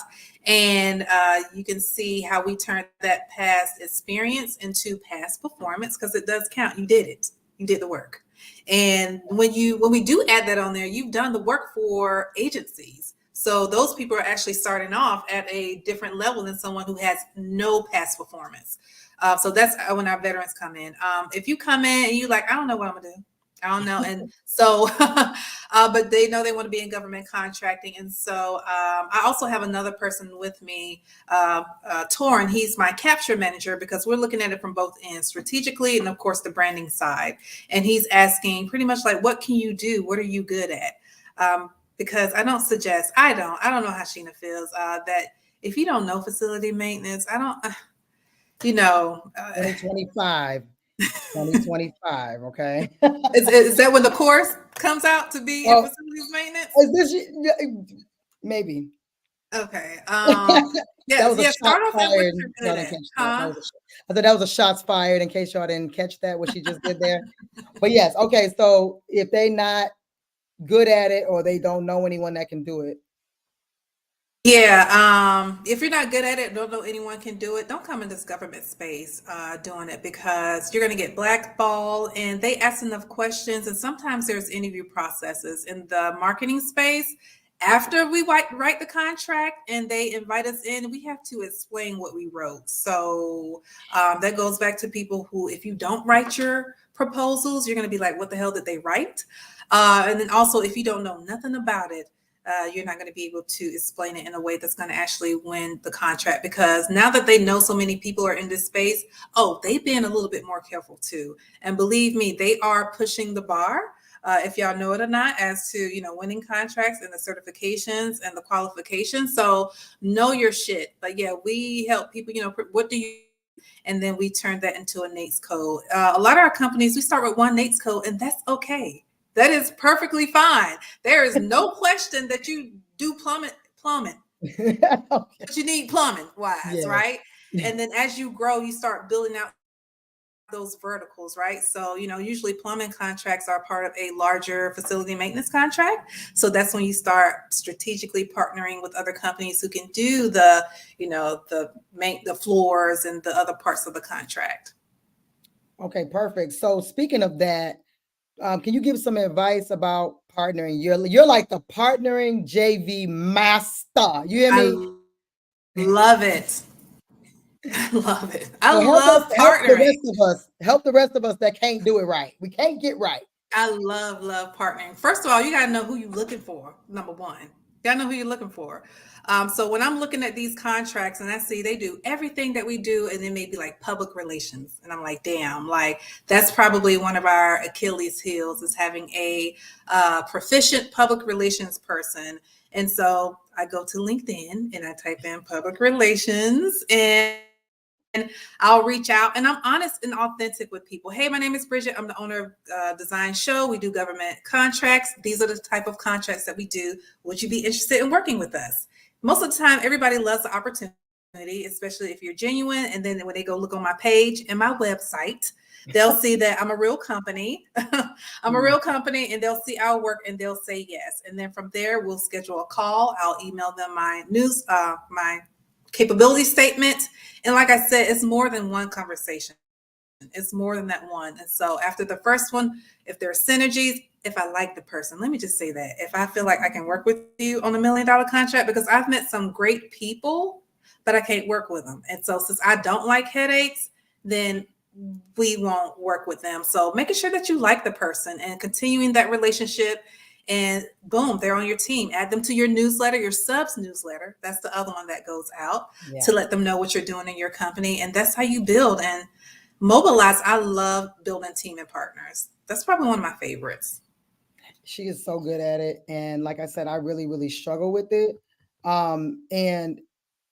And you can see how we turned that past experience into past performance, because it does count. You did it. You did the work. And when we do add that on there, you've done the work for agencies. So those people are actually starting off at a different level than someone who has no past performance. So that's when our veterans come in. If you come in and you like, I don't know what I'm gonna do. I don't know. And so, but they know they want to be in government contracting. And so I also have another person with me, Torrin. He's my capture manager, because we're looking at it from both ends, strategically and of course the branding side. And he's asking pretty much like, what can you do? What are you good at? Because I don't know how Sheena feels, that if you don't know facility maintenance, 2025. 2025, okay? Is that when the course comes out to be in facilities maintenance? Is this maybe? Okay. That was a Start shot off at what fired. you're Y'all good didn't at. catch that. I thought that was a shots fired, in case y'all didn't catch that, what she just did there. But yes, okay. So if they not good at it, or they don't know anyone that can do it. Yeah, if you're not good at it, don't know anyone can do it, don't come in this government space doing it, because you're going to get blackballed, and they ask enough questions. And sometimes there's interview processes in the marketing space. After we write the contract and they invite us in, we have to explain what we wrote. So that goes back to people who, if you don't write your proposals, you're going to be like, what the hell did they write? And then also, if you don't know nothing about it, you're not going to be able to explain it in a way that's going to actually win the contract, because now that they know so many people are in this space, they've been a little bit more careful too. And believe me, they are pushing the bar, if y'all know it or not, as to, winning contracts and the certifications and the qualifications. So know your shit. But yeah, we help people, what do you, and then we turn that into a NAICS code. A lot of our companies, we start with one NAICS code, and that's okay. That is perfectly fine. There is no question that you do plumbing, okay. But you need plumbing wise, right? And then as you grow, you start building out those verticals, right? So, usually plumbing contracts are part of a larger facility maintenance contract. So that's when you start strategically partnering with other companies who can do the floors and the other parts of the contract. Okay, perfect. So speaking of that, can you give some advice about partnering? You're like the partnering JV master. You hear me? I love it. I love it. I So love partnering. Help the rest of us that can't do it right. We can't get right. I love partnering. First of all, you got to know who you're looking for. Number one, you got to know who you're looking for. So when I'm looking at these contracts and I see they do everything that we do, and then maybe like public relations, and I'm like, damn, like that's probably one of our Achilles heels, is having a proficient public relations person. And so I go to LinkedIn and I type in public relations, and I'll reach out, and I'm honest and authentic with people. Hey, my name is Bridget. I'm the owner of Design Show. We do government contracts. These are the type of contracts that we do. Would you be interested in working with us? Most of the time, everybody loves the opportunity, especially if you're genuine. And then when they go look on my page and my website, they'll see that I'm a real company. I'm a real company, and they'll see our work and they'll say yes. And then from there, we'll schedule a call. I'll email them my my capability statement. And like I said, it's more than one conversation. It's more than that one. And so after the first one, if there are synergies, if I like the person, let me just say that, if I feel like I can work with you on $1 million contract, because I've met some great people, but I can't work with them. And so since I don't like headaches, then we won't work with them. So making sure that you like the person and continuing that relationship. and boom, they're on your team. Add them to your newsletter, your subs newsletter. That's the other one that goes out to let them know what you're doing in your company. And that's how you build and mobilize. I love building team and partners. That's probably one of my favorites. She is so good at it. And like I said, I really, really struggle with it. And,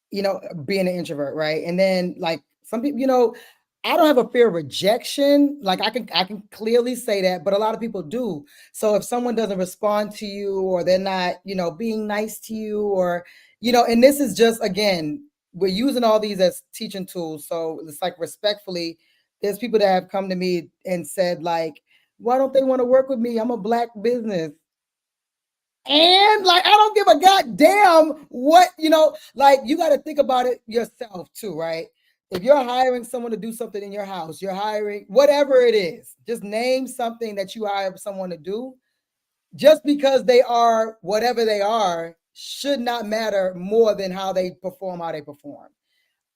you know, being an introvert, right? And then like some people, you know, I don't have a fear of rejection. Like I can clearly say that, but a lot of people do. So if someone doesn't respond to you or they're not, you know, being nice to you or, you know, and this is just, again, we're using all these as teaching tools. So it's like respectfully, there's people that have come to me and said like, why don't they want to work with me? I'm a Black business. And like, I don't give a goddamn what, you know, like you got to think about it yourself too, right? If you're hiring someone to do something in your house, you're hiring whatever it is, just name something that you hire someone to do. Just because they are whatever they are should not matter more than how they perform.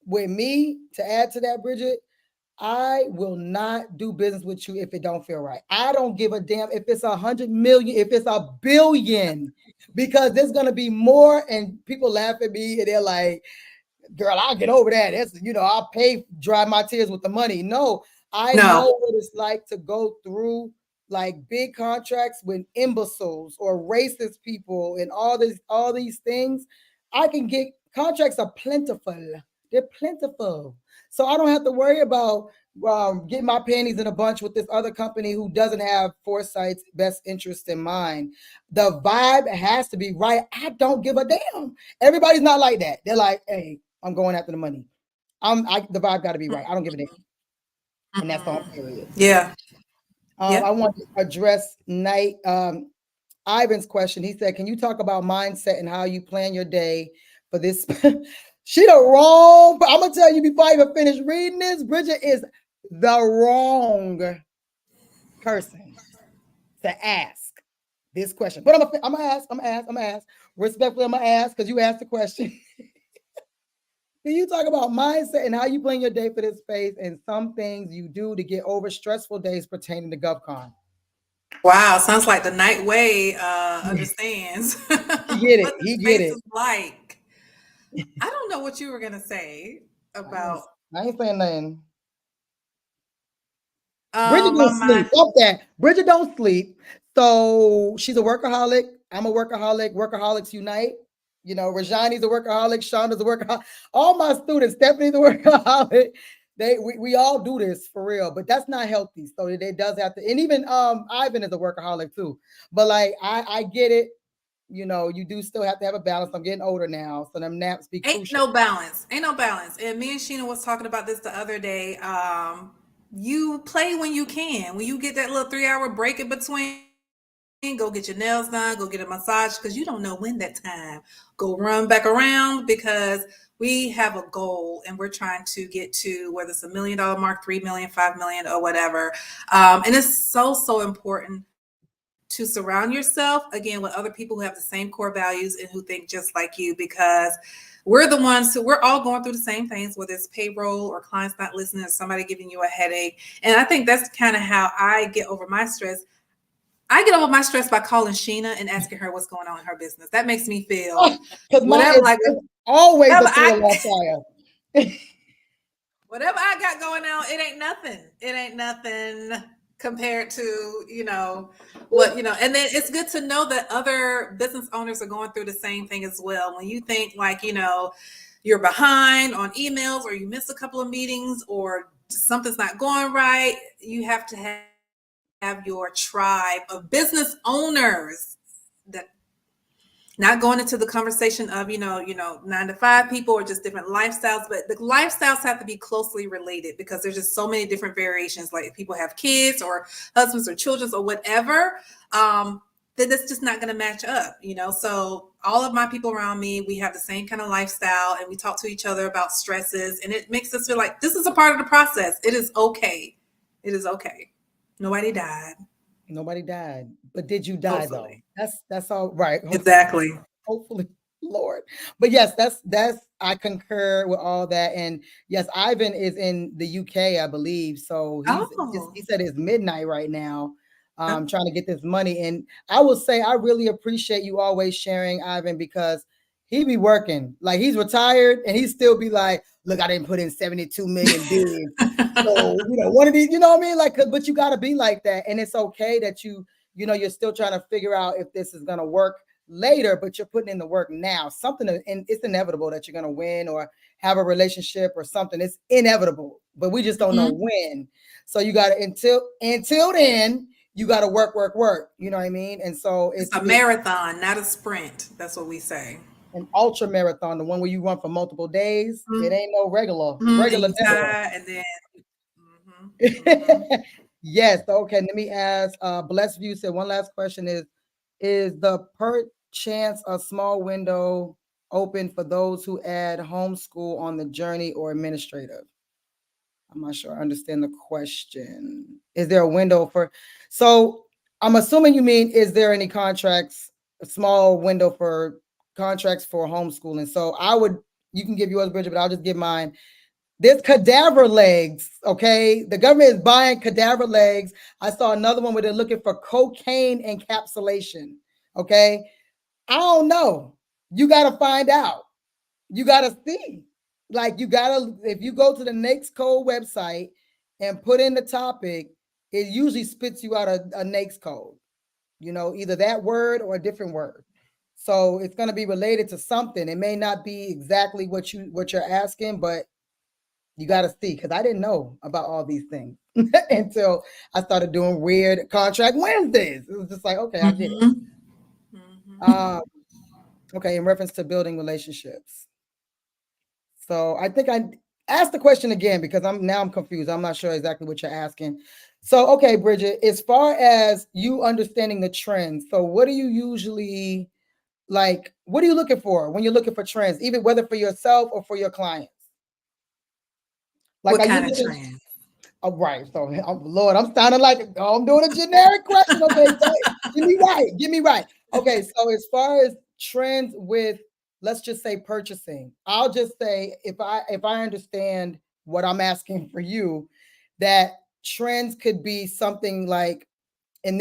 With me, to add to that, Bridget, I will not do business with you if it don't feel right. I don't give a damn if it's 100 million, if it's 1 billion, because there's gonna be more. And people laugh at me and they're like, "Girl, I'll get over that. That's, you know, I'll dry my tears with the money." No, I know what it's like to go through like big contracts with imbeciles or racist people and all these things. I can get contracts are plentiful. They're plentiful. So I don't have to worry about getting my panties in a bunch with this other company who doesn't have Foresight's best interest in mind. The vibe has to be right. I don't give a damn. Everybody's not like that. They're like, hey, I'm going after the money. The vibe got to be right. I don't give a damn. And that's all period. Yeah. I want to address Ivan's question. He said, can you talk about mindset and how you plan your day for this? She the wrong, I'm going to tell you before I even finish reading this, Bridget is the wrong person to ask this question. But I'm going to ask. Respectfully, I'm going to ask because you asked the question. Can you talk about mindset and how you plan your day for this space and some things you do to get over stressful days pertaining to GovCon? Wow, sounds like the Night Way understands. He get it. He get it. Like, I don't know what you were gonna say about. I ain't saying nothing. Bridget don't sleep. Fuck that. Bridget don't sleep. So she's a workaholic. I'm a workaholic. Workaholics unite. You know, Rajani's a workaholic. Shonda's a workaholic. All my students, Stephanie's a workaholic. We all do this for real, but that's not healthy. So it does have to, and even Ivan is a workaholic too. But like I get it. You know, you do still have to have a balance. I'm getting older now, so them naps be crucial. Ain't no balance. And me and Sheena was talking about this the other day. You play when you can. When you get that little 3-hour break in between, go get your nails done, go get a massage, because you don't know when that time go run back around, because we have a goal and we're trying to get to whether it's $1 million mark, 3 million, 5 million, or whatever. And it's so important to surround yourself again with other people who have the same core values and who think just like you, because we're the ones who we're all going through the same things, whether it's payroll or clients not listening or somebody giving you a headache. And I think that's kind of how I get over my stress. I get over my stress by calling Sheena and asking her what's going on in her business. That makes me feel whatever, like always whatever I got going on, it ain't nothing. It ain't nothing compared to, you know, what, you know, and then it's good to know that other business owners are going through the same thing as well. When you think like, you know, you're behind on emails or you miss a couple of meetings or something's not going right, you have to have your tribe of business owners that not going into the conversation of, you know, 9 to 5 people or just different lifestyles, but the lifestyles have to be closely related because there's just so many different variations. Like people have kids or husbands or children or whatever, then that's just not going to match up, you know? So all of my people around me, we have the same kind of lifestyle and we talk to each other about stresses, and it makes us feel like this is a part of the process. It is okay. It is okay. Nobody died. Nobody died, but did you die Hopefully. Though? That's all right. Hopefully. Exactly. Hopefully, Lord. But yes, that's I concur with all that. And yes, Ivan is in the UK, I believe. So he said it's midnight right now. trying to get this money. And I will say, I really appreciate you always sharing, Ivan, because he be working. Like, he's retired and he still be like, look, I didn't put in 72 million bids. So, one of these, you know what I mean? Like, but you got to be like that. And it's okay that you're still trying to figure out if this is going to work later, but you're putting in the work now. And it's inevitable that you're going to win or have a relationship or something. It's inevitable, but we just don't know when. So you got to, until then, you got to work. You know what I mean? And so it's a marathon, not a sprint. That's what we say. An ultra marathon, the one where you run for multiple days. It ain't no regular. And then yes. Okay. Let me ask. Blessed View said one last question is the per chance a small window open for those who add homeschool on the journey or administrative? I'm not sure I understand the question. Is there a window so I'm assuming you mean, is there any contracts, a small window for contracts for homeschooling? So you can give yours, Bridget, but I'll just give mine. There's cadaver legs, okay? The government is buying cadaver legs. I saw another one where they're looking for cocaine encapsulation, okay? I don't know. You got to find out. You got to see. Like, if you go to the NAICS code website and put in the topic, it usually spits you out a NAICS code, either that word or a different word. So it's going to be related to something. It may not be exactly what you're asking, but you got to see, because I didn't know about all these things until I started doing weird contract Wednesdays. It was just like, okay, I get it. Okay, in reference to building relationships. So I think I asked the question again because I'm confused. I'm not sure exactly what you're asking. So, okay, Bridget, as far as you understanding the trends, so what do you usually what are you looking for when you're looking for trends, even whether for yourself or for your clients? Like, what kind of trends? Oh, right. So, Lord, I'm sounding like I'm doing a generic question. Okay, give me right. Okay, so as far as trends with, let's just say, purchasing, I'll just say, if I understand what I'm asking for you, that trends could be something like, in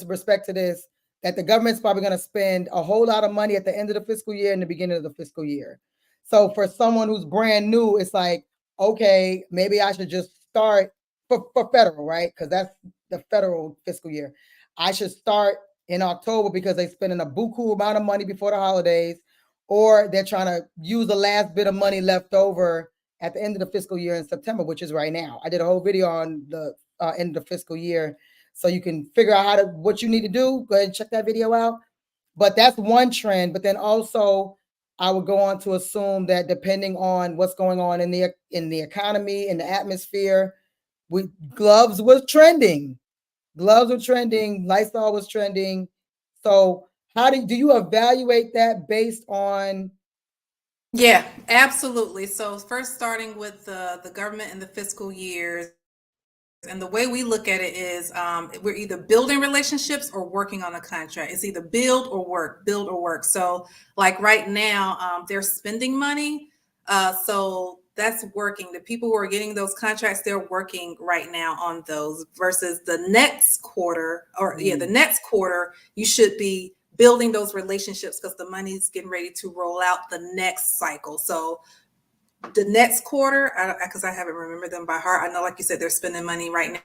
respect to this, that the government's probably going to spend a whole lot of money at the end of the fiscal year and the beginning of the fiscal year. So for someone who's brand new, it's like, okay, maybe I should just start for federal, right? Because that's the federal fiscal year. I should start in October because they're spending a buku amount of money before the holidays, or they're trying to use the last bit of money left over at the end of the fiscal year in September, which is right now. I did a whole video on the end of the fiscal year, so you can figure out what you need to do. Go ahead and check that video out. But that's one trend. But then also, I would go on to assume that depending on what's going on in the economy, in the atmosphere, gloves was trending. Lysol was trending. So how do you evaluate that based on? Yeah, absolutely. So first, starting with the government and the fiscal years, and the way we look at it is we're either building relationships or working on a contract. It's either build or work. So like right now, they're spending money. So that's working. The people who are getting those contracts, they're working right now on those, versus the next quarter, the next quarter, you should be building those relationships because the money's getting ready to roll out the next cycle. So the next quarter, because I haven't remembered them by heart. I know, like you said, they're spending money right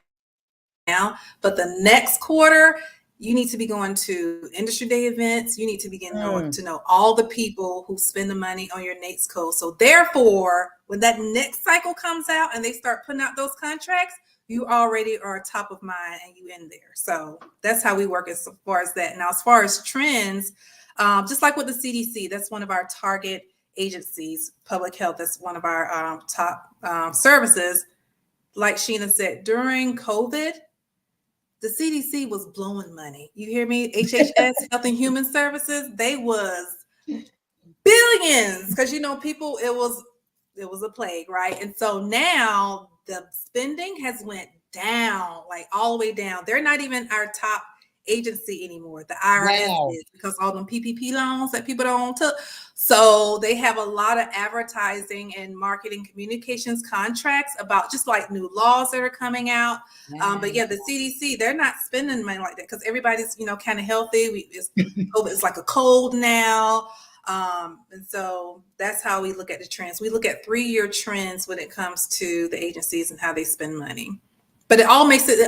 now, but the next quarter, you need to be going to industry day events. You need to begin to know all the people who spend the money on your NAICS code. So therefore, when that next cycle comes out and they start putting out those contracts, you already are top of mind and you in there. So that's how we work as far as that. Now, as far as trends, just like with the CDC, that's one of our target agencies, public health. That's one of our top services. Like Sheena said, during COVID, the CDC was blowing money. You hear me? HHS, Health and Human Services, they was billions because people, it was a plague, right? And so now the spending has went down, like all the way down. They're not even our top agency anymore. The IRS Wow. is, because all them PPP loans that people don't took. So they have a lot of advertising and marketing communications contracts about just like new laws that are coming out. But yeah, the CDC, they're not spending money like that because everybody's, you know, kind of healthy. It's like a cold now. And so that's how we look at the trends. We look at 3-year trends when it comes to the agencies and how they spend money. But it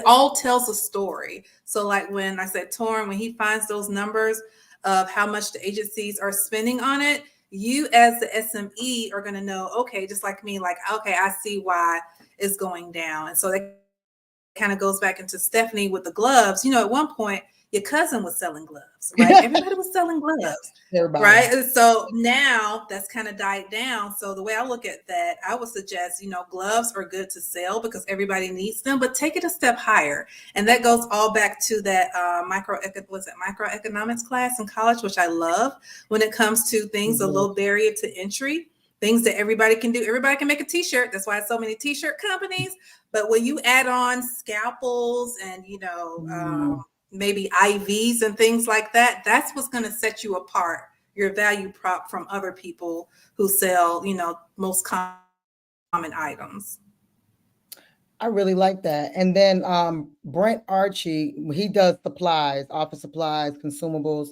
all tells a story. So like when I said Torrin, when he finds those numbers of how much the agencies are spending on it, you as the SME are going to know, okay, just like me, like, okay, I see why it's going down. And so that kind of goes back into Stephanie with the gloves. You know, at one point, your cousin was selling gloves, right? Everybody was selling gloves, right? And so now that's kind of died down. So the way I look at that, I would suggest, you know, gloves are good to sell because everybody needs them, but take it a step higher. And that goes all back to that microeconomics class in college, which I love when it comes to things, a low barrier to entry, things that everybody can do. Everybody can make a t-shirt. That's why so many t-shirt companies. But when you add on scalpels and, you know, maybe IVs and things like that, that's what's going to set you apart, your value prop from other people who sell, you know, most common items. I really like that. And then Brent Archie, he does supplies, office supplies, consumables.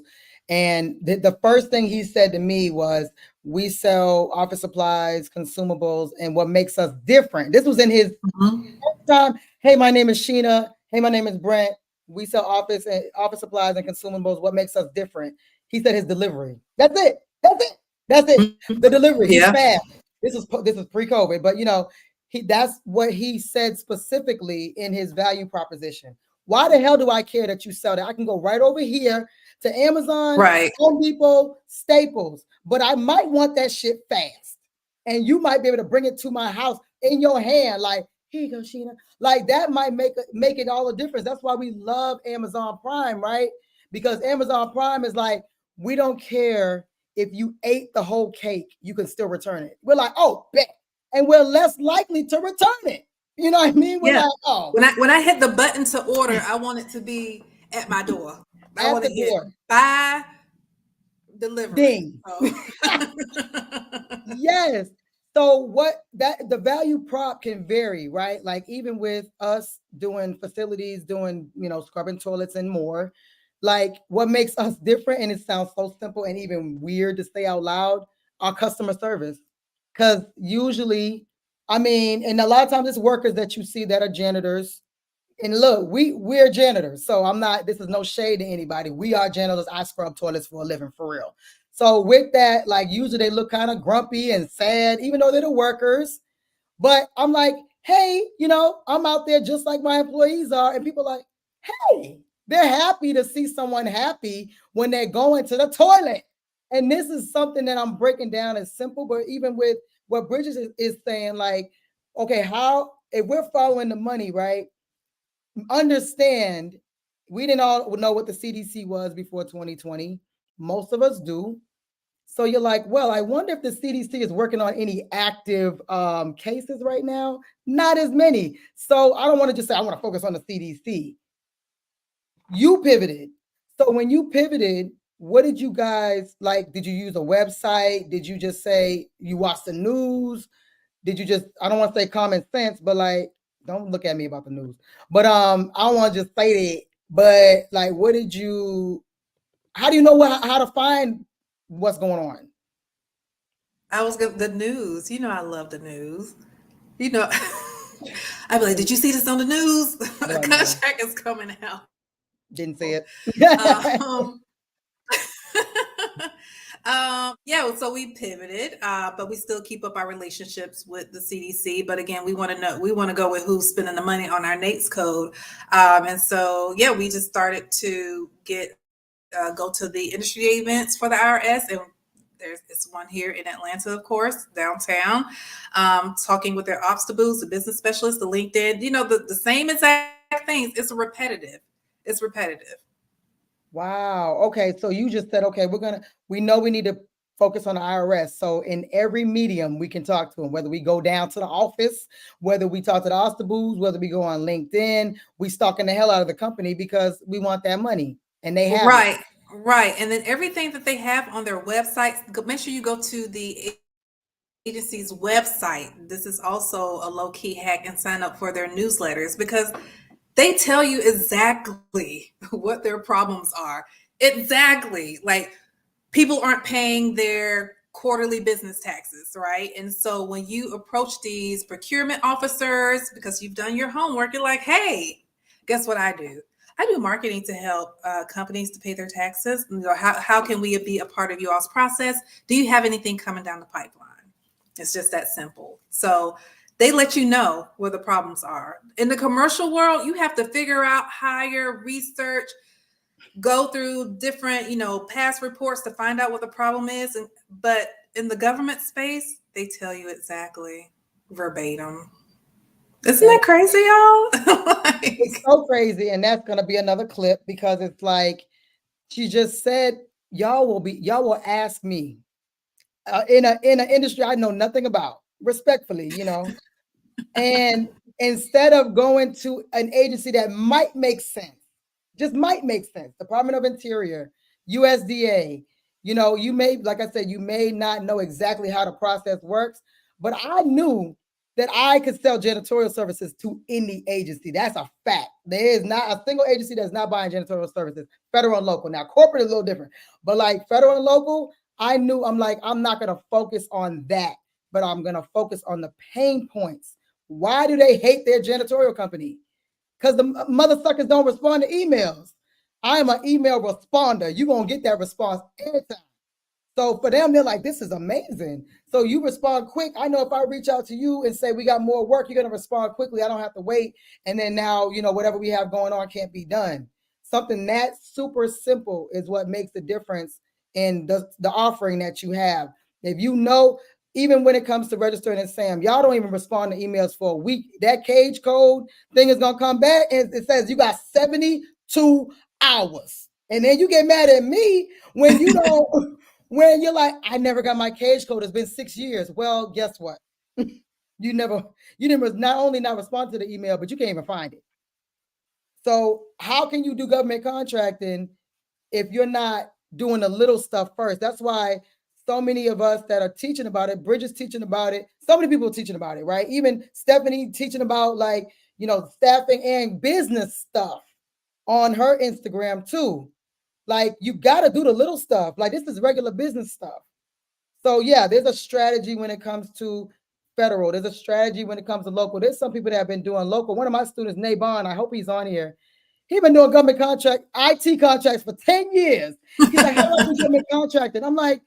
And the first thing he said to me was, we sell office supplies, consumables, and what makes us different. This was in his time. Hey, my name is Sheena. Hey, my name is Brent. We sell office supplies and consumables. What makes us different? He said his delivery. That's it. The delivery. He's fast. This is pre-COVID, but you know, that's what he said specifically in his value proposition. Why the hell do I care that you sell that? I can go right over here to Amazon, right, Home Depot, Staples, but I might want that shit fast. And you might be able to bring it to my house in your hand, like, here you go, Sheena. Like that might make it all the difference. That's why we love Amazon Prime, right? Because Amazon Prime is like, we don't care if you ate the whole cake, you can still return it. We're like, oh, bet. And we're less likely to return it. You know what I mean? We're like, oh. When I hit the button to order, I want it to be at my door. I want to hit buy, delivery. Ding. Yes. So the value prop can vary, right? Like even with us doing facilities, doing, you know, scrubbing toilets and more, like what makes us different, and it sounds so simple and even weird to say out loud, our customer service. Because usually, I mean, and a lot of times it's workers that you see that are janitors. And look, we're janitors. So this is no shade to anybody. We are janitors. I scrub toilets for a living, for real. So with that, like usually they look kind of grumpy and sad, even though they're the workers. But I'm like, hey, you know, I'm out there just like my employees are. And people are like, hey, they're happy to see someone happy when they're going to the toilet. And this is something that I'm breaking down as simple, but even with what Bridget is saying, like, okay, if we're following the money, right? Understand, we didn't all know what the CDC was before 2020. Most of us do. So you're like, well, I wonder if the CDC is working on any active cases right now. Not as many. So I don't want to just say I want to focus on the CDC. You pivoted. So when you pivoted, what did you guys like? Did you use a website? Did you just say you watch the news? Did you just, I don't want to say common sense, but like, don't look at me about the news. But I don't want to just say that. But like, how do you know how to find what's going on? The news. You know, I love the news. You know, I'd be like, did you see this on the news? A contract is coming out. Didn't see it. Yeah, so we pivoted, but we still keep up our relationships with the CDC. But again, we want to go with who's spending the money on our NAICS code. And so, yeah, we just started to go to the industry events for the IRS, and it's one here in Atlanta, of course, downtown, talking with their OSDBUs, the business specialists, the LinkedIn, you know, the same exact things. It's repetitive. Wow. Okay. So you just said, okay, we know we need to focus on the IRS. So in every medium, we can talk to them, whether we go down to the office, whether we talk to the OSDBUs, whether we go on LinkedIn, we stalking the hell out of the company because we want that money, and they have Right, it. right. And then everything that they have on their websites, make sure you go to the agency's website. This is also a low-key hack, and sign up for their newsletters, because they tell you exactly what their problems are. Exactly. Like, people aren't paying their quarterly business taxes, right? And so when you approach these procurement officers, because you've done your homework, you're like, hey, guess what I do? I do marketing to help companies to pay their taxes. You know, how can we be a part of you all's process? Do you have anything coming down the pipeline? It's just that simple. So they let you know where the problems are. In the commercial world, you have to figure out, hire, research, go through different, past reports to find out what the problem is. But in the government space, they tell you exactly verbatim. Isn't that crazy, y'all? It's so crazy. And that's going to be another clip, because it's like, she just said, y'all will ask me in an industry I know nothing about, respectfully, and instead of going to an agency that might make sense, just might make sense, Department of Interior, USDA, you may, like I said, you may not know exactly how the process works, but I knew that I could sell janitorial services to any agency. That's a fact. There is not a single agency that's not buying janitorial services, federal and local. Now, corporate is a little different, but like federal and local, I knew, I'm like, I'm not going to focus on that, but I'm going to focus on the pain points. Why do they hate their janitorial company? Because the mother suckers don't respond to emails. I am an email responder. You're going to get that response anytime. So for them, they're like, this is amazing. So you respond quick. I know if I reach out to you and say we got more work, you're going to respond quickly. I don't have to wait. And then now, whatever we have going on can't be done. Something that super simple is what makes the difference in the offering that you have. If even when it comes to registering and SAM, y'all don't even respond to emails for a week. That cage code thing is going to come back and it says you got 72 hours. And then you get mad at me when you don't, when you're like, I never got my cage code. It's been 6 years. Well, guess what? you didn't not only not respond to the email, but you can't even find it. So how can you do government contracting if you're not doing the little stuff first? That's why so many of us that are teaching about it, Bridget's teaching about it, so many people are teaching about it, right? Even Stephanie teaching about staffing and business stuff on her Instagram too. Like, you got to do the little stuff. Like, this is regular business stuff. So yeah, there's a strategy when it comes to federal. There's a strategy when it comes to local. There's some people that have been doing local. One of my students, Nabon, I hope he's on here. He's been doing government IT contracts for 10 years. He's like, how do I do government contracting? I'm like,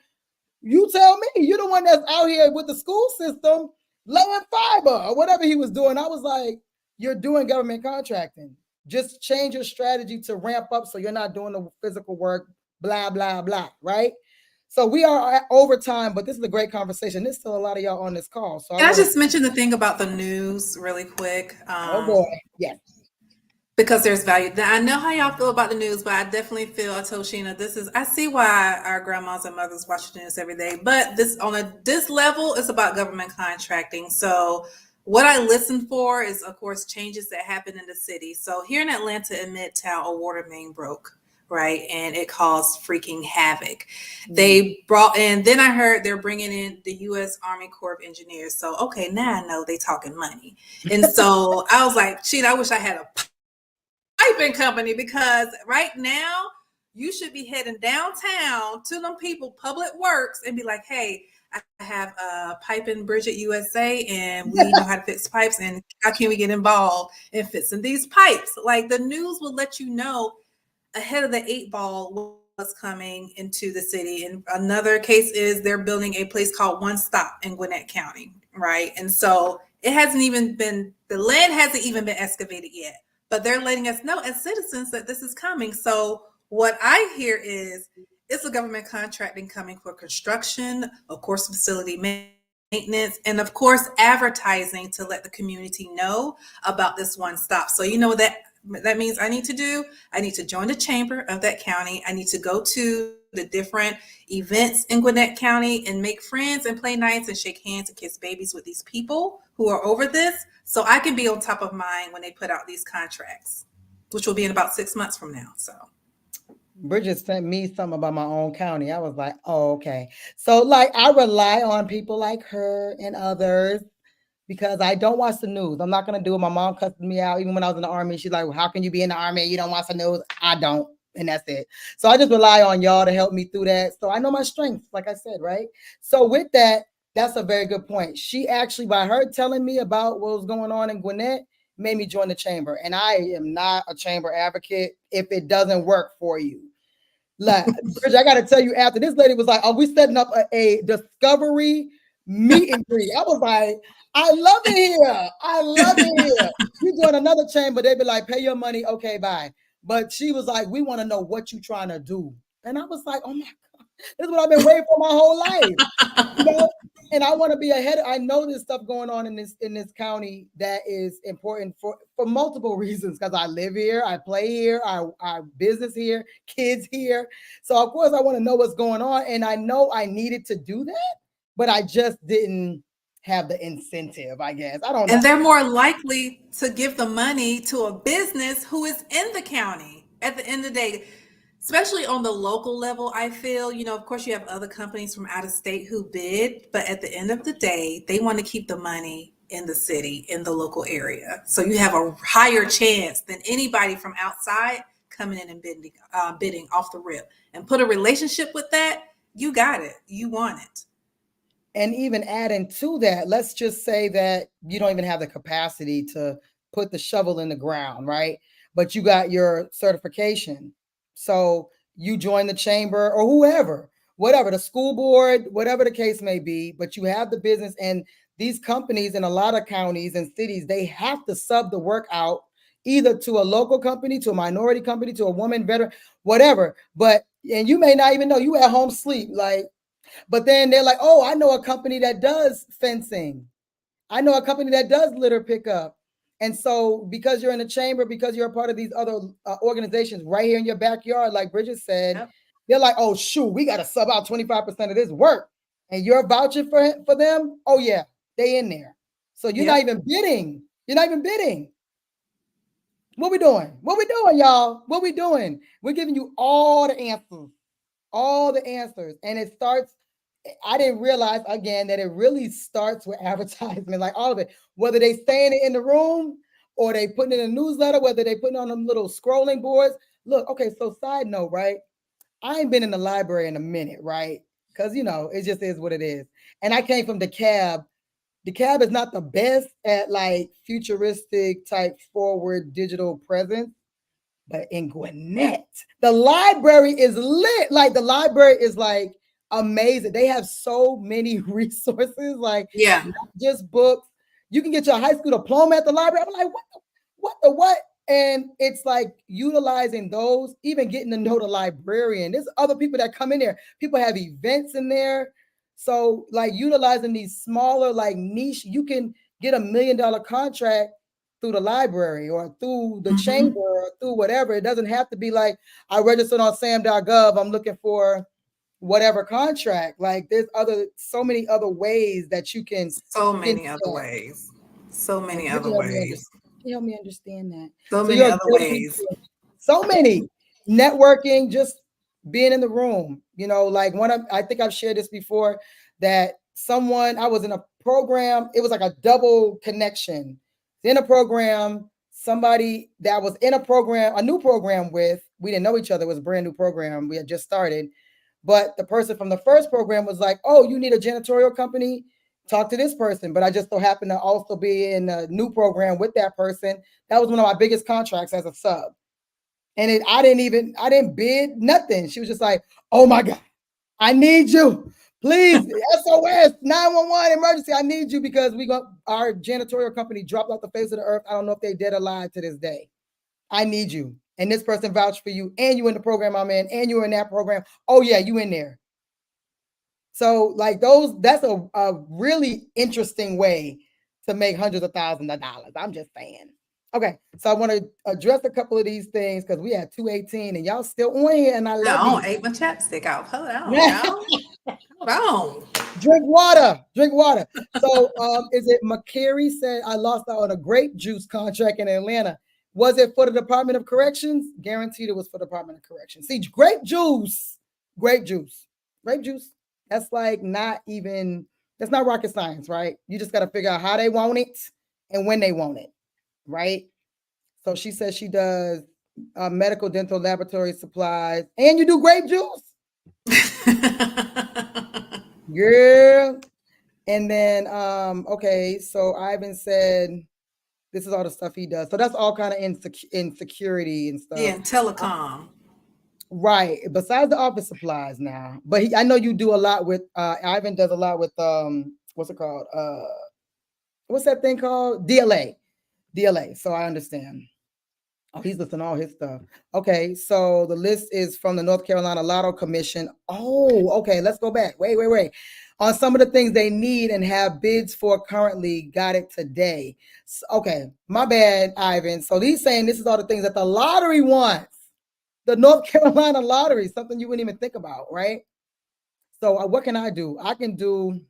you tell me. You're the one that's out here with the school system, laying fiber or whatever he was doing. I was like, you're doing government contracting. Just change your strategy to ramp up so you're not doing the physical work, blah, blah, blah, right? So we are at overtime, but this is a great conversation. There's still a lot of y'all on this call. So Can I just mention the thing about the news really quick? Oh boy, yes. Because there's value. I know how y'all feel about the news, but I definitely feel, I told Sheena, I see why our grandmas and mothers watch the news every day, but this level is about government contracting. So what I listen for is, of course, changes that happen in the city. So here in Atlanta, in Midtown, a water main broke, right? And it caused freaking havoc. They brought in, then I heard they're bringing in the U.S. Army Corps of Engineers. So, okay, now I know they talking money. And so I was like, shit, I wish I had a piping company, because right now you should be heading downtown to them people, Public Works, and be like, hey, I have Piping Bridget USA, and we know how to fix pipes, and how can we get involved in fixing these pipes? Like, the news will let you know ahead of the 8 ball what's coming into the city. And another case is they're building a place called One Stop in Gwinnett County, right? And so the land hasn't even been excavated yet, but they're letting us know as citizens that this is coming. So what I hear is, it's a government contracting coming for construction, of course, facility maintenance, and of course, advertising to let the community know about this One Stop. So you know what that means I need to do? I need to join the chamber of that county. I need to go to to different events in Gwinnett County and make friends and play nice and shake hands and kiss babies with these people who are over this, so I can be on top of mind when they put out these contracts, which will be in about 6 months from now. So Bridget sent me something about my own county. I was like, oh, okay. So like I rely on people like her and others because I don't watch the news. I'm not gonna do it. My mom cussed me out even when I was in the army. She's like, well, how can you be in the army and you don't watch the news? I don't. And that's it. So I just rely on y'all to help me through that. So I know my strengths, like I said, right? So with that, that's a very good point. She actually, by her telling me about what was going on in Gwinnett, made me join the chamber. And I am not a chamber advocate if it doesn't work for you. Like, Bridget, I got to tell you, after this lady was like, "Oh, we setting up a discovery meet and greet." I was like, "I love it here. I love it here." You join another chamber, they be like, "Pay your money, okay, bye." But she was like, "We want to know what you trying to do," and I was like, "Oh my God, this is what I've been waiting for my whole life." You know, and I want to be ahead. I know there's stuff going on in this county that is important for multiple reasons because I live here, I play here, I business here, kids here. So of course I want to know what's going on, and I know I needed to do that, but I just didn't have the incentive, I guess. I don't know. And they're more likely to give the money to a business who is in the county at the end of the day. Especially on the local level, I feel, of course you have other companies from out of state who bid, but at the end of the day, they want to keep the money in the city, in the local area. So you have a higher chance than anybody from outside coming in and bidding off the rip. And put a relationship with that, you got it. You want it. And even adding to that, let's just say that you don't even have the capacity to put the shovel in the ground, right? But you got your certification. So you join the chamber or whoever, whatever, the school board, whatever the case may be, but you have the business. And these companies in a lot of counties and cities, they have to sub the work out either to a local company, to a minority company, to a woman veteran, whatever. But, and you may not even know, you at home sleep, like, but then they're like, oh, I know a company that does fencing. I know a company that does litter pickup. And so because you're in the chamber, because you're a part of these other organizations right here in your backyard, like Bridget said, yep. They're like, oh, shoot, we got to sub out 25% of this work. And you're vouching for them? Oh, yeah, they in there. So you're not even bidding. You're not even bidding. What we doing? What we doing, y'all? What we doing? We're giving you all the answers. All the answers. And it starts, I didn't realize again that it really starts with advertisement, like all of it, whether they saying it in the room or they putting it in a newsletter, whether they putting on them little scrolling boards. Look, okay, so side note, right? I ain't been in the library in a minute, right? Because, it just is what it is. And I came from DeKalb. DeKalb is not the best at like futuristic type forward digital presence. But in Gwinnett, the library is lit. Like the library is like amazing. They have so many resources, like not just books. You can get your high school diploma at the library. I'm like, what? And it's like utilizing those, even getting to know the librarian. There's other people that come in there. People have events in there. So like utilizing these smaller, like niche, you can get $1 million contract through the library or through the chamber or through whatever. It doesn't have to be like I registered on sam.gov. I'm looking for whatever contract. Like there's so many other ways that you can. So many other ways. Can you help me understand that? So many other ways. So many. Networking, just being in the room. Like I think I've shared this before, that I was in a program. It was like a double connection. In a program, somebody that was in a new program we didn't know each other. It was a brand new program. We had just started. But the person from the first program was like, oh, you need a janitorial company? Talk to this person. But I just so happened to also be in a new program with that person. That was one of my biggest contracts as a sub. And I didn't bid nothing. She was just like, oh my God, I need you. Please, SOS, 911 emergency. I need you because our janitorial company dropped off the face of the earth. I don't know if they're dead or alive to this day. I need you. And this person vouched for you, and you in the program I'm in, and you're in that program. Oh yeah, you in there. So like that's a really interesting way to make hundreds of thousands of dollars. I'm just saying. Okay, so I want to address a couple of these things because we had 2:18 and y'all still on here, and I love I you. don't ate my chapstick out. Hold on, y'all. Boom. Drink water. Drink water. So, is it McCary said I lost out on a grape juice contract in Atlanta? Was it for the Department of Corrections? Guaranteed it was for the Department of Corrections. See, grape juice. That's like not even. That's not rocket science, right? You just got to figure out how they want it and when they want it, right? So she says she does medical, dental, laboratory supplies, and you do grape juice. Girl. And then okay, so Ivan said this is all the stuff he does. So that's all kind of in security and stuff. Yeah, and telecom. Right. Besides the office supplies now. But I know you do a lot with Ivan does a lot with what's it called? What's that thing called? DLA. So I understand. Oh, he's listing all his stuff. Okay, so the list is from the North Carolina Lotto Commission. Oh, okay, let's go back. Wait. On some of the things they need and have bids for currently, got it today. So, okay, my bad, Ivan. So he's saying this is all the things that the lottery wants. The North Carolina lottery, something you wouldn't even think about, right? So what can I do? I can do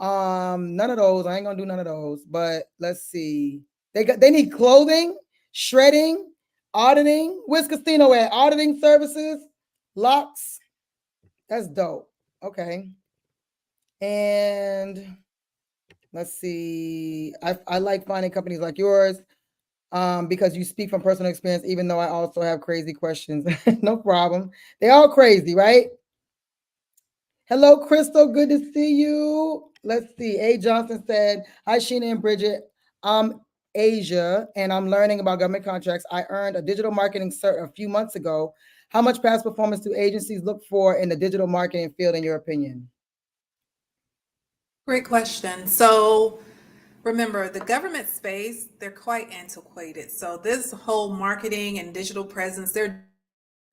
none of those. I ain't gonna do none of those, but let's see. They need clothing, shredding, auditing. Where's Casino at? Auditing services, locks. That's dope. Okay. And let's see. I like finding companies like yours because you speak from personal experience, even though I also have crazy questions. No problem. They all crazy, right? Hello, Crystal. Good to see you. Let's see. A. Johnson said, hi, Sheena and Bridget. I'm Asia, and I'm learning about government contracts. I earned a digital marketing cert a few months ago. How much past performance do agencies look for in the digital marketing field, in your opinion? Great question. So remember, the government space, they're quite antiquated. So this whole marketing and digital presence, they're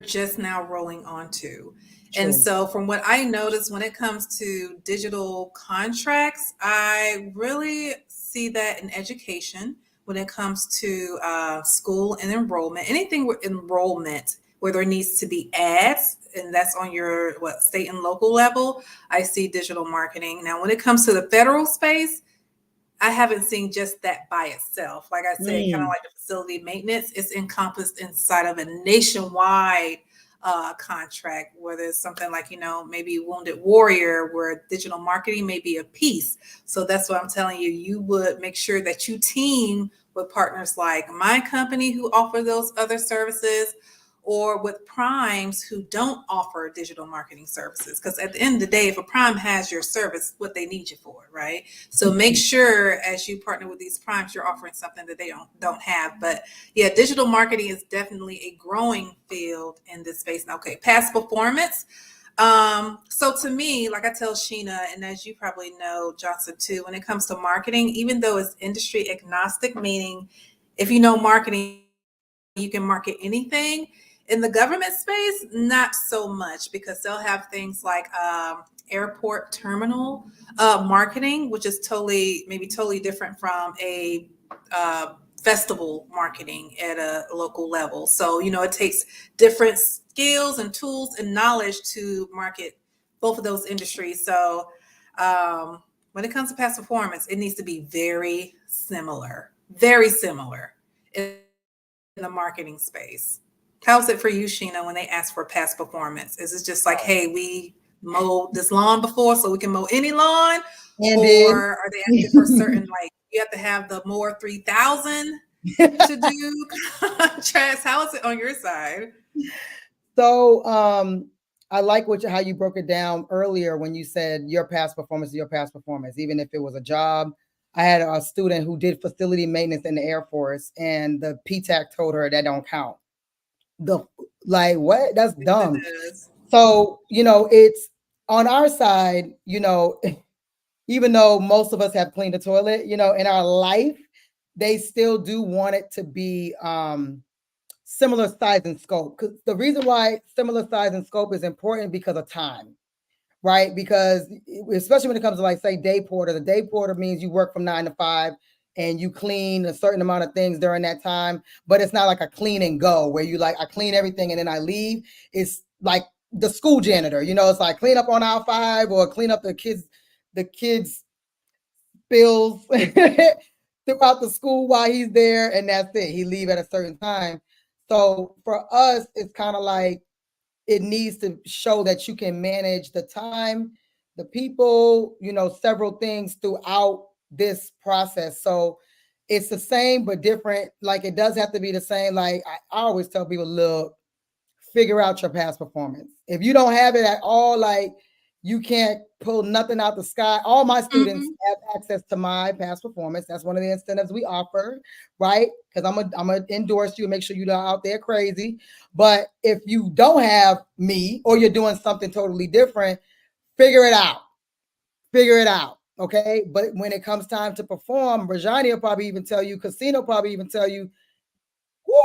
just now rolling onto. And so from what I noticed when it comes to digital contracts, I really see that in education when it comes to school and enrollment, anything with enrollment where there needs to be ads, and that's on your state and local level, I see digital marketing. Now, when it comes to the federal space, I haven't seen just that by itself. Like I said, kind of like the facility maintenance, it's encompassed inside of a nationwide contract, whether it's something like, maybe Wounded Warrior, where digital marketing may be a piece. So that's what I'm telling you. You would make sure that you team with partners like my company who offer those other services, or with primes who don't offer digital marketing services. Because at the end of the day, if a prime has your service, what they need you for, right? So make sure as you partner with these primes, you're offering something that they don't have. But yeah, digital marketing is definitely a growing field in this space. Now, okay, past performance. So to me, like I tell Sheena, and as you probably know, Johnson too, when it comes to marketing, even though it's industry agnostic, meaning if you know marketing, you can market anything. In the government space, not so much, because they'll have things like airport terminal marketing, which is totally different from a festival marketing at a local level. So, it takes different skills and tools and knowledge to market both of those industries. So when it comes to past performance, it needs to be very similar in the marketing space. How's it for you, Sheena, when they ask for past performance? Is it just like, hey, we mowed this lawn before, so we can mow any lawn? Or are they asking for certain, like, you have to have the mower 3000 to do contracts? How is it on your side? So I like how you broke it down earlier when you said your past performance is your past performance, even if it was a job. I had a student who did facility maintenance in the Air Force, and the PTAC told her that don't count. What? That's dumb. So, it's on our side, even though most of us have cleaned the toilet, in our life, they still do want it to be similar size and scope. Because the reason why similar size and scope is important because of time, right? Because especially when it comes to, like, say, day porter, the day porter means you work from 9 to 5. and you clean a certain amount of things during that time, but it's not like a clean and go where you like, I clean everything and then I leave. It's like the school janitor, you know, it's like clean up on aisle 5 or clean up the kids spills throughout the school while he's there, and that's it. He leave at a certain time. So for us, it's kind of like it needs to show that you can manage the time, the people, you know, several things throughout this process. So it's the same but different. Like it does have to be the same. Like I always tell people, look, figure out your past performance. If you don't have it at all, like you can't pull nothing out the sky. All my students have access to my past performance. That's one of the incentives we offer, right? Because I'm gonna endorse you and make sure you're not out there crazy. But if you don't have me or you're doing something totally different, figure it out. Figure it out. Okay. But when it comes time to perform, Rajani will probably even tell you, Casino probably even tell you,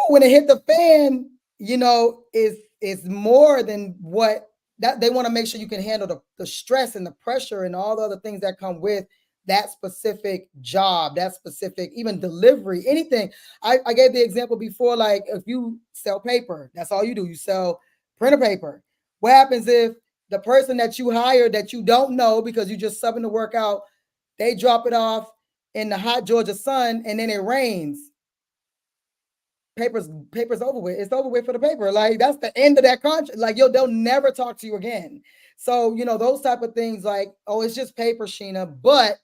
when it hit the fan, you know, is more than what that they want to make sure you can handle the stress and the pressure and all the other things that come with that specific job, that specific even delivery, anything. I gave the example before, like if you sell paper, that's all you do. You sell printer paper. What happens if the person that you hire that you don't know because you just subbing to work out, they drop it off in the hot Georgia sun and then it rains? Paper's over with. It's over with for the paper. Like that's the end of that contract. Like they'll never talk to you again. So you know those type of things. Like, oh, it's just paper, Sheena. But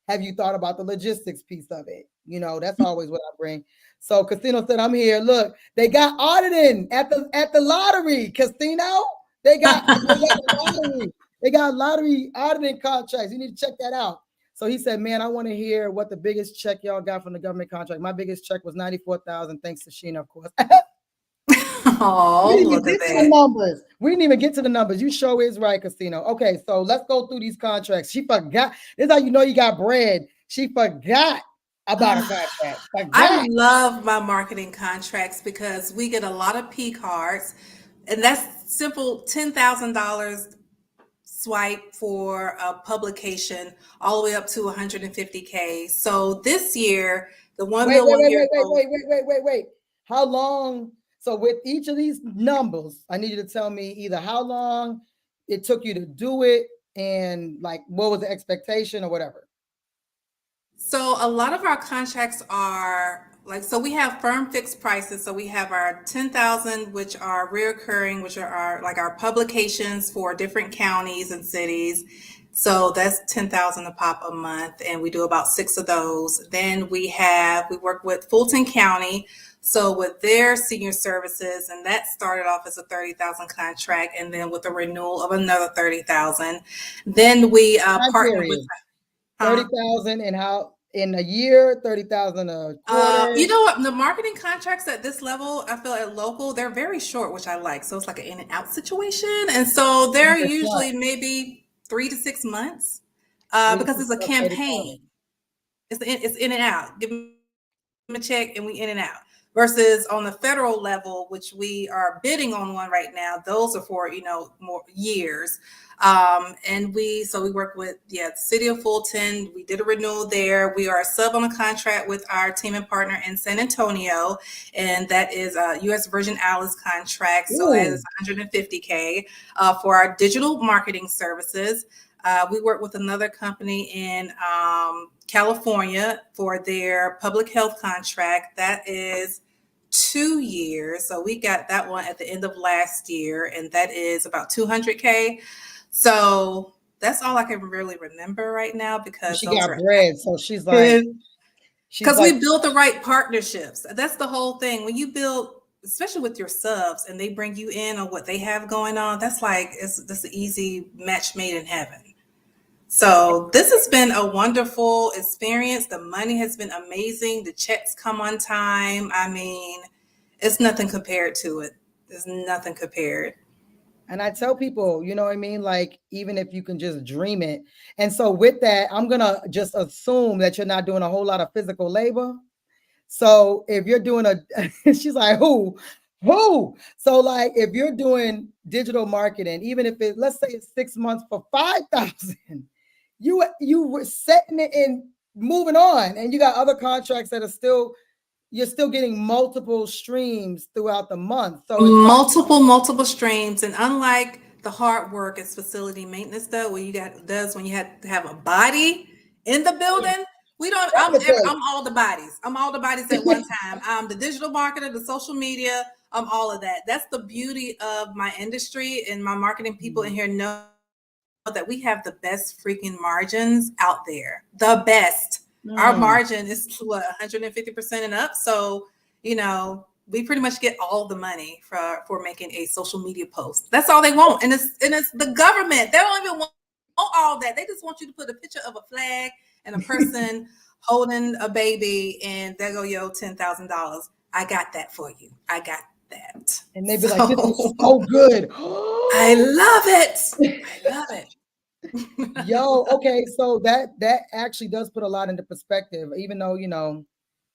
have you thought about the logistics piece of it? You know, that's always what I bring. So Casino said, "I'm here. Look, they got auditing at the lottery. Casino, they got lottery. They got lottery auditing contracts. You need to check that out." So he said, "Man, I want to hear what the biggest check y'all got from the government contract. My biggest check was $94,000, thanks to Sheena, of course." Oh, we didn't look even at get to that. the numbers. We didn't even get to the numbers. You sure is right, Casino. Okay, so let's go through these contracts. She forgot. This is how you know you got bread. She forgot about a contract. I love my marketing contracts because we get a lot of P cards, and that's simple $10,000 swipe for a publication all the way up to 150K. So this year, the 1 million year goal. Wait. How long? So with each of these numbers, I need you to tell me either how long it took you to do it and like what was the expectation or whatever. So a lot of our contracts are like, so we have firm fixed prices. So we have our 10,000, which are reoccurring, which are our publications for different counties and cities. So that's 10,000 a pop a month, and we do about 6 of those. Then we work with Fulton County. So with their senior services, and that started off as a 30,000 contract, and then with a renewal of another 30,000. Then we partner with 30,000 and how in a year, 30,000 a quarter. You know what? The marketing contracts at this level, I feel at local, they're very short, which I like. So it's like an in and out situation. And so they're usually maybe 3 to 6 months because it's a campaign. It's in and out. Give them a check and we in and out. Versus on the federal level, which we are bidding on one right now, those are for, more years. And we work with the city of Fulton. We did a renewal there. We are a sub on a contract with our team and partner in San Antonio, and that is a U.S. Virgin Islands contract. So that is 150K for our digital marketing services. We work with another company in California for their public health contract. That is 2 years. So we got that one at the end of last year, and that is about 200K. So that's all I can really remember right now because she got bread. So she's like, because we built the right partnerships. That's the whole thing. When you build, especially with your subs, and they bring you in on what they have going on, that's an easy match made in heaven. So this has been a wonderful experience. The money has been amazing. The checks come on time. I mean, it's nothing compared to it. There's nothing compared. And I tell people, you know what I mean? Like, even if you can just dream it. And so with that, I'm going to just assume that you're not doing a whole lot of physical labor. So if you're doing she's like, who? So like, if you're doing digital marketing, even if let's say it's 6 months for 5,000, you were setting it in moving on. And you got other contracts that are still, you're still getting multiple streams throughout the month. So it's multiple streams. And unlike the hard work as facility maintenance when you have to have a body in the building, we don't, I'm all the bodies. I'm all the bodies at one time. I'm the digital marketer, the social media, I'm all of that. That's the beauty of my industry, and my marketing people in here know that we have the best freaking margins out there. The best. Our margin is 150% and up. So, we pretty much get all the money for making a social media post. That's all they want. And it's the government. They don't even want all that. They just want you to put a picture of a flag and a person holding a baby, and there go your $10,000. I got that for you. I got that. And they'd be like, this is so good. I love it. I love it. Yo, okay, so that actually does put a lot into perspective, even though,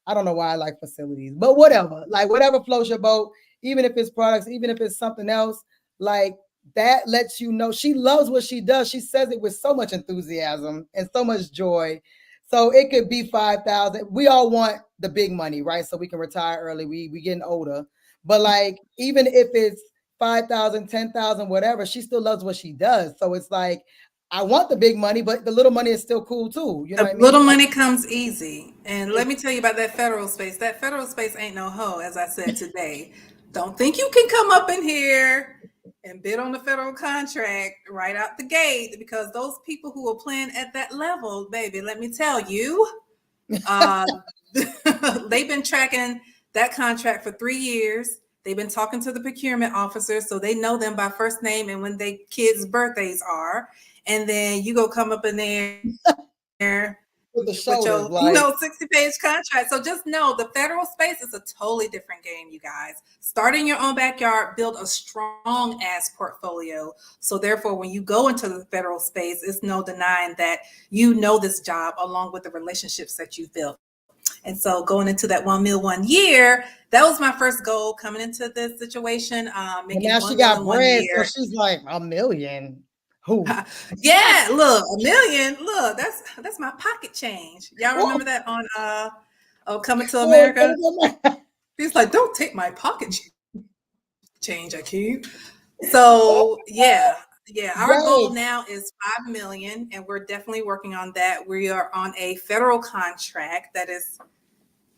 I don't know why I like facilities, but whatever, like whatever floats your boat, even if it's products, even if it's something else, like that lets you know she loves what she does. She says it with so much enthusiasm and so much joy. So it could be 5,000. We all want the big money, right? So we can retire early. We getting older, but like, even if it's 5,000, 10,000, whatever, she still loves what she does. So it's like, I want the big money, but the little money is still cool too. You know what I mean? Little money comes easy. And let me tell you about that federal space. That federal space ain't no hoe, as I said today. Don't think you can come up in here and bid on the federal contract right out the gate, because those people who are playing at that level, baby, let me tell you, they've been tracking that contract for 3 years. They've been talking to the procurement officers, so they know them by first name and when their kids' birthdays are. And then you go come up in there with the shoulders, your, 60-page contract. So just know the federal space is a totally different game, you guys. Start in your own backyard, build a strong ass portfolio. So therefore, when you go into the federal space, it's no denying that you know this job along with the relationships that you've built. And so going into that 1 million 1 year, that was my first goal coming into this situation. And now she got bread, so she's like, $1 million. Who? Yeah, look, $1 million. Look, that's my pocket change. Y'all remember that on Coming to America? He's like, don't take my pocket change, I keep. So yeah. Our goal now is 5 million, and we're definitely working on that. We are on a federal contract that is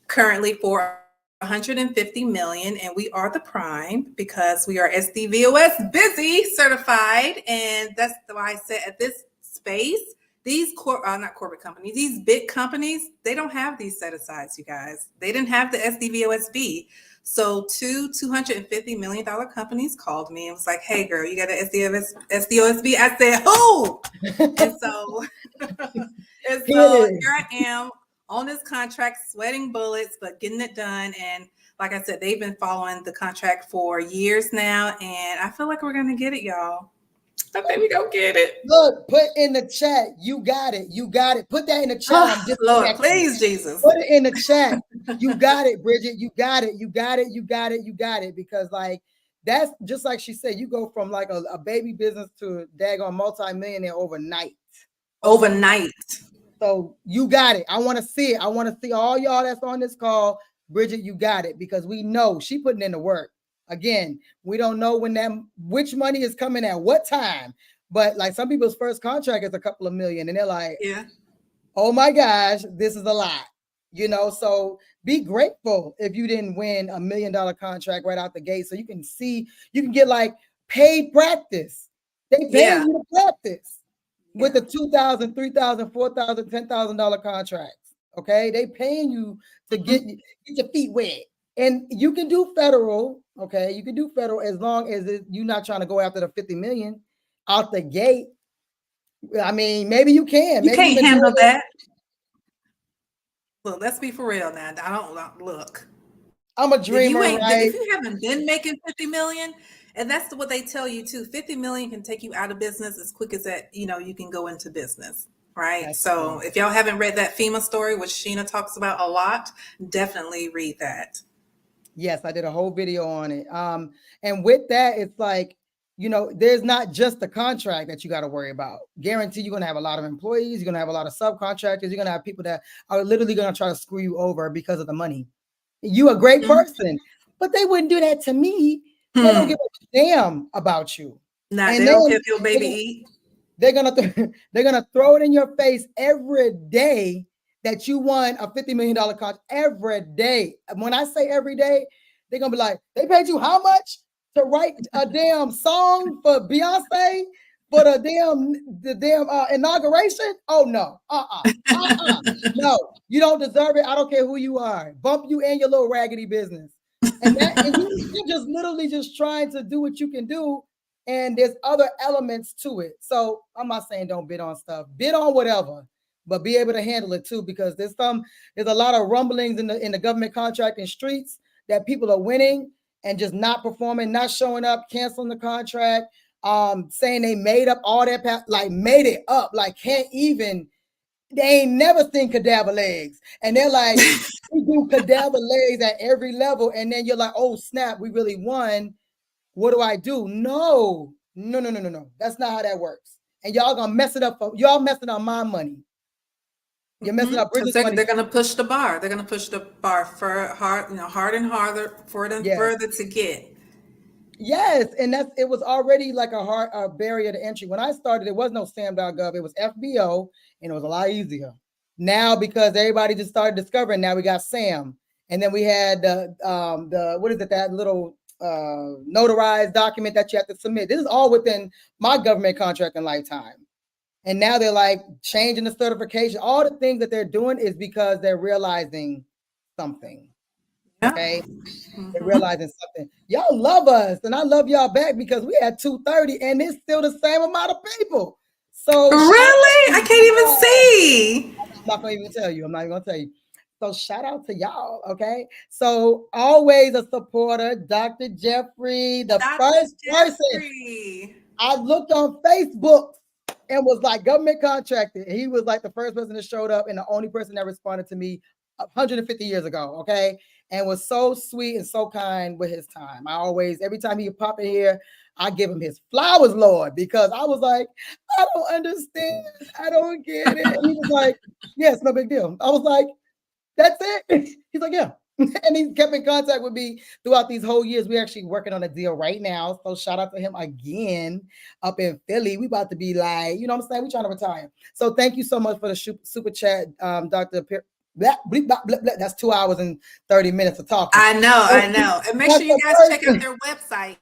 currently for 150 million, and we are the prime because we are SDVOS busy certified. And that's why I said at this space, these not corporate companies, these big companies, they don't have these set asides, you guys. They didn't have the SDVOSB. So two $250 million companies called me and was like, hey girl, you got an SDOSB? I said, who? And so here I am on this contract, sweating bullets, but getting it done. And like I said, they've been following the contract for years now, and I feel like we're going to get it, y'all. I think we go get it. Look, put in the chat. You got it. You got it. Put that in the chat. Lord, please, Jesus. Put it in the chat. You got it, Bridget. You got it. You got it. You got it. You got it. Because like, that's just like she said, you go from like a baby business to a daggone multi-millionaire overnight. So you got it. I want to see it. I want to see all y'all that's on this call. Bridget, you got it, because we know she putting in the work. Again, we don't know which money is coming at what time, but like some people's first contract is a couple of million, and they're like, oh my gosh, this is a lot, so be grateful if you didn't win $1 million contract right out the gate. So you can get like paid practice. They pay you to practice with the $2,000, $3,000, $4,000, $10,000 contracts. Okay, they paying you to get your feet wet. And you can do federal, okay? You can do federal as long as you're not trying to go after the 50 million out the gate. I mean, maybe you can. You can't handle that. Look, let's be for real now. I don't look. I'm a dreamer, if you haven't been making 50 million, and that's what they tell you too, 50 million can take you out of business as quick as that, you can go into business. Right. That's so if y'all haven't read that FEMA story, which Sheena talks about a lot, definitely read that. Yes, I did a whole video on it. And with that, it's like, you know, there's not just the contract that you got to worry about. Guarantee you're going to have a lot of employees. You're going to have a lot of subcontractors. You're going to have people that are literally going to try to screw you over because of the money. You a great person, but they wouldn't do that to me. They don't give a damn about you. Nah, And they don't care if your baby eat. They're gonna throw it in your face every day that you won a $50 million contract. Every day. When I say every day, they're gonna be like, they paid you how much to write a damn song for Beyonce for the damn inauguration? Oh no, no, you don't deserve it. I don't care who you are. Bump you and your little raggedy business. And you're just literally just trying to do what you can do. And there's other elements to it. So I'm not saying don't bid on stuff. Bid on whatever, but be able to handle it too, because there's a lot of rumblings in the government contracting streets that people are winning and just not performing, not showing up, canceling the contract, saying they made up all that, like made it up, like can't even. They ain't never seen cadaver legs. And they're like, we do cadaver legs at every level. And then you're like, oh, snap, we really won. What do I do? No. That's not how that works. And y'all gonna mess it up. Y'all messing up my money. You're messing up Bridget's money. They're gonna push the bar. They're gonna push the bar for hard and harder for them further to get. Yes, and it was already like a barrier to entry. When I started, it was no SAM.gov, it was FBO, and it was a lot easier. Now, because everybody just started discovering, now we got SAM. And then we had the what is it, that little notarized document that you have to submit. This is all within my government contracting lifetime. And now they're like changing the certification. All the things that they're doing is because they're realizing something. Okay. They're realizing something. Y'all love us, and I love y'all back, because we had 230 and it's still the same amount of people. So really, I can't even see. I'm not gonna even tell you. I'm not even gonna tell you. So shout out to y'all, okay? So always a supporter, Dr. Jeffrey, the first person. I looked on Facebook and was like, government contractor. He was like the first person that showed up and the only person that responded to me 150 years ago, okay? And was so sweet and so kind with his time. Every time he would pop in here, I give him his flowers, Lord, because I was like, I don't understand. I don't get it. And he was like, yeah, it's no big deal. I was like, that's it. He's like, yeah. And he kept in contact with me throughout these whole years. We're actually working on a deal right now. So shout out to him again up in Philly. We about to be like, you know what I'm saying? We're trying to retire. So thank you so much for the super chat, Dr. Blah, blah, blah, blah, blah. That's 2 hours and 30 minutes of talking. I know. And make sure you guys check out their website.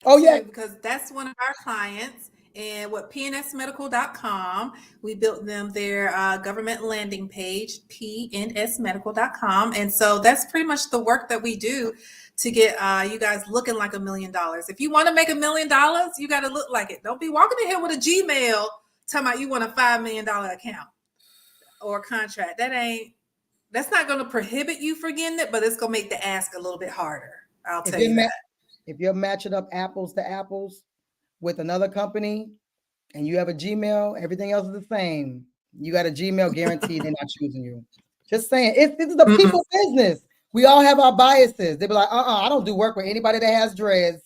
Oh, yeah. Because that's one of our clients. And what pnsmedical.com, we built them their government landing page, pnsmedical.com. And so that's pretty much the work that we do to get you guys looking like $1 million. If you want to make $1 million, you got to look like it. Don't be walking in here with a Gmail talking about you want a $5 million account or contract. That's not going to prohibit you from getting it, but it's going to make the ask a little bit harder. I'll tell you that. If you're matching up apples to apples with another company and you have a Gmail, everything else is the same. You got a Gmail, guaranteed they're not choosing you. Just saying, this is the people's business. We all have our biases. They be like, I don't do work with anybody that has dreads.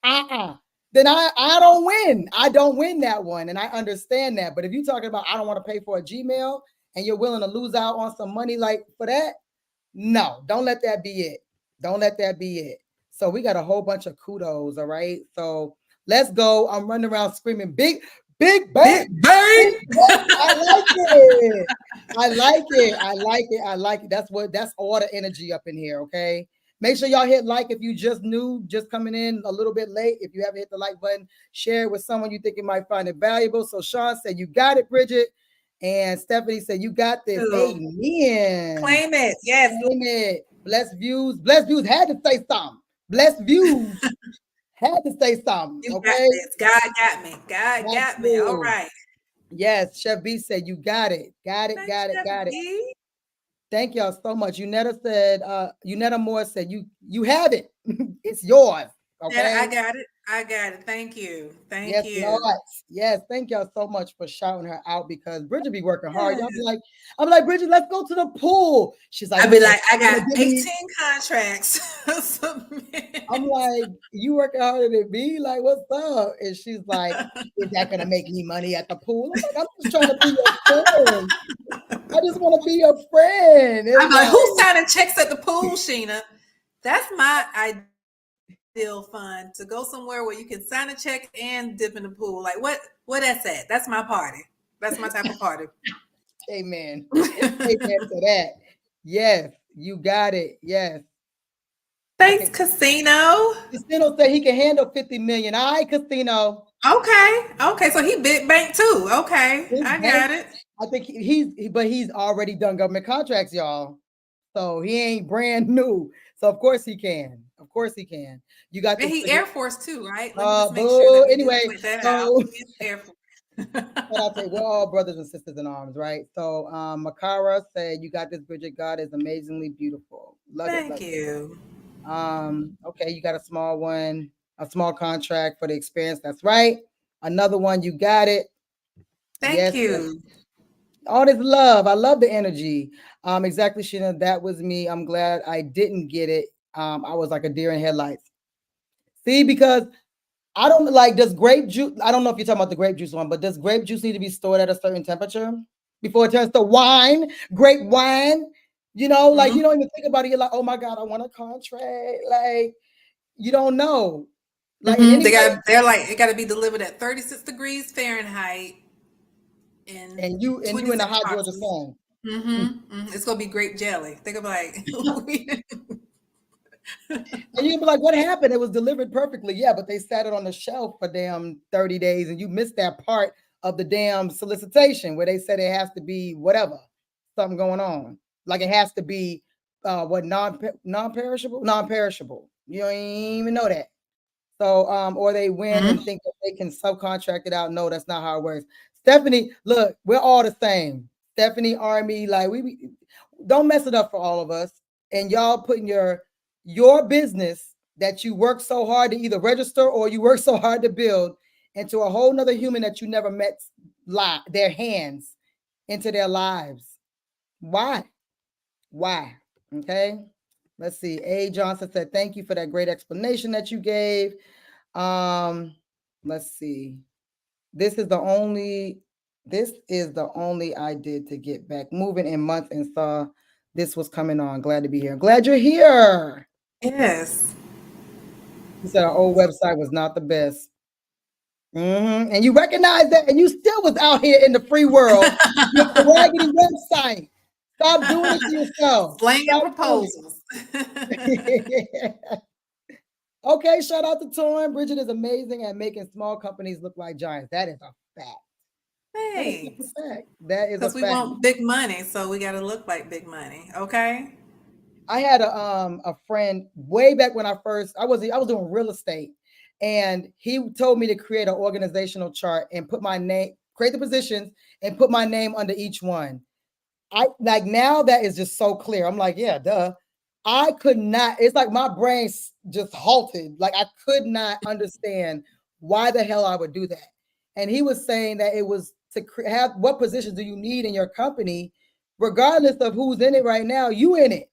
Then I don't win. I don't win that one. And I understand that. But if you're talking about, I don't want to pay for a Gmail and you're willing to lose out on some money like for that, no, don't let that be it. Don't let that be it. So we got a whole bunch of kudos, all right? So let's go. I'm running around screaming, big bang. I like it. I like it. That's all the energy up in here, okay? Make sure y'all hit like if you just coming in a little bit late. If you haven't hit the like button, share it with someone you think you might find it valuable. So Sean said, you got it, Bridget. And Stephanie said, you got this. Amen. Claim it. Yes. Claim it. Blessed views. Blessed views had to say something. Blessed views had to say something. You okay. Got this. God got me. God got me. All right. Yes. Chef B said, you got it. Got it. Got it. Thank y'all so much. Unetta said, Unetta Moore said, you have it. It's yours. Okay. Yeah, I got it. I got it. Thank you. Thank Yes, you. Lord. Yes, thank y'all so much for shouting her out because Bridget be working hard. Y'all be Yes. like, I'm like, Bridget, let's go to the pool. She's like, I'd be okay, like, I got gonna give 18 me. contracts. I'm like, you working harder than me? Like, what's up? And she's like, is that gonna make me money at the pool? I'm like, I'm just trying to be your friend. I just want to be your friend. It's I'm like, like, who's signing checks at the pool, Sheena? That's my ideal fun, to go somewhere where you can sign a check and dip in the pool. Like what that's at? That's my party. That's my type of party. amen. Amen to that. Yes, you got it. Yes. Thanks, Okay. Casino. Casino said he can handle 50 million. All right, Casino. Okay. So he big bank too. Okay, His I bank, got it. I think but he's already done government contracts, y'all. So he ain't brand new. So of course he can. Of course he can. You got And this. he Air Force too, right? Let me just make sure Boo. that we just Anyway, point that out. so He's Air Force. what I say, we're all brothers and sisters in arms, right? So Makara said, you got this, Bridget. God is amazingly beautiful. Love it, love Thank you. it. Okay, you got a small one, a small contract for the experience. That's right. Another one, you got it. Thank Yes, yes. you. All this love. I love the energy. Exactly, Sheena. That was me. I'm glad I didn't get it. I was like a deer in headlights. See, because I don't like, does grape juice, I don't know if you're talking about the grape juice one, but does grape juice need to be stored at a certain temperature before it turns to wine, grape wine? You know, like you don't even think about it. You're like, oh my God, I want a contract. Like, you don't know. Like, and anybody, They're like, it got to be delivered at 36 degrees Fahrenheit in and you in the 26 hot Georgia boxes. sun. It's gonna be grape jelly. Think of like, And you'd be like, what happened? It was delivered perfectly. Yeah, but they sat it on the shelf for damn 30 days and you missed that part of the damn solicitation where they said it has to be whatever, something going on. Like it has to be what non-perishable? Non-perishable. You don't even know that. So or they win and think that they can subcontract it out. No, that's not how it works. Stephanie, look, we're all the same. Stephanie, Army, like we don't mess it up for all of us. And y'all putting your business that you work so hard to either register or you work so hard to build into a whole nother human that you never met, their hands into their lives. Why? Why? Okay. Let's see. A. Johnson said, thank you for that great explanation that you gave. Let's see. This is the only I did to get back moving in months and saw this was coming on. Glad to be here. Glad you're here. yes. You said our old website was not the best. And you recognize that, and you still was out here in the free world with the raggedy website. Stop doing it to yourself. Slanging Stop proposals. Okay, shout out to Torn. Bridget is amazing at making small companies look like giants. That is a fact. That is Thanks. a fact. That is a Because we fact. want big money, so we got to look like big money. Okay. I had a friend way back when I was doing real estate, and he told me to create an organizational chart and put my name, create the positions, and put my name under each one. I like now that is just so clear. I'm like, yeah, duh. I could not. It's like my brain just halted. Like I could not understand why the hell I would do that. And he was saying that it was to have what positions do you need in your company, regardless of who's in it right now. You in it.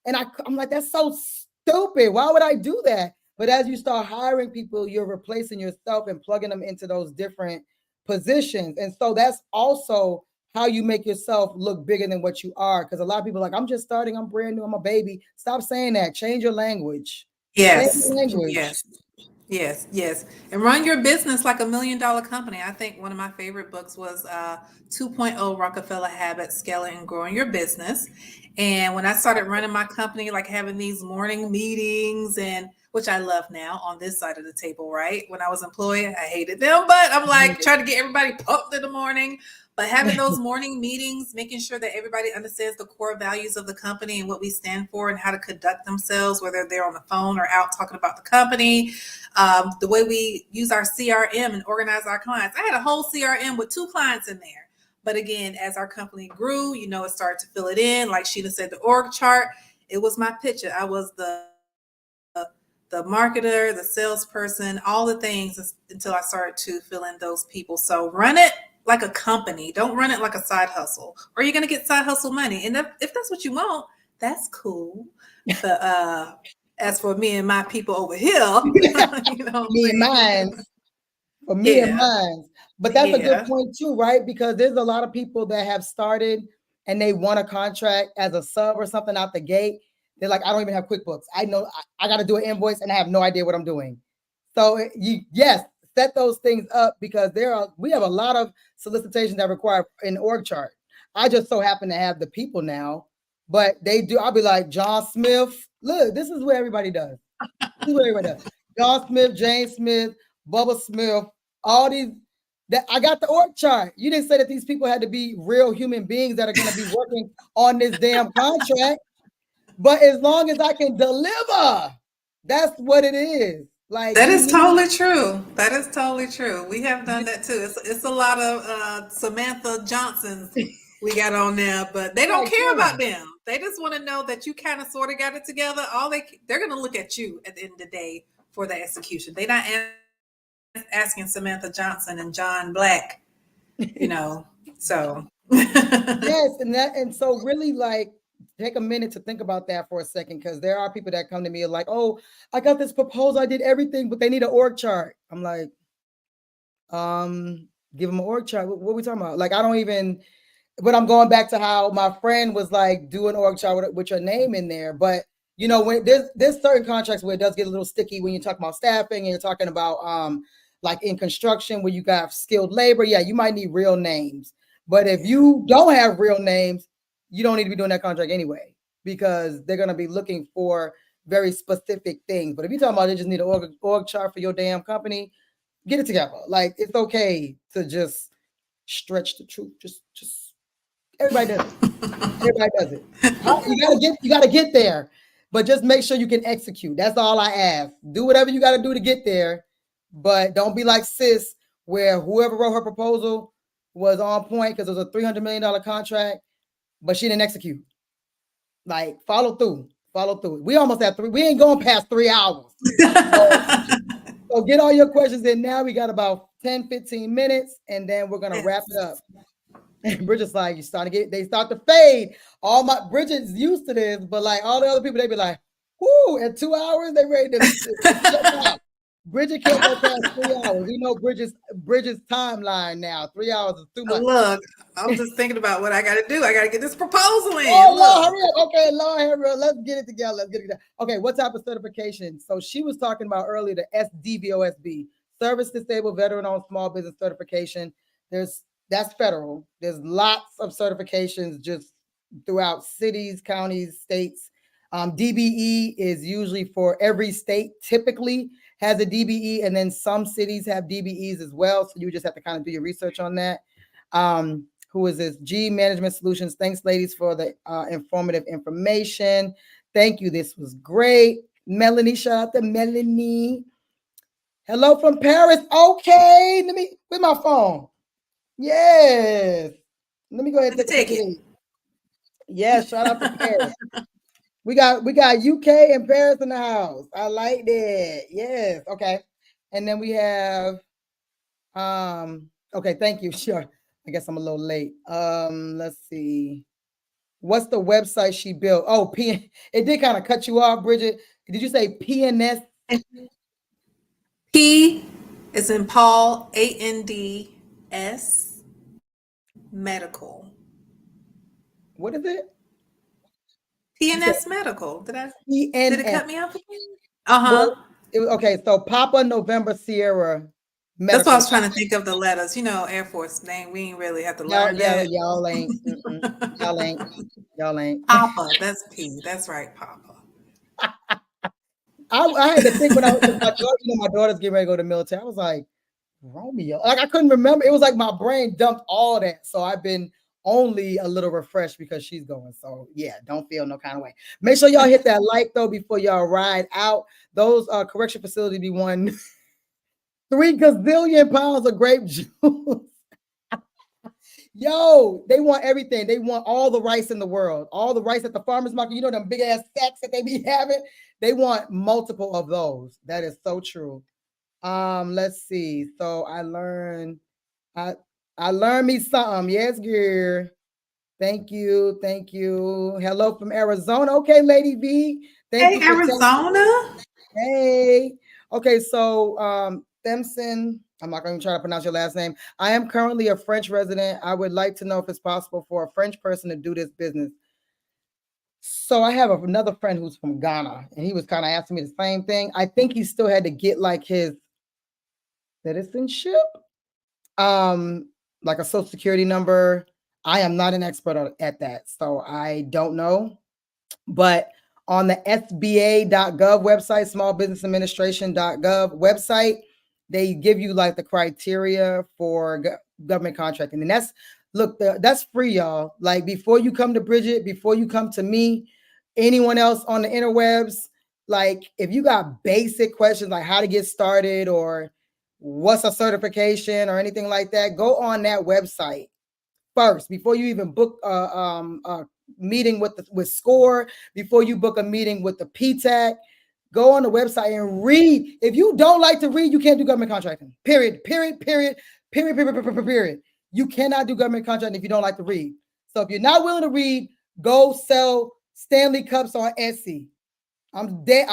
And I'm like, that's so stupid. Why would I do that? But as you start hiring people, you're replacing yourself and plugging them into those different positions. And so that's also how you make yourself look bigger than what you are. Because a lot of people are like, I'm just starting, I'm brand new, I'm a baby. Stop saying that. Change your language. Change Yes. your language. Yes. And run your business like $1 million company. I think one of my favorite books was 2.0 Rockefeller Habits, Scaling and Growing Your Business. And when I started running my company, like having these morning meetings, and which I love now on this side of the table, right? When I was employed, I hated them, but I'm like trying to get everybody pumped in the morning. But having those morning meetings, making sure that everybody understands the core values of the company and what we stand for and how to conduct themselves, whether they're on the phone or out talking about the company, the way we use our CRM and organize our clients. I had a whole CRM with 2 clients in there. But again, as our company grew, it started to fill it in. Like Sheena said, the org chart, it was my picture. I was the the marketer, the salesperson, all the things until I started to fill in those people. So run it like a company. Don't run it like a side hustle, or you're going to get side hustle money. And if that's what you want, that's cool. But as for me and my people over here, you know, me and mine, for me and yeah, mine. But that's a good yeah. point too, right? Because there's a lot of people that have started and they want a contract as a sub or something out the gate. They're like, I don't even have QuickBooks. I know I got to do an invoice and I have no idea what I'm doing. So yes, set those things up, because we have a lot of solicitations that require an org chart. I just so happen to have the people now, but they do. I'll be like, John Smith, look, this is what everybody does. This is what everybody does. John Smith, Jane Smith, Bubba Smith, all these. That I got the org chart. You didn't say that these people had to be real human beings that are going to be working on this damn contract. But as long as I can deliver, that's what it is. Like, that is totally true. That is totally true. We have done that too. It's a lot of Samantha Johnsons we got on there, but they don't care about them. They just want to know that you kind of sort of got it together. They're going to look at you at the end of the day for the execution. They're not asking Samantha Johnson and John Black, you know. So yes, and so really, like, take a minute to think about that for a second, because there are people that come to me like, oh, I got this proposal, I did everything, but they need an org chart. I'm like, give them an org chart. What are we talking about? Like, I don't even. But I'm going back to how my friend was like, do an org chart with your name in there. But you know, when there's certain contracts where it does get a little sticky when you're talking about staffing and you're talking about like in construction where you got skilled labor. Yeah, you might need real names. But if you don't have real names, you don't need to be doing that contract anyway, because they're going to be looking for very specific things. But if you're talking about they just need an org chart for your damn company, get it together. Like, it's okay to just stretch the truth. Just everybody does it. Everybody does it. You gotta get there, but just make sure you can execute. That's all I ask. Do whatever you got to do to get there, but don't be like Sis, where whoever wrote her proposal was on point because it was a $300 million contract, but she didn't execute. Like, follow through. We almost had we ain't going past 3 hours. So get all your questions in now. We got about 10-15 minutes, and then we're gonna wrap it up. And Bridget's like, they start to fade. Bridget's used to this, but like all the other people, they be like, whoo, at 2 hours, they ready to Bridget can't go past 3 hours. We know Bridget's timeline now. 3 hours is too much. Look, I'm just thinking about what I got to do. I got to get this proposal in. Oh, Lord, hurry up. Okay, Lord, hurry up. Let's get it together. Okay, what type of certification? So she was talking about earlier the SDVOSB, Service Disabled Veteran-Owned Small Business Certification. That's federal. There's lots of certifications just throughout cities, counties, states. DBE is usually for every state, typically has a DBE, and then some cities have DBEs as well. So you just have to kind of do your research on that. Who is this? G Management Solutions. Thanks, ladies, for the informative information. Thank you. This was great. Melanie, shout out to Melanie. Hello from Paris. Okay, with my phone. Yes. Let me go ahead and take it. Yes, shout out to Paris. We got UK and Paris in the house. I like that. Yes. Okay. And then we have okay, thank you. Sure. I guess I'm a little late. Let's see. What's the website she built? Oh, it did kind of cut you off, Bridget. Did you say PNS? P is in Paul, ANDS, medical. What is it? PNS medical. Did it cut me off again? Well, okay, so Papa November Sierra medical. That's what I was trying to think of the letters. You know, Air Force name. We ain't really have to learn that. Y'all ain't. Y'all ain't. Papa. That's P. That's right, Papa. I had to think when my daughter's getting ready to go to the military. I was like, Romeo. Like, I couldn't remember. It was like my brain dumped all that. So I've been only a little refreshed because she's going. So yeah, don't feel no kind of way. Make sure y'all hit that like though before y'all ride out. Those correction facilities be one 3 gazillion pounds of grape juice. Yo, they want everything. They want all the rice in the world, all the rice at the farmer's market. You know, them big ass sacks that they be having. They want multiple of those. That is so true. Let's see. So I learned me something. Yes, girl. Thank you. Thank you. Hello from Arizona. Okay, Lady V. Thank you Hey, for Arizona. Hey. Okay, so Themson, I'm not going to try to pronounce your last name. I am currently a French resident. I would like to know if it's possible for a French person to do this business. So I have another friend who's from Ghana, and he was kind of asking me the same thing. I think he still had to get like his citizenship, like a social security number. I am not an expert at that, so I don't know. But on the SBA.gov website, smallbusinessadministration.gov website, they give you like the criteria for government contracting. And that's free, y'all. Like before you come to Bridget, before you come to me, anyone else on the interwebs, like if you got basic questions like how to get started or what's a certification or anything like that, go on that website first before you even book a meeting with SCORE, before you book a meeting with the PTAC. Go on the website and read. If you don't like to read, you can't do government contracting. Period. You cannot do government contracting if you don't like to read. So if you're not willing to read, go sell Stanley cups on Etsy. I'm dead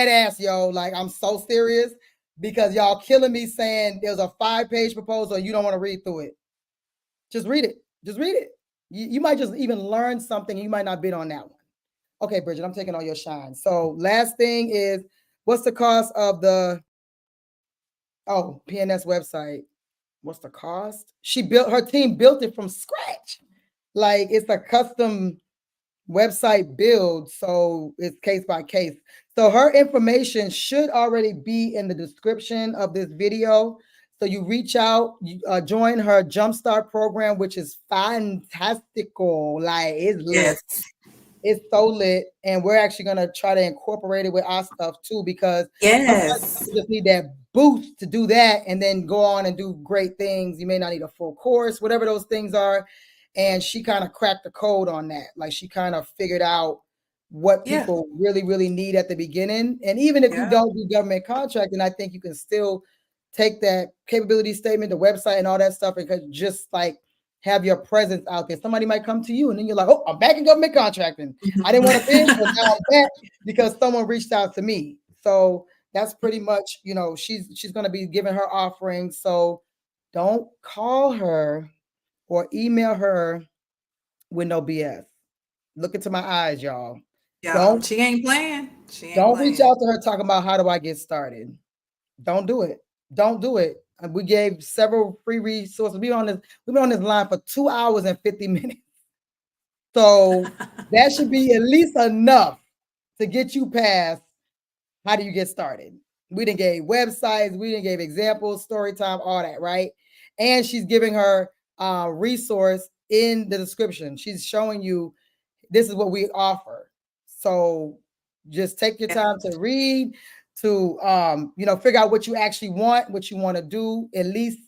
ass, yo. Like I'm so serious because y'all killing me saying there's a 5-page proposal. You don't want to read through it. Just read it. Just read it. You might just even learn something. You might not bid on that one. Okay, Bridget, I'm taking all your shine. So last thing is, what's the cost of the PNS website? What's the cost? Her team built it from scratch. Like it's a custom website build, so it's case by case. So her information should already be in the description of this video. So you reach out, you join her Jumpstart program, which is fantastical. Like it's lit. Yes. It's so lit. And we're actually gonna try to incorporate it with our stuff too, because yes, you just need that boost to do that and then go on and do great things. You may not need a full course, whatever those things are. And she kind of cracked the code on that. Like she kind of figured out what people really, really need at the beginning. And even if you don't do government contracting, I think you can still take that capability statement, the website and all that stuff, and just like have your presence out there. Somebody might come to you and then you're like, oh, I'm back in government contracting. I didn't want to bid, but now I'm back because someone reached out to me. So that's pretty much, she's going to be giving her offerings. So don't call her or email her with no BS. Look into my eyes, y'all. She ain't playing. Don't reach out to her talking about how do I get started. Don't do it. Don't do it. We gave several free resources. We've been on this line for 2 hours and 50 minutes. So that should be at least enough to get you past how do you get started. We didn't give websites, we didn't give examples, story time, all that, right? And she's giving her resource in the description. She's showing you this is what we offer. So just take your time to read, to figure out what you actually want, what you want to do, at least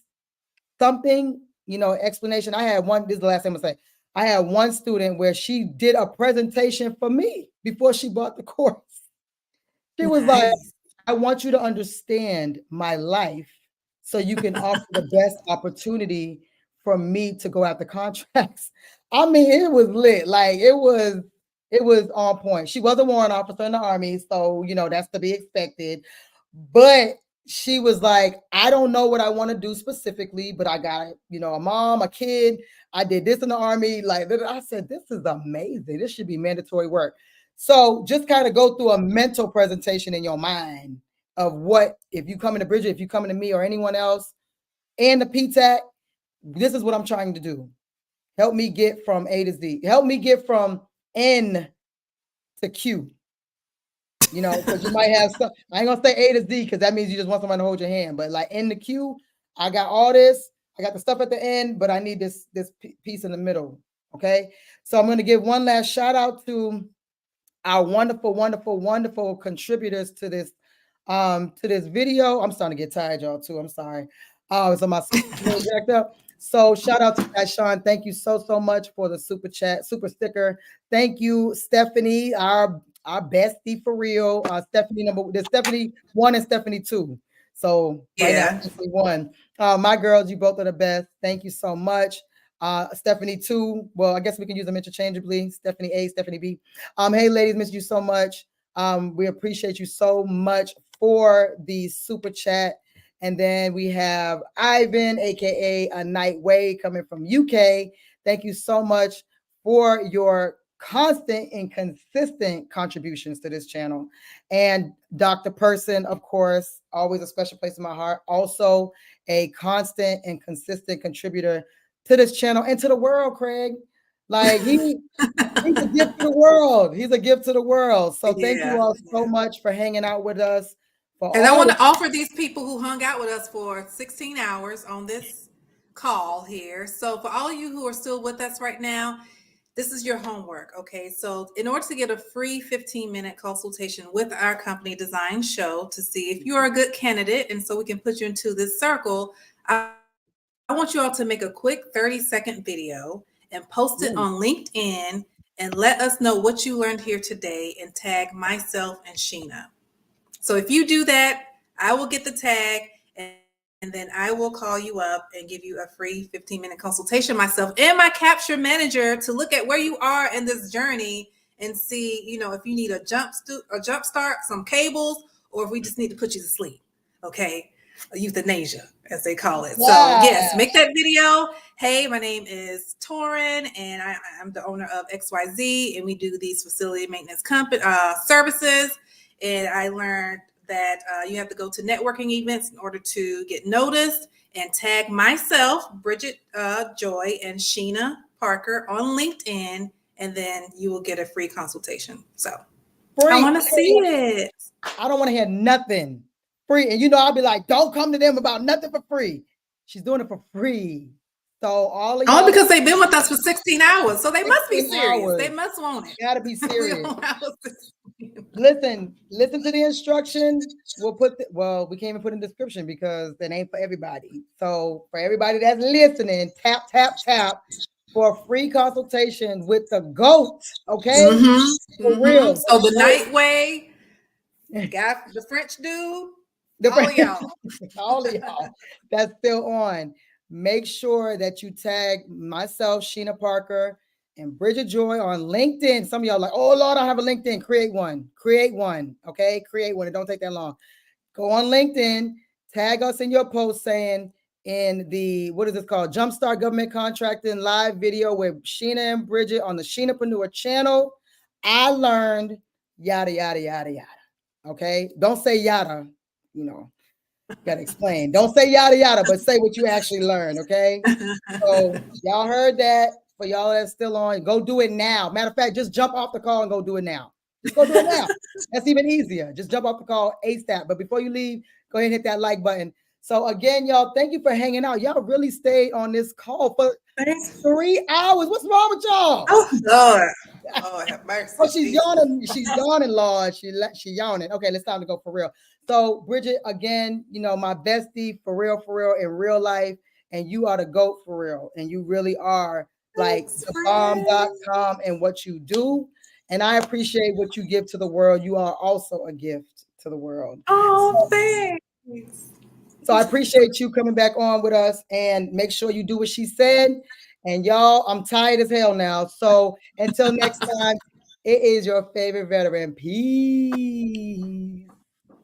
something, explanation. I had one, this is the last thing I'm gonna say. I had one student where she did a presentation for me before she bought the course. She was like, I want you to understand my life so you can offer the best opportunity for me to go after contracts. I mean, it was lit. Like it was on point. She was a warrant officer in the Army, so that's to be expected. But she was like, I don't know what I want to do specifically, but I got, a mom, a kid. I did this in the Army. Like I said, this is amazing. This should be mandatory work. So just kind of go through a mental presentation in your mind of what, if you come into Bridget, if you come into me or anyone else and the PTAC, this is what I'm trying to do. Help me get from A to Z. Help me get from N to Q. Because you might have some, I ain't gonna say A to Z because that means you just want someone to hold your hand, but like N to Q, I got all this, I got the stuff at the end, but I need this piece in the middle. Okay. So I'm gonna give one last shout out to our wonderful, wonderful, wonderful contributors to this video. I'm starting to get tired, y'all, too. I'm sorry. So my jacked up. So shout out to that, Sean. Thank you so much for the super chat, super sticker. Thank you, Stephanie, our bestie for real. There's Stephanie 1 and Stephanie 2. So right now, Stephanie 1. My girls, you both are the best. Thank you so much. Stephanie 2. Well, I guess we can use them interchangeably. Stephanie A, Stephanie B. Hey, ladies, miss you so much. We appreciate you so much for the super chat. And then we have Ivan, aka A Night Way, coming from UK. Thank you so much for your constant and consistent contributions to this channel. And Dr. Person, of course, always a special place in my heart. Also a constant and consistent contributor to this channel and to the world, Craig. Like he's a gift to the world. He's a gift to the world. So thank you all so much for hanging out with us. And I want to offer these people who hung out with us for 16 hours on this call here. So for all of you who are still with us right now, this is your homework, okay? So in order to get a free 15-minute consultation with our company design show to see if you're a good candidate and so we can put you into this circle, I want you all to make a quick 30-second video and post it on LinkedIn and let us know what you learned here today and tag myself and Sheena. So if you do that, I will get the tag and then I will call you up and give you a free 15-minute consultation, myself and my capture manager, to look at where you are in this journey and see, you know, if you need a jump start, some cables, or if we just need to put you to sleep. Okay. Euthanasia, as they call it. Yeah. So yes, make that video. Hey, my name is Torin and I'm the owner of XYZ and we do these facility maintenance services. And I learned that you have to go to networking events in order to get noticed, and tag myself, Bridget Joy, and Sheena Parker on LinkedIn, and then you will get a free consultation. So free. I want to see it. I don't want to hear nothing free. And you know, I'll be like, don't come to them about nothing for free. She's doing it for free. So all of y'all, because they've been with us for 16 hours. So they must be serious. Hours. They must want it. You gotta be serious. Listen to the instructions. We can't even put in the description because it ain't for everybody. So for everybody that's listening, tap for a free consultation with the GOAT. Okay. For real. So the Night Way, got the French dude, all of y'all that's still on. Make sure that you tag myself, Sheena Parker, and Bridget Joy on LinkedIn. Some of y'all are like, oh Lord, I have a LinkedIn. Create one. Okay, create one. It don't take that long. Go on LinkedIn, tag us in your post saying in the, what is this called? Jumpstart Government Contracting live video with Sheena and Bridget on the Sheenapreneur channel. I learned yada, yada, yada, yada. Okay, don't say yada, you know. Gotta explain. Don't say yada yada, but say what you actually learned. Okay. So y'all heard that. For y'all that's still on, go do it now. Matter of fact, just jump off the call and go do it now. Just go do it now. That's even easier. Just jump off the call ASAP. But before you leave, go ahead and hit that like button. So again, y'all, thank you for hanging out. Y'all really stayed on this call for 3 hours. What's wrong with y'all? Oh Lord. Oh, have mercy. Oh, she's yawning. She's yawning, Lord. She yawning. Okay, let's time to go for real. So, Bridget, again, you know, my bestie for real, in real life, and you are the GOAT for real, and you really are like the bomb.com and what you do. And I appreciate what you give to the world. You are also a gift to the world. Oh, thanks. So I appreciate you coming back on with us, and make sure you do what she said. And y'all, I'm tired as hell now. So until next time, it is your favorite veteran. Peace.